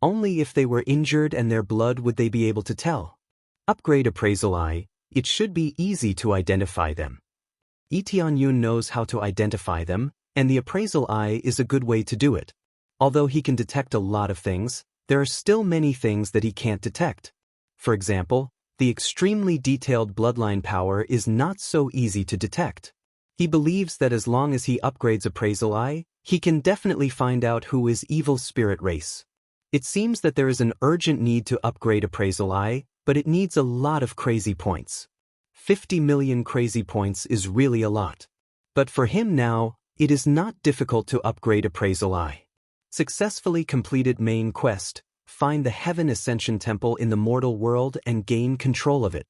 S1: Only if they were injured and their blood would they be able to tell. Upgrade Appraisal Eye, it should be easy to identify them. Yi Tianyun knows how to identify them, and the Appraisal Eye is a good way to do it. Although he can detect a lot of things, there are still many things that he can't detect. For example, the extremely detailed bloodline power is not so easy to detect. He believes that as long as he upgrades Appraisal Eye, he can definitely find out who is evil spirit race. It seems that there is an urgent need to upgrade Appraisal Eye, but it needs a lot of crazy points. 50 million crazy points is really a lot. But for him now, it is not difficult to upgrade Appraisal Eye. Successfully completed main quest. Find the Heaven Ascension Temple in the mortal world and gain control of it.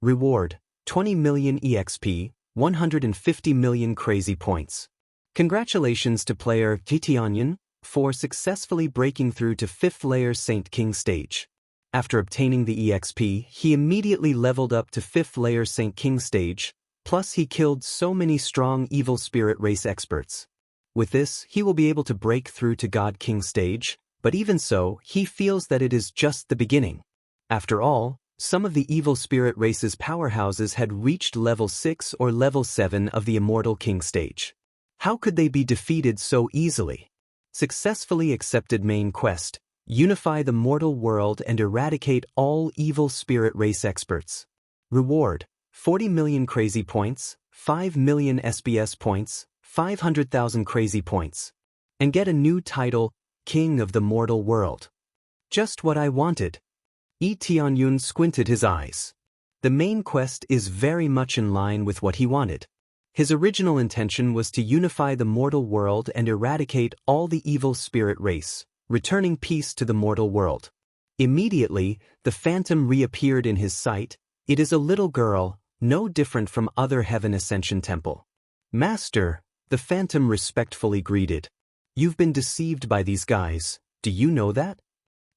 S1: Reward, 20 million EXP, 150 million crazy points. Congratulations to player Yi Tianyun for successfully breaking through to 5th layer Saint King stage. After obtaining the EXP, he immediately leveled up to 5th layer Saint King stage, plus he killed so many strong evil spirit race experts. With this, he will be able to break through to God King stage, but even so, he feels that it is just the beginning. After all, some of the evil spirit race's powerhouses had reached level 6 or level 7 of the Immortal King stage. How could they be defeated so easily? Successfully accepted main quest, unify the mortal world and eradicate all evil spirit race experts. Reward, 40 million crazy points, 5 million SPS points, 500,000 crazy points. And get a new title, King of the Mortal World. Just what I wanted. Yi Tianyun squinted his eyes. The main quest is very much in line with what he wanted. His original intention was to unify the mortal world and eradicate all the evil spirit race, returning peace to the mortal world. Immediately, the phantom reappeared in his sight. It is a little girl, no different from other Heaven Ascension Temple. Master, the phantom respectfully greeted. You've been deceived by these guys, do you know that?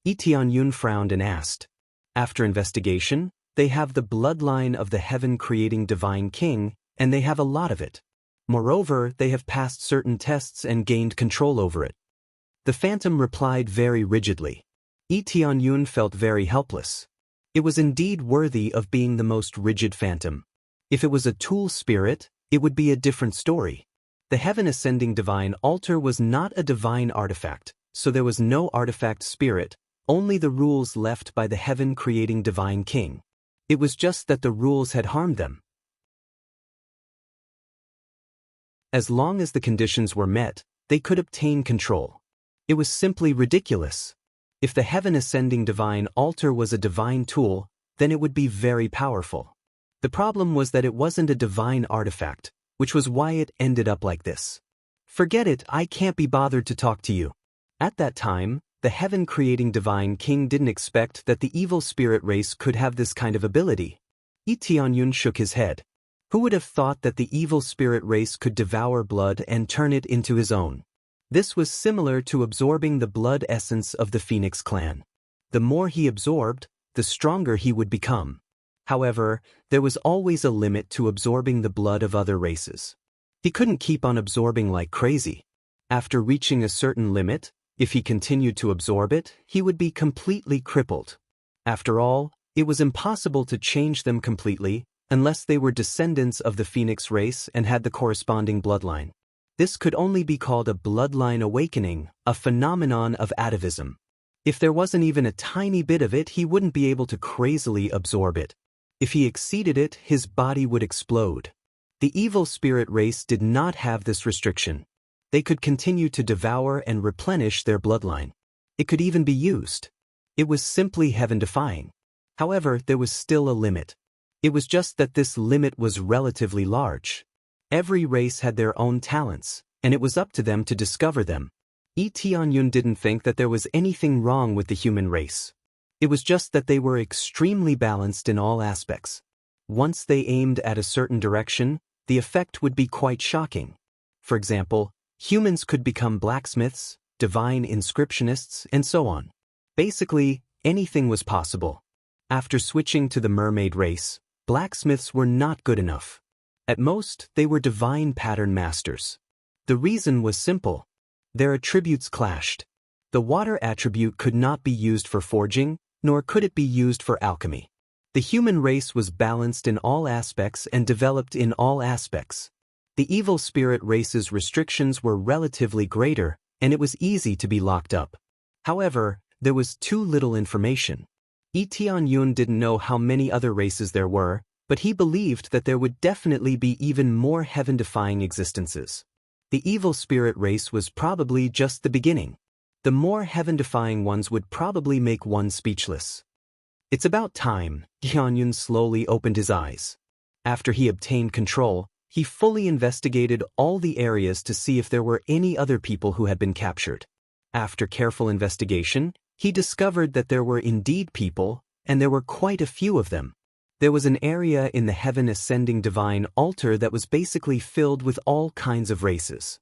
S1: Yi Tianyun frowned and asked. After investigation, they have the bloodline of the heaven-creating divine king, and they have a lot of it. Moreover, they have passed certain tests and gained control over it. The phantom replied very rigidly. Yi Tianyun felt very helpless. It was indeed worthy of being the most rigid phantom. If it was a tool spirit, it would be a different story. The Heaven Ascending Divine Altar was not a divine artifact, so there was no artifact spirit, only the rules left by the heaven-creating divine king. It was just that the rules had harmed them. As long as the conditions were met, they could obtain control. It was simply ridiculous. If the Heaven Ascending Divine Altar was a divine tool, then it would be very powerful. The problem was that it wasn't a divine artifact, which was why it ended up like this. Forget it, I can't be bothered to talk to you. At that time, the heaven-creating divine king didn't expect that the evil spirit race could have this kind of ability. Lee Tianyun shook his head. Who would have thought that the evil spirit race could devour blood and turn it into his own? This was similar to absorbing the blood essence of the Phoenix clan. The more he absorbed, the stronger he would become. However, there was always a limit to absorbing the blood of other races. He couldn't keep on absorbing like crazy. After reaching a certain limit, if he continued to absorb it, he would be completely crippled. After all, it was impossible to change them completely unless they were descendants of the Phoenix race and had the corresponding bloodline. This could only be called a bloodline awakening, a phenomenon of atavism. If there wasn't even a tiny bit of it, he wouldn't be able to crazily absorb it. If he exceeded it, his body would explode. The evil spirit race did not have this restriction. They could continue to devour and replenish their bloodline. It could even be used. It was simply heaven-defying. However, there was still a limit. It was just that this limit was relatively large. Every race had their own talents, and it was up to them to discover them. Lee Tianyun didn't think that there was anything wrong with the human race. It was just that they were extremely balanced in all aspects. Once they aimed at a certain direction, the effect would be quite shocking. For example, humans could become blacksmiths, divine inscriptionists, and so on. Basically, anything was possible. After switching to the mermaid race, blacksmiths were not good enough. At most, they were divine pattern masters. The reason was simple. Their attributes clashed. The water attribute could not be used for forging, nor could it be used for alchemy. The human race was balanced in all aspects and developed in all aspects. The evil spirit race's restrictions were relatively greater, and it was easy to be locked up. However, there was too little information. Lee Tianyun didn't know how many other races there were, but he believed that there would definitely be even more heaven-defying existences. The evil spirit race was probably just the beginning. The more heaven-defying ones would probably make one speechless. It's about time. Tianyun slowly opened his eyes. After he obtained control, he fully investigated all the areas to see if there were any other people who had been captured. After careful investigation, he discovered that there were indeed people, and there were quite a few of them. There was an area in the heaven ascending divine altar that was basically filled with all kinds of races.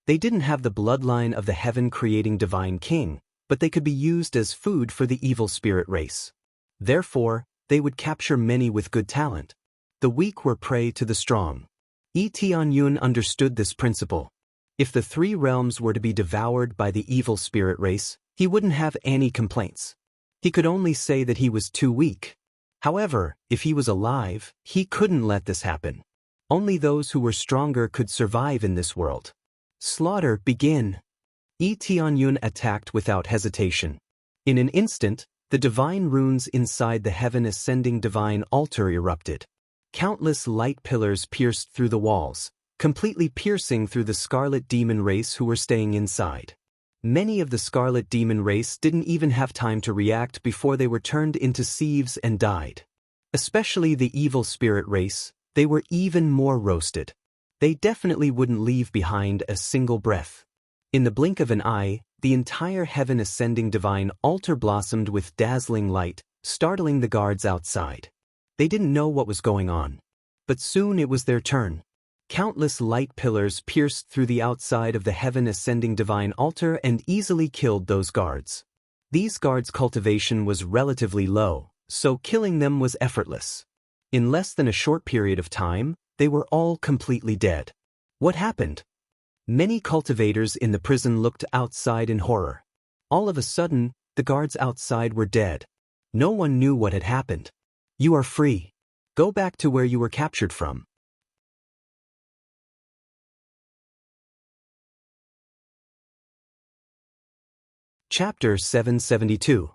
S1: They didn't have the bloodline of the heaven-creating divine king, but they could be used as food for the evil spirit race. Therefore, they would capture many with good talent. The weak were prey to the strong. Lee Tianyun understood this principle. If the three realms were to be devoured by the evil spirit race, he wouldn't have any complaints. He could only say that he was too weak. However, if he was alive, he couldn't let this happen. Only those who were stronger could survive in this world. Slaughter begin. Lee Tianyun attacked without hesitation. In an instant, the divine runes inside the heaven ascending divine altar erupted. Countless light pillars pierced through the walls, completely piercing through the scarlet demon race who were staying inside. Many of the scarlet demon race didn't even have time to react before they were turned into sieves and died. Especially the evil spirit race, they were even more roasted. They definitely wouldn't leave behind a single breath. In the blink of an eye, the entire heaven ascending divine altar blossomed with dazzling light, startling the guards outside. They didn't know what was going on. But soon it was their turn. Countless light pillars pierced through the outside of the heaven ascending divine altar and easily killed those guards. These guards' cultivation was relatively low, so killing them was effortless. In less than a short period of time, they were all completely dead. What happened? Many cultivators in the prison looked outside in horror. All of a sudden, the guards outside were dead. No one knew what had happened. You are free. Go back to where you were captured from. Chapter 772.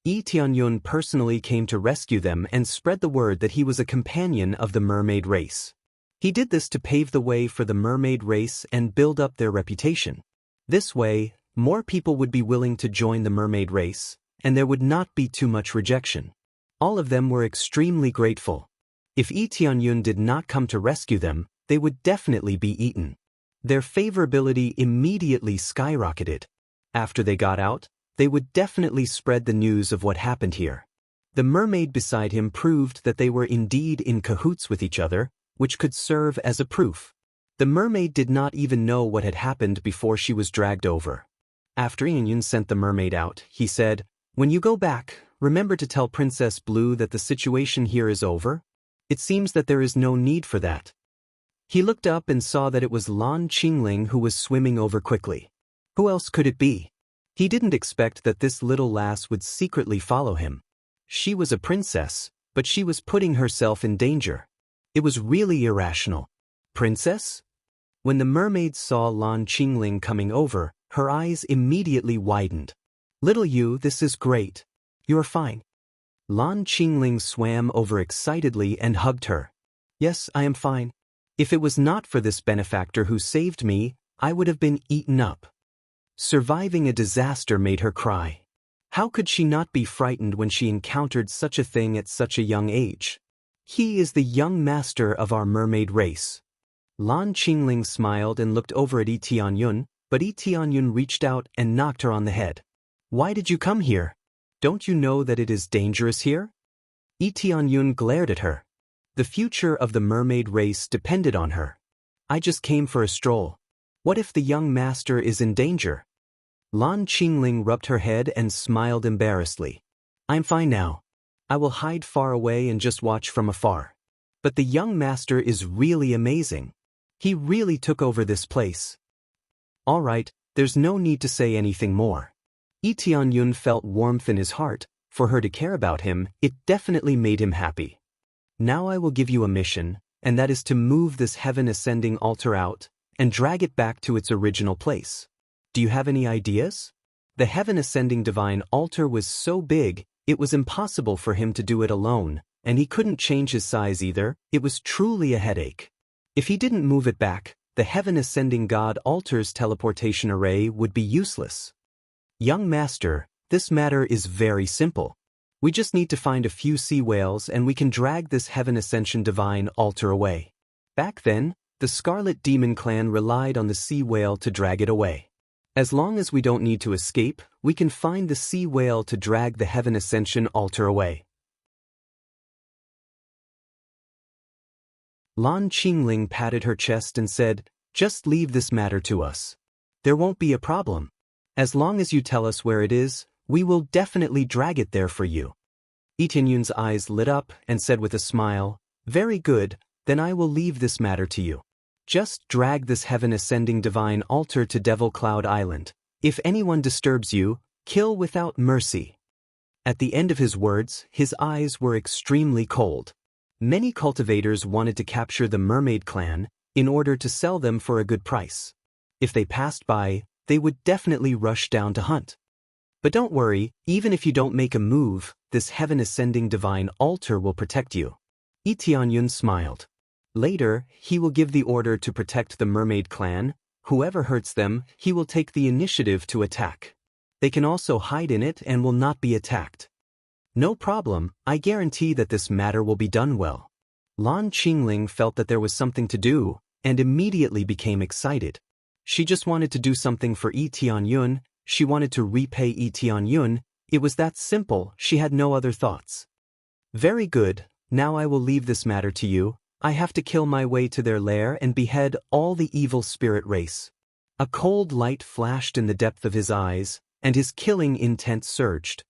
S1: Lee Tianyun personally came to rescue them and spread the word that he was a companion of the mermaid race. He did this to pave the way for the mermaid race and build up their reputation. This way, more people would be willing to join the mermaid race, and there would not be too much rejection. All of them were extremely grateful. If Lee Tianyun did not come to rescue them, they would definitely be eaten. Their favorability immediately skyrocketed. After they got out, they would definitely spread the news of what happened here. The mermaid beside him proved that they were indeed in cahoots with each other, which could serve as a proof. The mermaid did not even know what had happened before she was dragged over. After Yun sent the mermaid out, he said, "When you go back, remember to tell Princess Blue that the situation here is over. It seems that there is no need for that." He looked up and saw that it was Lan Qingling who was swimming over quickly. Who else could it be? He didn't expect that this little lass would secretly follow him. She was a princess, but she was putting herself in danger. It was really irrational. Princess? When the mermaid saw Lan Qingling coming over, her eyes immediately widened. "Little you, this is great. You're fine." Lan Qingling swam over excitedly and hugged her. "Yes, I am fine. If it was not for this benefactor who saved me, I would have been eaten up." Surviving a disaster made her cry. How could she not be frightened when she encountered such a thing at such a young age? He is the young master of our mermaid race. Lan Qingling smiled and looked over at Tianyun, but Tianyun reached out and knocked her on the head. "Why did you come here? Don't you know that it is dangerous here?" Tianyun glared at her. The future of the mermaid race depended on her. "I just came for a stroll. What if the young master is in danger?" Lan Qingling rubbed her head and smiled embarrassedly. "I'm fine now. I will hide far away and just watch from afar. But the young master is really amazing. He really took over this place." "All right, there's no need to say anything more." Tianyun felt warmth in his heart. For her to care about him, it definitely made him happy. "Now I will give you a mission, and that is to move this heaven-ascending altar out and drag it back to its original place. Do you have any ideas?" The heaven-ascending divine altar was so big, it was impossible for him to do it alone, and he couldn't change his size either. It was truly a headache. If he didn't move it back, the heaven-ascending god altar's teleportation array would be useless. "Young master, this matter is very simple. We just need to find a few sea whales and we can drag this heaven ascension divine altar away." Back then, the Scarlet Demon clan relied on the sea whale to drag it away. As long as we don't need to escape, we can find the sea whale to drag the heaven ascension altar away. Lan Qingling patted her chest and said, "Just leave this matter to us. There won't be a problem. As long as you tell us where it is, we will definitely drag it there for you." Tianyun's eyes lit up and said with a smile, "Very good, then I will leave this matter to you. Just drag this heaven-ascending divine altar to Devil Cloud Island. If anyone disturbs you, kill without mercy." At the end of his words, his eyes were extremely cold. Many cultivators wanted to capture the mermaid clan in order to sell them for a good price. If they passed by, they would definitely rush down to hunt. But don't worry, even if you don't make a move, this heaven-ascending divine altar will protect you. Tianyun smiled. Later, he will give the order to protect the mermaid clan. Whoever hurts them, he will take the initiative to attack. They can also hide in it and will not be attacked. "No problem, I guarantee that this matter will be done well." Lan Qingling felt that there was something to do, and immediately became excited. She just wanted to do something for Tianyun. She wanted to repay Tianyun. It was that simple, she had no other thoughts. "Very good, now I will leave this matter to you. I have to kill my way to their lair and behead all the evil spirit race." A cold light flashed in the depth of his eyes, and his killing intent surged.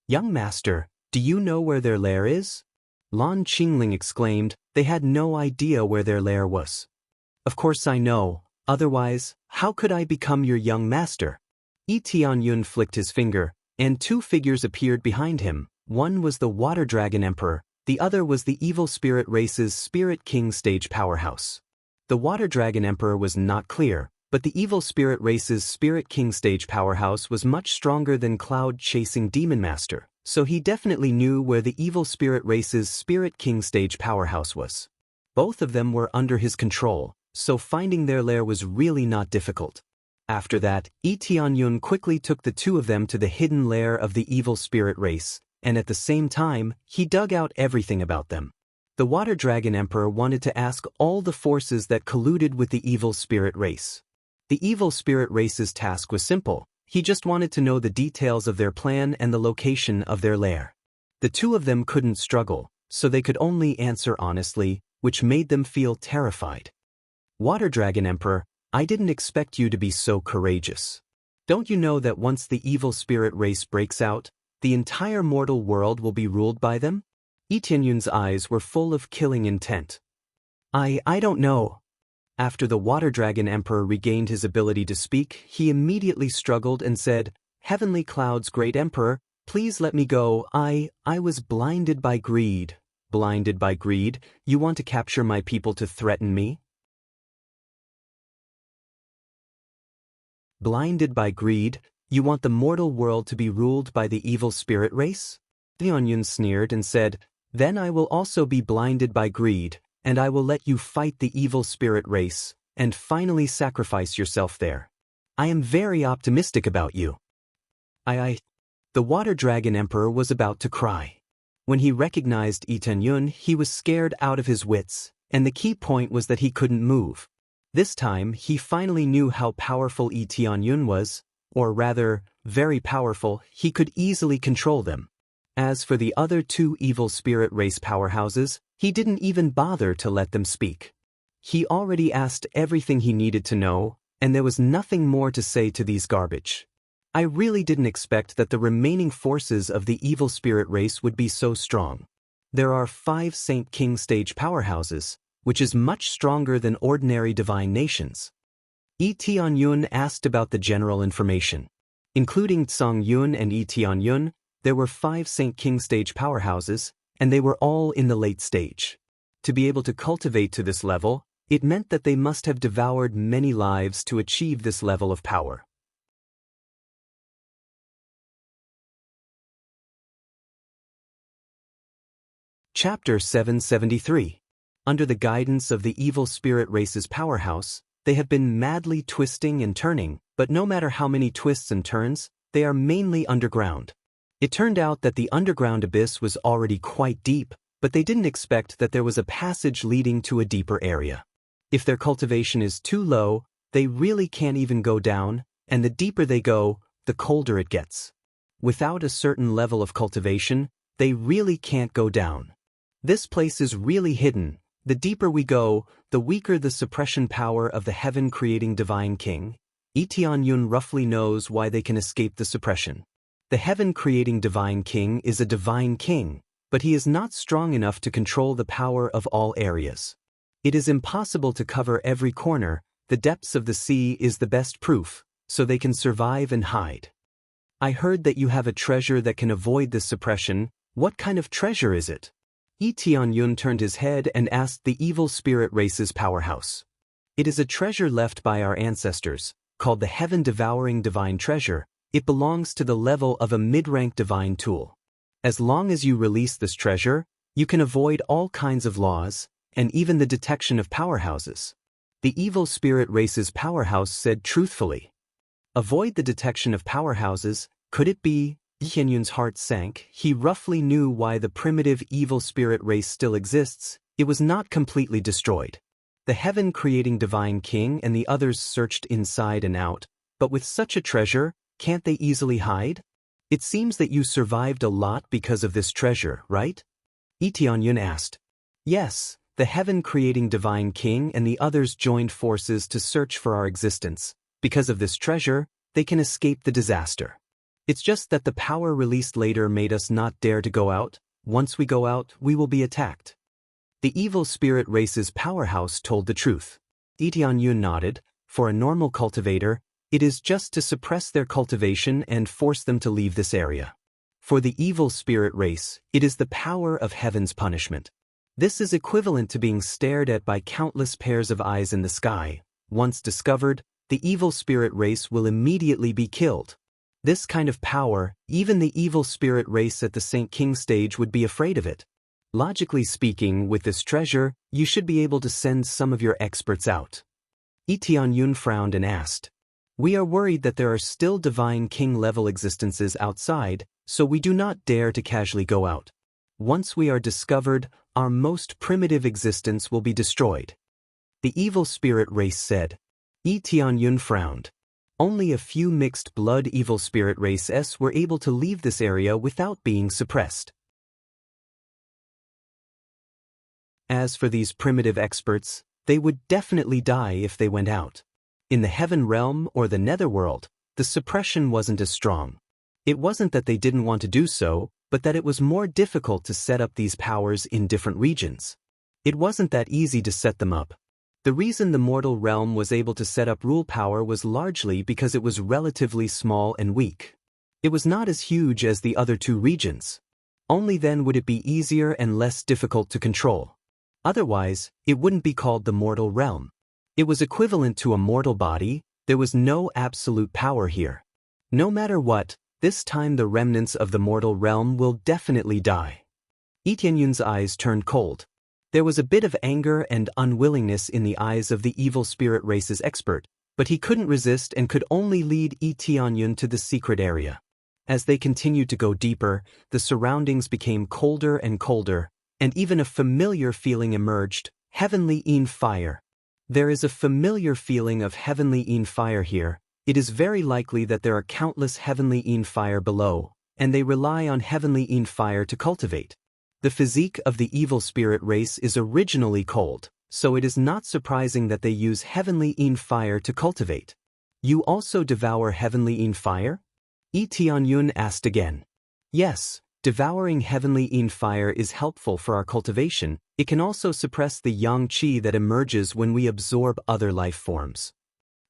S1: "Young master, do you know where their lair is?" Lan Qingling exclaimed. They had no idea where their lair was. "Of course I know, otherwise, how could I become your young master?" Tianyun flicked his finger, and two figures appeared behind him. One was the Water Dragon Emperor, the other was the evil spirit race's Spirit King stage powerhouse. The Water Dragon Emperor was not clear, but the evil spirit race's Spirit King stage powerhouse was much stronger than cloud-chasing Demon Master, so he definitely knew where the evil spirit race's Spirit King stage powerhouse was. Both of them were under his control, so finding their lair was really not difficult. After that, Tianyun quickly took the two of them to the hidden lair of the evil spirit race, and at the same time, he dug out everything about them. The Water Dragon Emperor wanted to ask all the forces that colluded with the evil spirit race. The evil spirit race's task was simple. He just wanted to know the details of their plan and the location of their lair. The two of them couldn't struggle, so they could only answer honestly, which made them feel terrified. Water Dragon Emperor, I didn't expect you to be so courageous. Don't you know that once the evil spirit race breaks out, the entire mortal world will be ruled by them? Yi Tianyun's eyes were full of killing intent. I don't know. After the Water Dragon Emperor regained his ability to speak, he immediately struggled and said, Heavenly Cloud's great Emperor, please let me go. I was blinded by greed. Blinded by greed? You want to capture my people to threaten me? Blinded by greed? You want the mortal world to be ruled by the evil spirit race? Tianyun sneered and said, Then I will also be blinded by greed, and I will let you fight the evil spirit race, and finally sacrifice yourself there. I am very optimistic about you. The Water Dragon Emperor was about to cry. When he recognized Yi Tianyun, he was scared out of his wits, and the key point was that he couldn't move. This time, he finally knew how powerful Yi Tianyun was, or rather, very powerful. He could easily control them. As for the other two evil spirit race powerhouses, he didn't even bother to let them speak. He already asked everything he needed to know, and there was nothing more to say to these garbage. I really didn't expect that the remaining forces of the evil spirit race would be so strong. There are 5 Saint King stage powerhouses, which is much stronger than ordinary divine nations. Yi Tianyun asked about the general information. Including Tsang Yun and Yi Tianyun, there were 5 Saint King stage powerhouses, and they were all in the late stage. To be able to cultivate to this level, it meant that they must have devoured many lives to achieve this level of power. Chapter 773. Under the guidance of the evil spirit race's powerhouse, they have been madly twisting and turning, but no matter how many twists and turns, they are mainly underground. It turned out that the underground abyss was already quite deep, but they didn't expect that there was a passage leading to a deeper area. If their cultivation is too low, they really can't even go down, and the deeper they go, the colder it gets. Without a certain level of cultivation, they really can't go down. This place is really hidden. The deeper we go, the weaker the suppression power of the heaven-creating divine king. Yi Tianyun roughly knows why they can escape the suppression. The heaven-creating divine king is a divine king, but he is not strong enough to control the power of all areas. It is impossible to cover every corner. The depths of the sea is the best proof, so they can survive and hide. I heard that you have a treasure that can avoid this suppression. What kind of treasure is it? Yi Tianyun turned his head and asked the evil spirit race's powerhouse. It is a treasure left by our ancestors, called the heaven-devouring divine treasure. It belongs to the level of a mid-rank divine tool. As long as you release this treasure, you can avoid all kinds of laws, and even the detection of powerhouses. The evil spirit race's powerhouse said truthfully. Avoid the detection of powerhouses, could it be? Yi Tianyun's heart sank. He roughly knew why the primitive evil spirit race still exists. It was not completely destroyed. The heaven-creating divine king and the others searched inside and out, but with such a treasure, can't they easily hide? It seems that you survived a lot because of this treasure, right? Yi Tianyun asked. Yes, the heaven-creating divine king and the others joined forces to search for our existence. Because of this treasure, they can escape the disaster. It's just that the power released later made us not dare to go out. Once we go out, we will be attacked. The evil spirit race's powerhouse told the truth. Yi Tianyun nodded. For a normal cultivator, it is just to suppress their cultivation and force them to leave this area. For the evil spirit race, it is the power of heaven's punishment. This is equivalent to being stared at by countless pairs of eyes in the sky. Once discovered, the evil spirit race will immediately be killed. This kind of power, even the evil spirit race at the Saint King stage would be afraid of it. Logically speaking, with this treasure, you should be able to send some of your experts out. Yi Tianyun frowned and asked. We are worried that there are still divine king-level existences outside, so we do not dare to casually go out. Once we are discovered, our most primitive existence will be destroyed. The evil spirit race said. Yi Tianyun frowned. Only a few mixed blood evil spirit races were able to leave this area without being suppressed. As for these primitive experts, they would definitely die if they went out. In the heaven realm or the netherworld, the suppression wasn't as strong. It wasn't that they didn't want to do so, but that it was more difficult to set up these powers in different regions. It wasn't that easy to set them up. The reason the mortal realm was able to set up rule power was largely because it was relatively small and weak. It was not as huge as the other two regions. Only then would it be easier and less difficult to control. Otherwise, it wouldn't be called the mortal realm. It was equivalent to a mortal body. There was no absolute power here. No matter what, this time the remnants of the mortal realm will definitely die. Yi Tianyun's eyes turned cold. There was a bit of anger and unwillingness in the eyes of the evil spirit race's expert, but he couldn't resist and could only lead Yi Tianyun to the secret area. As they continued to go deeper, the surroundings became colder and colder, and even a familiar feeling emerged, heavenly Yin fire. There is a familiar feeling of heavenly Yin fire here. It is very likely that there are countless heavenly Yin fire below, and they rely on heavenly Yin fire to cultivate. The physique of the evil spirit race is originally cold, so it is not surprising that they use heavenly Yin fire to cultivate. You also devour heavenly Yin fire? Yi Tianyun asked again. Yes. Devouring heavenly Yin fire is helpful for our cultivation. It can also suppress the yang qi that emerges when we absorb other life forms.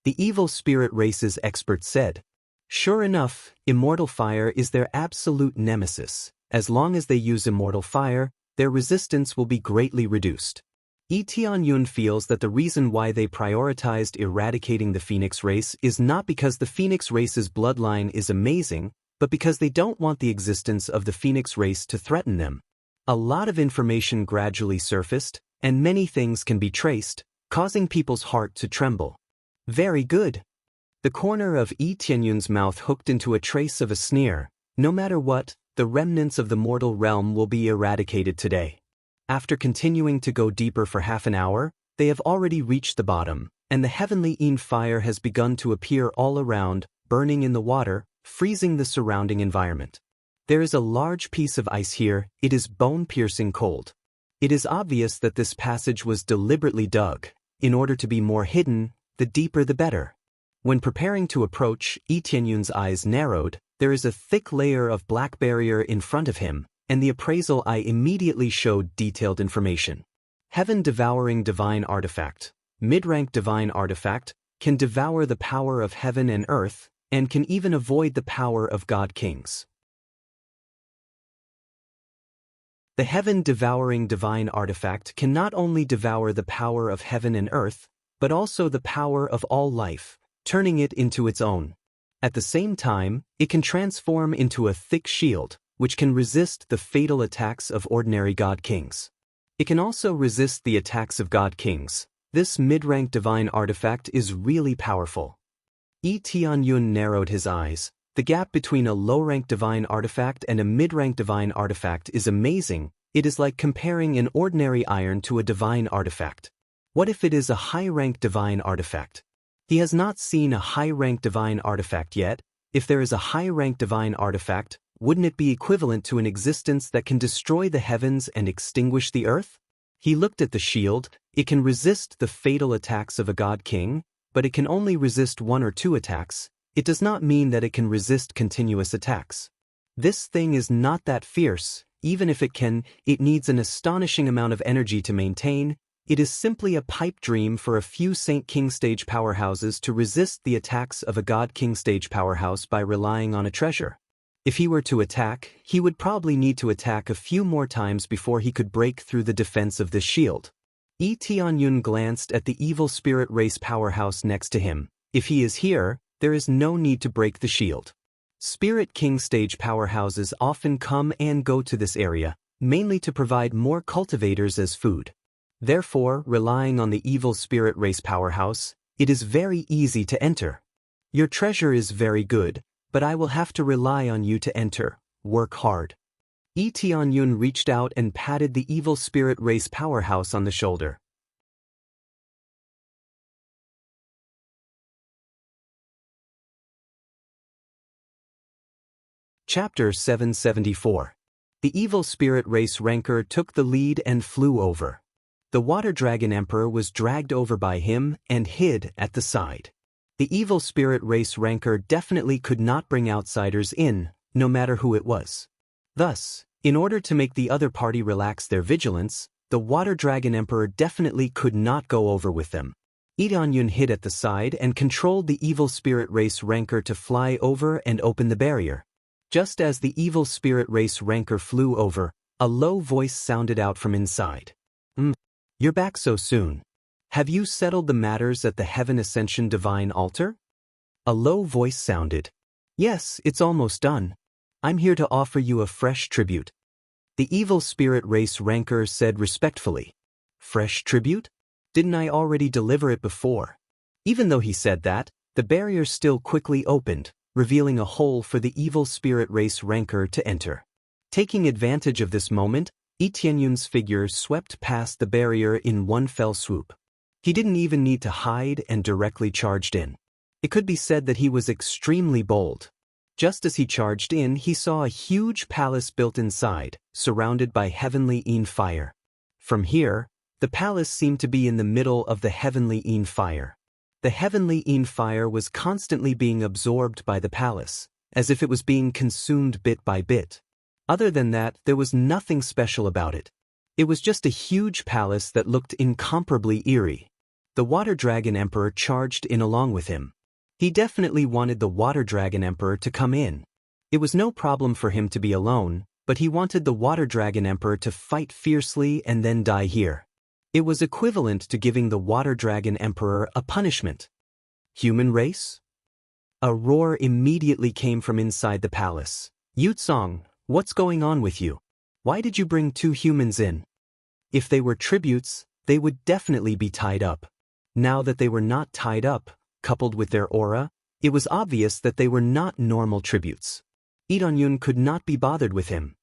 S1: The evil spirit race's expert said. Sure enough, immortal fire is their absolute nemesis. As long as they use immortal fire, their resistance will be greatly reduced. Yi Tianyun feels that the reason why they prioritized eradicating the Phoenix race is not because the Phoenix race's bloodline is amazing, but because they don't want the existence of the Phoenix race to threaten them. A lot of information gradually surfaced, and many things can be traced, causing people's heart to tremble. Very good. The corner of Yi Tianyun's mouth hooked into a trace of a sneer. No matter what, the remnants of the mortal realm will be eradicated today. After continuing to go deeper for half an hour, they have already reached the bottom, and the heavenly Yin fire has begun to appear all around, burning in the water, freezing the surrounding environment. There is a large piece of ice here. It is bone-piercing cold. It is obvious that this passage was deliberately dug. In order to be more hidden, the deeper the better. When preparing to approach, Yi Tianyun's eyes narrowed. There is a thick layer of black barrier in front of him, and the appraisal eye immediately showed detailed information. Heaven-devouring divine artifact. Mid-rank divine artifact can devour the power of heaven and earth, and can even avoid the power of God Kings. The heaven-devouring divine artifact can not only devour the power of heaven and earth, but also the power of all life, turning it into its own. At the same time, it can transform into a thick shield, which can resist the fatal attacks of ordinary God Kings. It can also resist the attacks of God Kings. This mid-rank divine artifact is really powerful. Yi Tianyun narrowed his eyes. The gap between a low-rank divine artifact and a mid-rank divine artifact is amazing. It is like comparing an ordinary iron to a divine artifact. What if it is a high-rank divine artifact? He has not seen a high-rank divine artifact yet. If there is a high-rank divine artifact, wouldn't it be equivalent to an existence that can destroy the heavens and extinguish the earth? He looked at the shield. It can resist the fatal attacks of a God King, but it can only resist 1 or 2 attacks. It does not mean that it can resist continuous attacks. This thing is not that fierce. Even if it can, it needs an astonishing amount of energy to maintain. It is simply a pipe dream for a few Saint King stage powerhouses to resist the attacks of a God King stage powerhouse by relying on a treasure. If he were to attack, he would probably need to attack a few more times before he could break through the defense of this shield. Yi Tianyun glanced at the evil spirit race powerhouse next to him. If he is here, there is no need to break the shield. Spirit King stage powerhouses often come and go to this area, mainly to provide more cultivators as food. Therefore, relying on the evil spirit race powerhouse, it is very easy to enter. Your treasure is very good, but I will have to rely on you to enter. Work hard. Yi Tianyun reached out and patted the evil spirit race powerhouse on the shoulder. Chapter 774. The evil spirit race Rancor took the lead and flew over. The Water Dragon Emperor was dragged over by him and hid at the side. The evil spirit race Rancor definitely could not bring outsiders in, no matter who it was. Thus, in order to make the other party relax their vigilance, the Water Dragon Emperor definitely could not go over with them. Lee Tianyun hid at the side and controlled the evil spirit race Rancor to fly over and open the barrier. Just as the evil spirit race Rancor flew over, a low voice sounded out from inside. You're back so soon. Have you settled the matters at the Heaven Ascension Divine Altar? A low voice sounded. Yes, it's almost done. I'm here to offer you a fresh tribute. The evil spirit race Rancor said respectfully. Fresh tribute? Didn't I already deliver it before? Even though he said that, the barrier still quickly opened, revealing a hole for the evil spirit race Rancor to enter. Taking advantage of this moment, Lee Tianyun's figure swept past the barrier in one fell swoop. He didn't even need to hide and directly charged in. It could be said that he was extremely bold. Just as he charged in, he saw a huge palace built inside, surrounded by heavenly fire. From here, the palace seemed to be in the middle of the heavenly fire. The heavenly fire was constantly being absorbed by the palace, as if it was being consumed bit by bit. Other than that, there was nothing special about it. It was just a huge palace that looked incomparably eerie. The Water Dragon Emperor charged in along with him. He definitely wanted the Water Dragon Emperor to come in. It was no problem for him to be alone, but he wanted the Water Dragon Emperor to fight fiercely and then die here. It was equivalent to giving the Water Dragon Emperor a punishment. Human race? A roar immediately came from inside the palace. Yutsong, what's going on with you? Why did you bring 2 humans in? If they were tributes, they would definitely be tied up. Now that they were not tied up, coupled with their aura, it was obvious that they were not normal tributes. Lee Tianyun could not be bothered with him.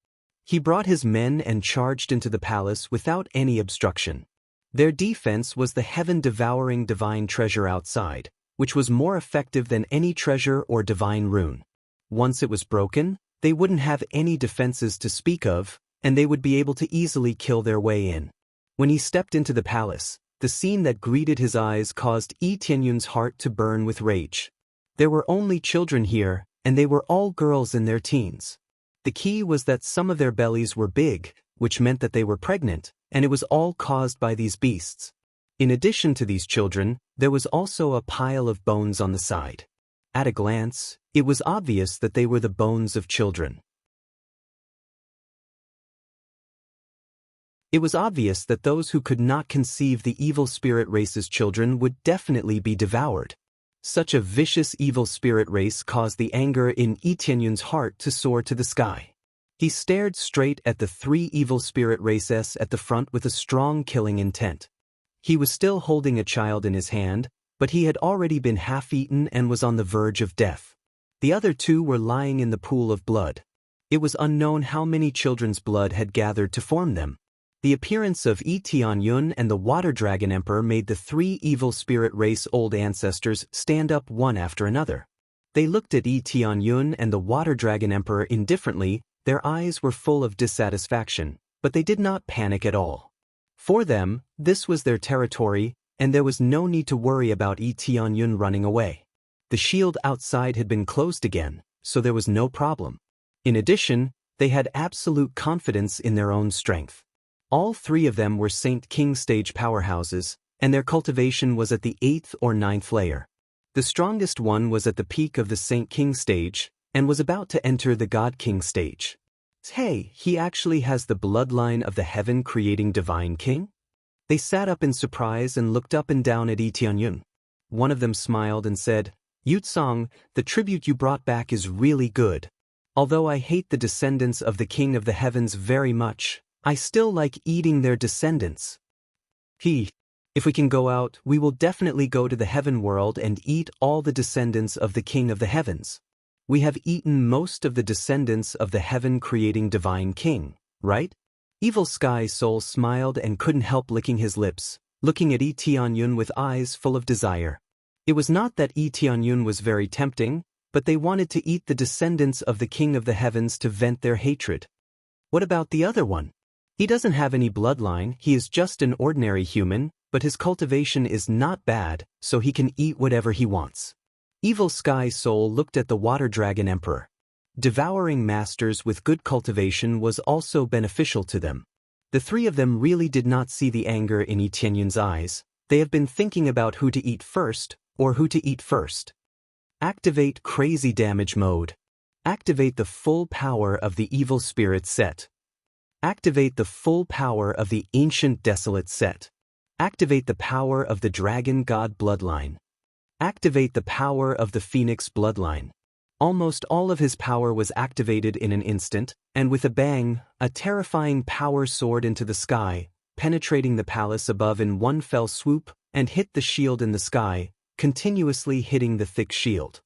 S1: He brought his men and charged into the palace without any obstruction. Their defense was the heaven-devouring divine treasure outside, which was more effective than any treasure or divine rune. Once it was broken, they wouldn't have any defenses to speak of, and they would be able to easily kill their way in. When he stepped into the palace, the scene that greeted his eyes caused Lee Tianyun's heart to burn with rage. There were only children here, and they were all girls in their teens. The key was that some of their bellies were big, which meant that they were pregnant, and it was all caused by these beasts. In addition to these children, there was also a pile of bones on the side. At a glance, it was obvious that they were the bones of children. It was obvious that those who could not conceive the evil spirit race's children would definitely be devoured. Such a vicious evil spirit race caused the anger in Lee Tianyun's heart to soar to the sky. He stared straight at the 3 evil spirit races at the front with a strong killing intent. He was still holding a child in his hand, but he had already been half-eaten and was on the verge of death. The other 2 were lying in the pool of blood. It was unknown how many children's blood had gathered to form them. The appearance of Lee Tianyun and the Water Dragon Emperor made the 3 evil spirit race old ancestors stand up one after another. They looked at Lee Tianyun and the Water Dragon Emperor indifferently. Their eyes were full of dissatisfaction, but they did not panic at all. For them, this was their territory, and there was no need to worry about Lee Tianyun running away. The shield outside had been closed again, so there was no problem. In addition, they had absolute confidence in their own strength. All 3 of them were Saint King stage powerhouses, and their cultivation was at the 8th or 9th layer. The strongest one was at the peak of the Saint King stage, and was about to enter the God King stage. Hey, he actually has the bloodline of the heaven-creating divine king? They sat up in surprise and looked up and down at Lee Tianyun. One of them smiled and said, Yutsong, the tribute you brought back is really good. Although I hate the descendants of the king of the heavens very much, I still like eating their descendants. If we can go out, we will definitely go to the heaven world and eat all the descendants of the king of the heavens. We have eaten most of the descendants of the heaven-creating divine king, right? Evil Sky Soul smiled and couldn't help licking his lips, looking at Lee Tianyun with eyes full of desire. It was not that Lee Tianyun was very tempting, but they wanted to eat the descendants of the King of the Heavens to vent their hatred. What about the other one? He doesn't have any bloodline, he is just an ordinary human, but his cultivation is not bad, so he can eat whatever he wants. Evil Sky Soul looked at the Water Dragon Emperor. Devouring masters with good cultivation was also beneficial to them. The three of them really did not see the anger in Yi Tianyun's eyes. They have been thinking about who to eat first, or who to eat first. Activate Crazy Damage Mode. Activate the full power of the Evil Spirit set. Activate the full power of the Ancient Desolate set. Activate the power of the Dragon God Bloodline. Activate the power of the Phoenix Bloodline. Almost all of his power was activated in an instant, and with a bang, a terrifying power soared into the sky, penetrating the palace above in one fell swoop, and hit the shield in the sky, continuously hitting the thick shield.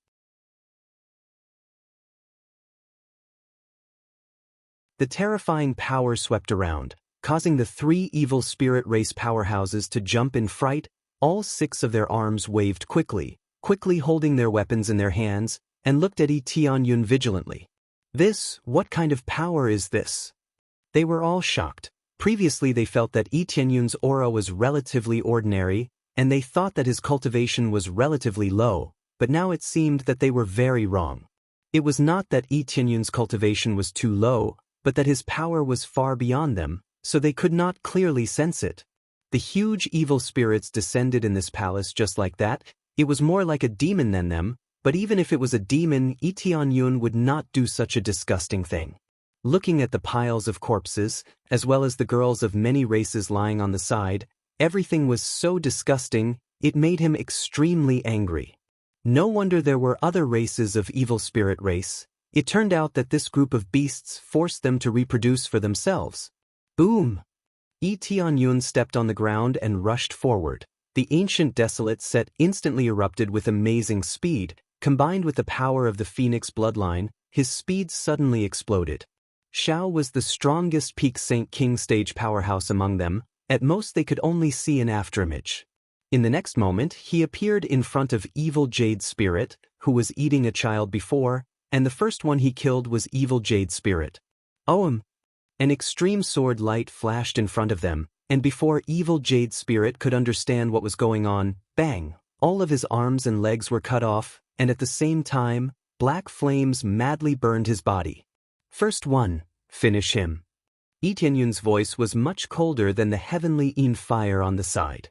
S1: The terrifying power swept around, causing the three evil spirit race powerhouses to jump in fright. All six of their arms waved quickly holding their weapons in their hands, and looked at Yi Tianyun vigilantly. What kind of power is this? They were all shocked. Previously they felt that Yi Tianyun's aura was relatively ordinary, and they thought that his cultivation was relatively low, but now it seemed that they were very wrong. It was not that Yi Tianyun's cultivation was too low, but that his power was far beyond them, so they could not clearly sense it. The huge evil spirits descended in this palace just like that. It was more like a demon than them, but even if it was a demon, Yi Tianyun would not do such a disgusting thing. Looking at the piles of corpses, as well as the girls of many races lying on the side, everything was so disgusting, it made him extremely angry. No wonder there were other races of evil spirit race. It turned out that this group of beasts forced them to reproduce for themselves. Boom! Yi Tianyun stepped on the ground and rushed forward. The Ancient Desolate set instantly erupted with amazing speed. Combined with the power of the Phoenix bloodline, his speed suddenly exploded. Xiao was the strongest Peak Saint King stage powerhouse among them. At most they could only see an afterimage. In the next moment, he appeared in front of Evil Jade Spirit, who was eating a child before, and the first one he killed was Evil Jade Spirit. An extreme sword light flashed in front of them, and before Evil Jade Spirit could understand what was going on, bang, all of his arms and legs were cut off, and at the same time, black flames madly burned his body. First one, finish him. Yi Tianyun's voice was much colder than the heavenly Yin fire on the side.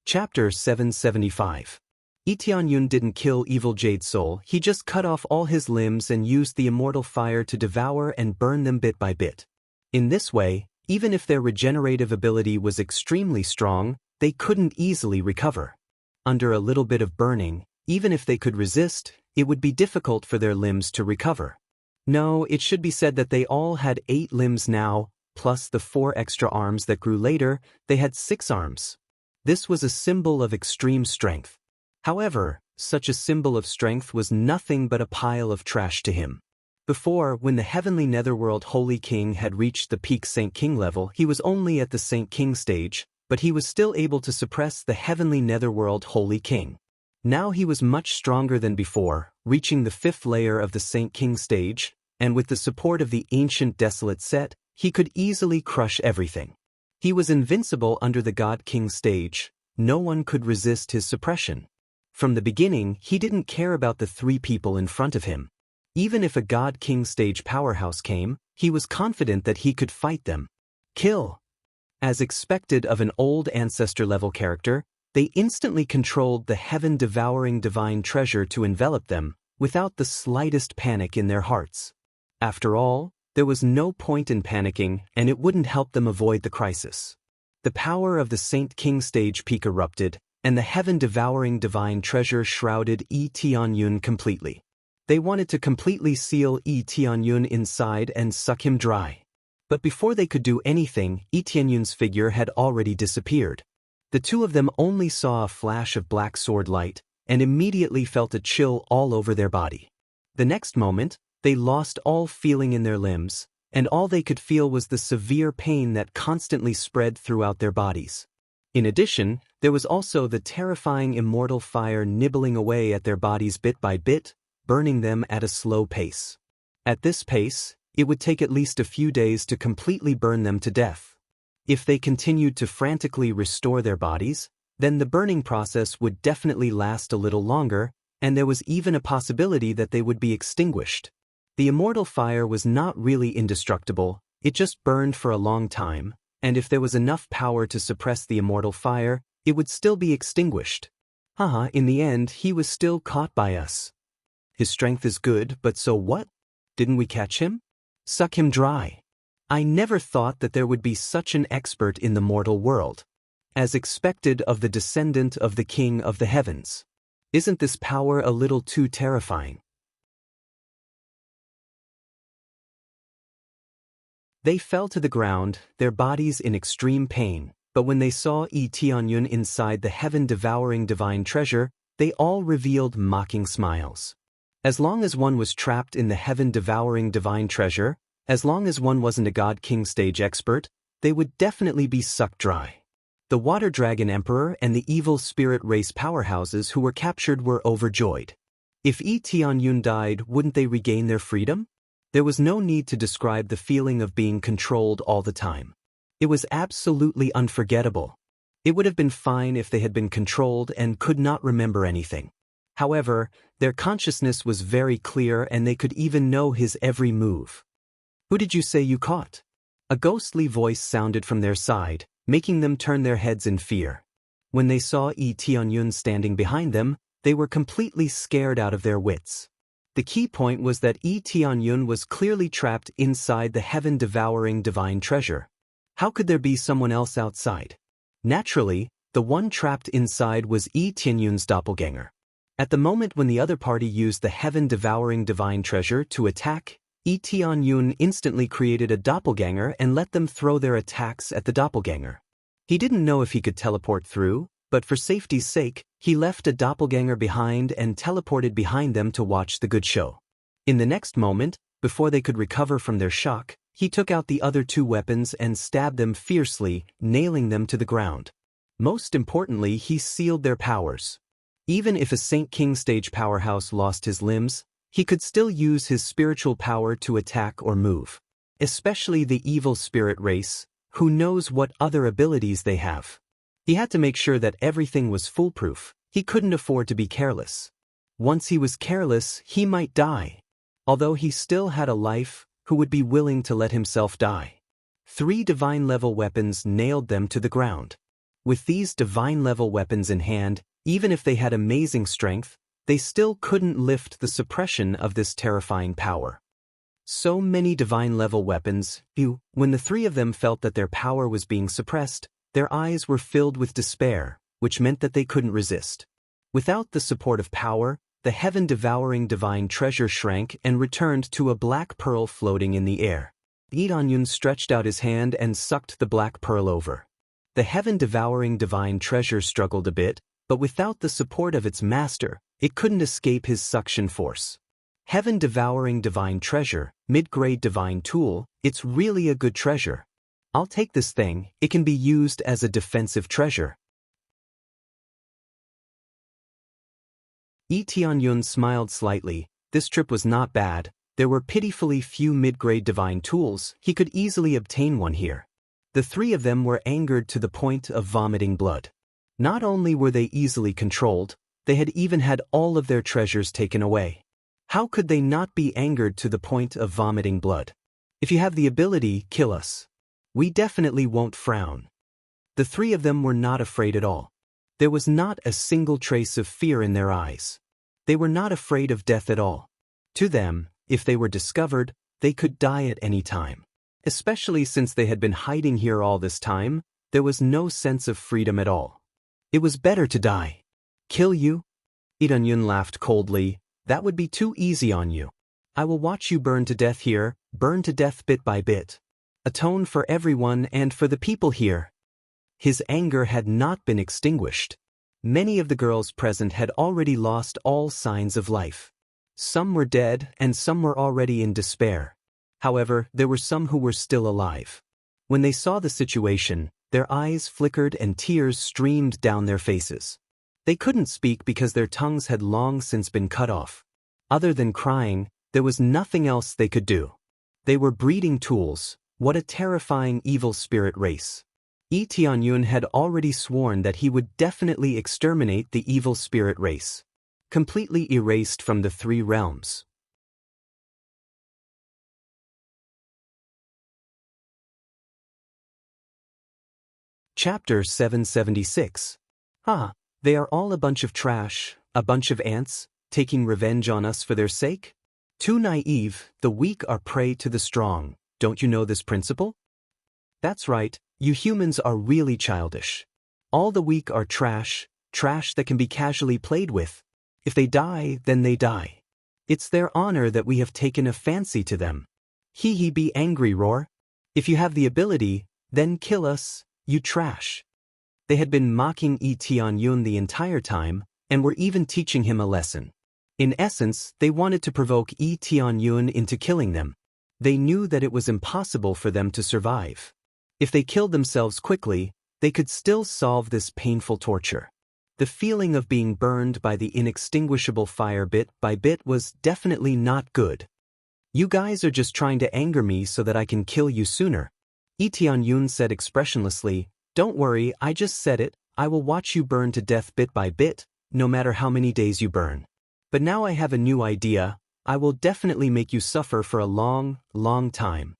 S1: Chapter 775. Yi Tianyun didn't kill Evil Jade Soul, he just cut off all his limbs and used the immortal fire to devour and burn them bit by bit. In this way, even if their regenerative ability was extremely strong, they couldn't easily recover. Under a little bit of burning, even if they could resist, it would be difficult for their limbs to recover. No, it should be said that they all had 8 limbs now, plus the 4 extra arms that grew later, they had 6 arms. This was a symbol of extreme strength. However, such a symbol of strength was nothing but a pile of trash to him. Before, when the heavenly netherworld Holy King had reached the peak Saint King level, he was only at the Saint King stage, but he was still able to suppress the heavenly netherworld Holy King. Now he was much stronger than before, reaching the 5th layer of the Saint King stage, and with the support of the Ancient Desolate set, he could easily crush everything. He was invincible under the God King stage. No one could resist his suppression. From the beginning, he didn't care about the 3 people in front of him. Even if a God King stage powerhouse came, he was confident that he could fight them. Kill! As expected of an old ancestor-level character, they instantly controlled the heaven-devouring divine treasure to envelop them, without the slightest panic in their hearts. After all, there was no point in panicking, and it wouldn't help them avoid the crisis. The power of the Saint King stage peak erupted, and the heaven-devouring divine treasure shrouded Yi Tianyun completely. They wanted to completely seal Yi Tianyun inside and suck him dry. But before they could do anything, Yi Tianyun's figure had already disappeared. The two of them only saw a flash of black sword light, and immediately felt a chill all over their body. The next moment, they lost all feeling in their limbs, and all they could feel was the severe pain that constantly spread throughout their bodies. In addition, there was also the terrifying immortal fire nibbling away at their bodies bit by bit, burning them at a slow pace. At this pace, it would take at least a few days to completely burn them to death. If they continued to frantically restore their bodies, then the burning process would definitely last a little longer, and there was even a possibility that they would be extinguished. The immortal fire was not really indestructible, it just burned for a long time, and if there was enough power to suppress the immortal fire, it would still be extinguished. Haha, in the end, he was still caught by us. His strength is good, but so what? Didn't we catch him? Suck him dry. I never thought that there would be such an expert in the mortal world. As expected of the descendant of the King of the Heavens. Isn't this power a little too terrifying? They fell to the ground, their bodies in extreme pain, but when they saw Tianyun inside the heaven-devouring divine treasure, they all revealed mocking smiles. As long as one was trapped in the heaven-devouring divine treasure, as long as one wasn't a God-King stage expert, they would definitely be sucked dry. The Water Dragon Emperor and the evil spirit race powerhouses who were captured were overjoyed. If Tianyun died, wouldn't they regain their freedom? There was no need to describe the feeling of being controlled all the time. It was absolutely unforgettable. It would have been fine if they had been controlled and could not remember anything. However, their consciousness was very clear and they could even know his every move. Who did you say you caught? A ghostly voice sounded from their side, making them turn their heads in fear. When they saw Tianyun standing behind them, they were completely scared out of their wits. The key point was that Tianyun was clearly trapped inside the heaven-devouring divine treasure. How could there be someone else outside? Naturally, the one trapped inside was Tianyun's doppelganger. At the moment when the other party used the heaven-devouring divine treasure to attack, Tianyun instantly created a doppelganger and let them throw their attacks at the doppelganger. He didn't know if he could teleport through, but for safety's sake, he left a doppelganger behind and teleported behind them to watch the good show. In the next moment, before they could recover from their shock, he took out the other two weapons and stabbed them fiercely, nailing them to the ground. Most importantly, he sealed their powers. Even if a Saint King stage powerhouse lost his limbs, he could still use his spiritual power to attack or move. Especially the evil spirit race, who knows what other abilities they have. He had to make sure that everything was foolproof. He couldn't afford to be careless. Once he was careless, he might die. Although he still had a life, who would be willing to let himself die? 3 divine-level weapons nailed them to the ground. With these divine-level weapons in hand, even if they had amazing strength, they still couldn't lift the suppression of this terrifying power. So many divine-level weapons, when the 3 of them felt that their power was being suppressed, their eyes were filled with despair, which meant that they couldn't resist. Without the support of power, the heaven-devouring divine treasure shrank and returned to a black pearl floating in the air. Tianyun stretched out his hand and sucked the black pearl over. The heaven-devouring divine treasure struggled a bit, but without the support of its master, it couldn't escape his suction force. Heaven-devouring divine treasure, mid-grade divine tool, it's really a good treasure. I'll take this thing, it can be used as a defensive treasure. Tianyun smiled slightly. This trip was not bad. There were pitifully few mid-grade divine tools. He could easily obtain one here. The 3 of them were angered to the point of vomiting blood. Not only were they easily controlled, they had even had all of their treasures taken away. How could they not be angered to the point of vomiting blood? If you have the ability, kill us. We definitely won't frown. The 3 of them were not afraid at all. There was not a single trace of fear in their eyes. They were not afraid of death at all. To them, if they were discovered, they could die at any time. Especially since they had been hiding here all this time, there was no sense of freedom at all. It was better to die. Kill you? Tianyun laughed coldly. That would be too easy on you. I will watch you burn to death here, burn to death bit by bit. Atone for everyone and for the people here. His anger had not been extinguished. Many of the girls present had already lost all signs of life. Some were dead and some were already in despair. However, there were some who were still alive. When they saw the situation, their eyes flickered and tears streamed down their faces. They couldn't speak because their tongues had long since been cut off. Other than crying, there was nothing else they could do. They were breeding tools. What a terrifying evil spirit race. Yi Tianyun had already sworn that he would definitely exterminate the evil spirit race. Completely erased from the three realms. Chapter 776. They are all a bunch of trash, a bunch of ants, taking revenge on us for their sake? Too naive, the weak are prey to the strong. Don't you know this principle? That's right, you humans are really childish. All the weak are trash, trash that can be casually played with. If they die, then they die. It's their honor that we have taken a fancy to them. Hee be angry, roar. If you have the ability, then kill us, you trash. They had been mocking Yi Tianyun the entire time, and were even teaching him a lesson. In essence, they wanted to provoke Yi Tianyun into killing them. They knew that it was impossible for them to survive. If they killed themselves quickly, they could still solve this painful torture. The feeling of being burned by the inextinguishable fire bit by bit was definitely not good. You guys are just trying to anger me so that I can kill you sooner. Yi Tianyun said expressionlessly, "Don't worry, I just said it, I will watch you burn to death bit by bit, no matter how many days you burn. But now I have a new idea, I will definitely make you suffer for a long, long time.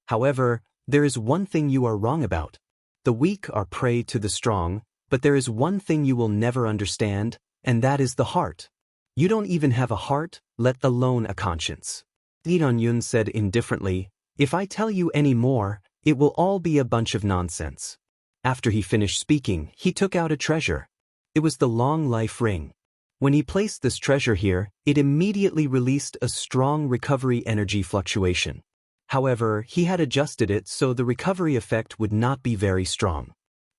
S1: However, there is one thing you are wrong about. The weak are prey to the strong, but there is one thing you will never understand, and that is the heart. You don't even have a heart, let alone a conscience." Yi Tianyun said indifferently, "If I tell you any more, it will all be a bunch of nonsense." After he finished speaking, he took out a treasure. It was the long life ring. When he placed this treasure here, it immediately released a strong recovery energy fluctuation. However, he had adjusted it so the recovery effect would not be very strong.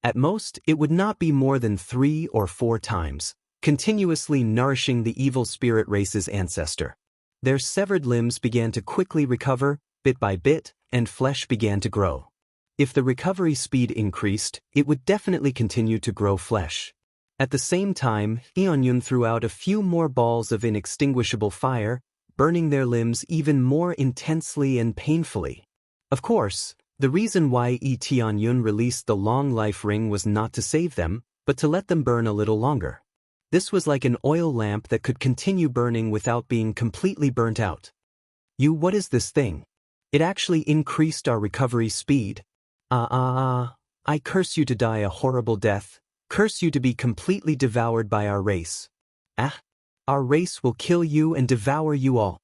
S1: At most, it would not be more than 3 or 4 times, continuously nourishing the evil spirit race's ancestor. Their severed limbs began to quickly recover, bit by bit, and flesh began to grow. If the recovery speed increased, it would definitely continue to grow flesh. At the same time, Tianyun threw out a few more balls of inextinguishable fire, burning their limbs even more intensely and painfully. Of course, the reason why Yi Tianyun released the long life ring was not to save them, but to let them burn a little longer. This was like an oil lamp that could continue burning without being completely burnt out. What is this thing? It actually increased our recovery speed. I curse you to die a horrible death, curse you to be completely devoured by our race. Our race will kill you and devour you all.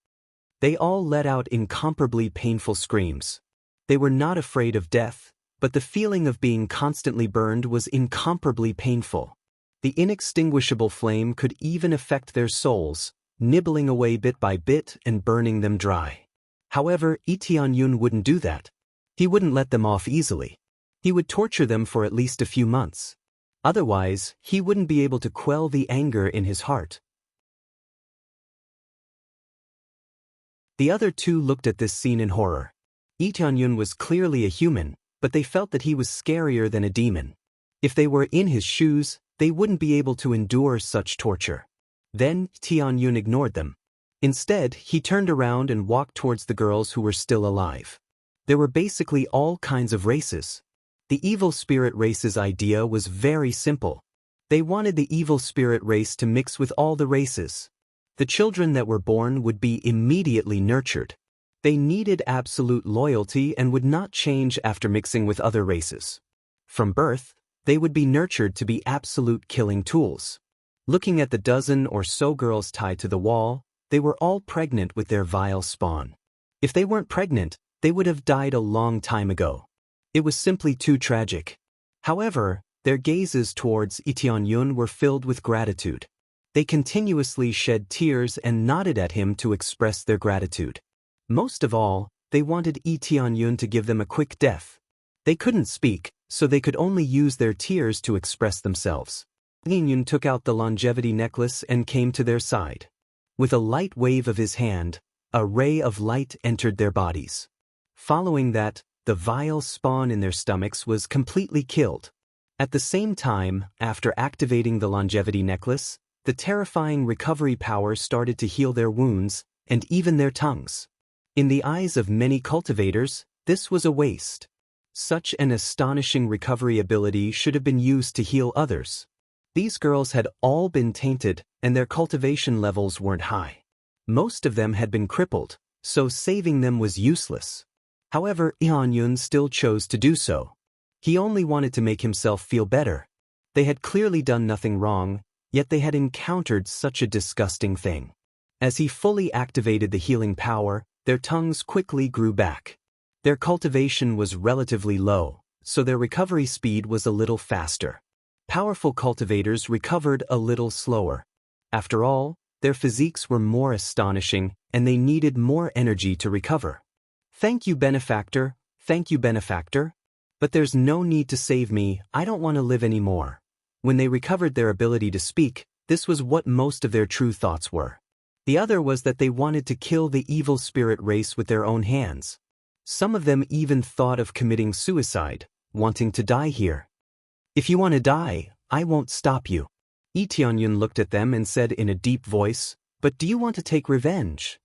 S1: They all let out incomparably painful screams. They were not afraid of death, but the feeling of being constantly burned was incomparably painful. The inextinguishable flame could even affect their souls, nibbling away bit by bit and burning them dry. However, Yi Tianyun wouldn't do that. He wouldn't let them off easily. He would torture them for at least a few months. Otherwise, he wouldn't be able to quell the anger in his heart. The other two looked at this scene in horror. Yi Tianyun was clearly a human, but they felt that he was scarier than a demon. If they were in his shoes, they wouldn't be able to endure such torture. Then, Tianyun ignored them. Instead, he turned around and walked towards the girls who were still alive. There were basically all kinds of races. The evil spirit race's idea was very simple. They wanted the evil spirit race to mix with all the races. The children that were born would be immediately nurtured. They needed absolute loyalty and would not change after mixing with other races. From birth, they would be nurtured to be absolute killing tools. Looking at the dozen or so girls tied to the wall, they were all pregnant with their vile spawn. If they weren't pregnant, they would have died a long time ago. It was simply too tragic. However, their gazes towards Yi Tianyun were filled with gratitude. They continuously shed tears and nodded at him to express their gratitude. Most of all, they wanted Yi Tianyun to give them a quick death. They couldn't speak, so they could only use their tears to express themselves. Yi Tianyun took out the longevity necklace and came to their side. With a light wave of his hand, a ray of light entered their bodies. Following that, the vile spawn in their stomachs was completely killed. At the same time, after activating the longevity necklace, the terrifying recovery power started to heal their wounds, and even their tongues. In the eyes of many cultivators, this was a waste. Such an astonishing recovery ability should have been used to heal others. These girls had all been tainted, and their cultivation levels weren't high. Most of them had been crippled, so saving them was useless. However, Yun still chose to do so. He only wanted to make himself feel better. They had clearly done nothing wrong, yet they had encountered such a disgusting thing. As he fully activated the healing power, their tongues quickly grew back. Their cultivation was relatively low, so their recovery speed was a little faster. Powerful cultivators recovered a little slower. After all, their physiques were more astonishing, and they needed more energy to recover. Thank you, benefactor. Thank you, benefactor. But there's no need to save me, I don't want to live anymore. When they recovered their ability to speak, this was what most of their true thoughts were. The other was that they wanted to kill the evil spirit race with their own hands. Some of them even thought of committing suicide, wanting to die here. If you want to die, I won't stop you. Tianyun looked at them and said in a deep voice, but do you want to take revenge?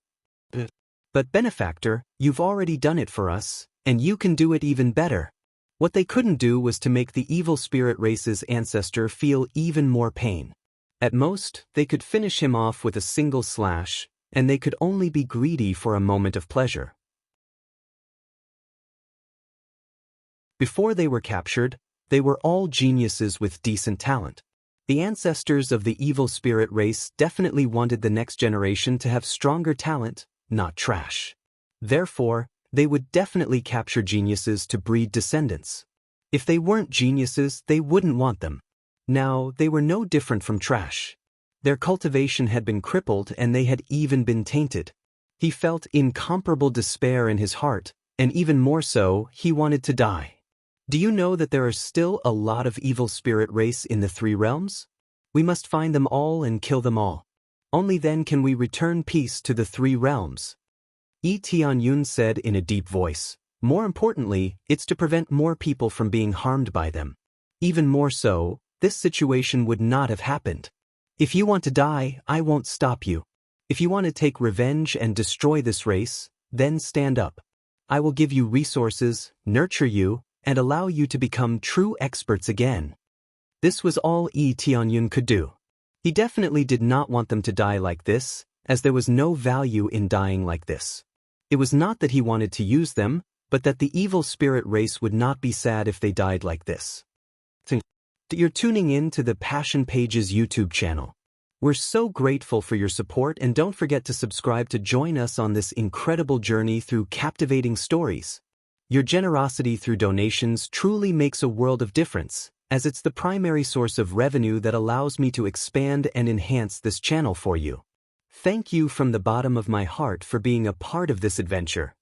S1: But benefactor, you've already done it for us, and you can do it even better. What they couldn't do was to make the evil spirit race's ancestor feel even more pain. At most, they could finish him off with a single slash, and they could only be greedy for a moment of pleasure. Before they were captured, they were all geniuses with decent talent. The ancestors of the evil spirit race definitely wanted the next generation to have stronger talent, not trash. Therefore, they would definitely capture geniuses to breed descendants. If they weren't geniuses, they wouldn't want them. Now, they were no different from trash. Their cultivation had been crippled and they had even been tainted. He felt incomparable despair in his heart, and even more so, he wanted to die. Do you know that there are still a lot of evil spirit race in the three realms? We must find them all and kill them all. Only then can we return peace to the three realms. Tianyun said in a deep voice. More importantly, it's to prevent more people from being harmed by them. Even more so, this situation would not have happened. If you want to die, I won't stop you. If you want to take revenge and destroy this race, then stand up. I will give you resources, nurture you, and allow you to become true experts again. This was all Tianyun could do. He definitely did not want them to die like this, as there was no value in dying like this. It was not that he wanted to use them, but that the evil spirit race would not be sad if they died like this. You're tuning in to the Passion Pages YouTube channel. We're so grateful for your support, and don't forget to subscribe to join us on this incredible journey through captivating stories. Your generosity through donations truly makes a world of difference, as it's the primary source of revenue that allows me to expand and enhance this channel for you. Thank you from the bottom of my heart for being a part of this adventure.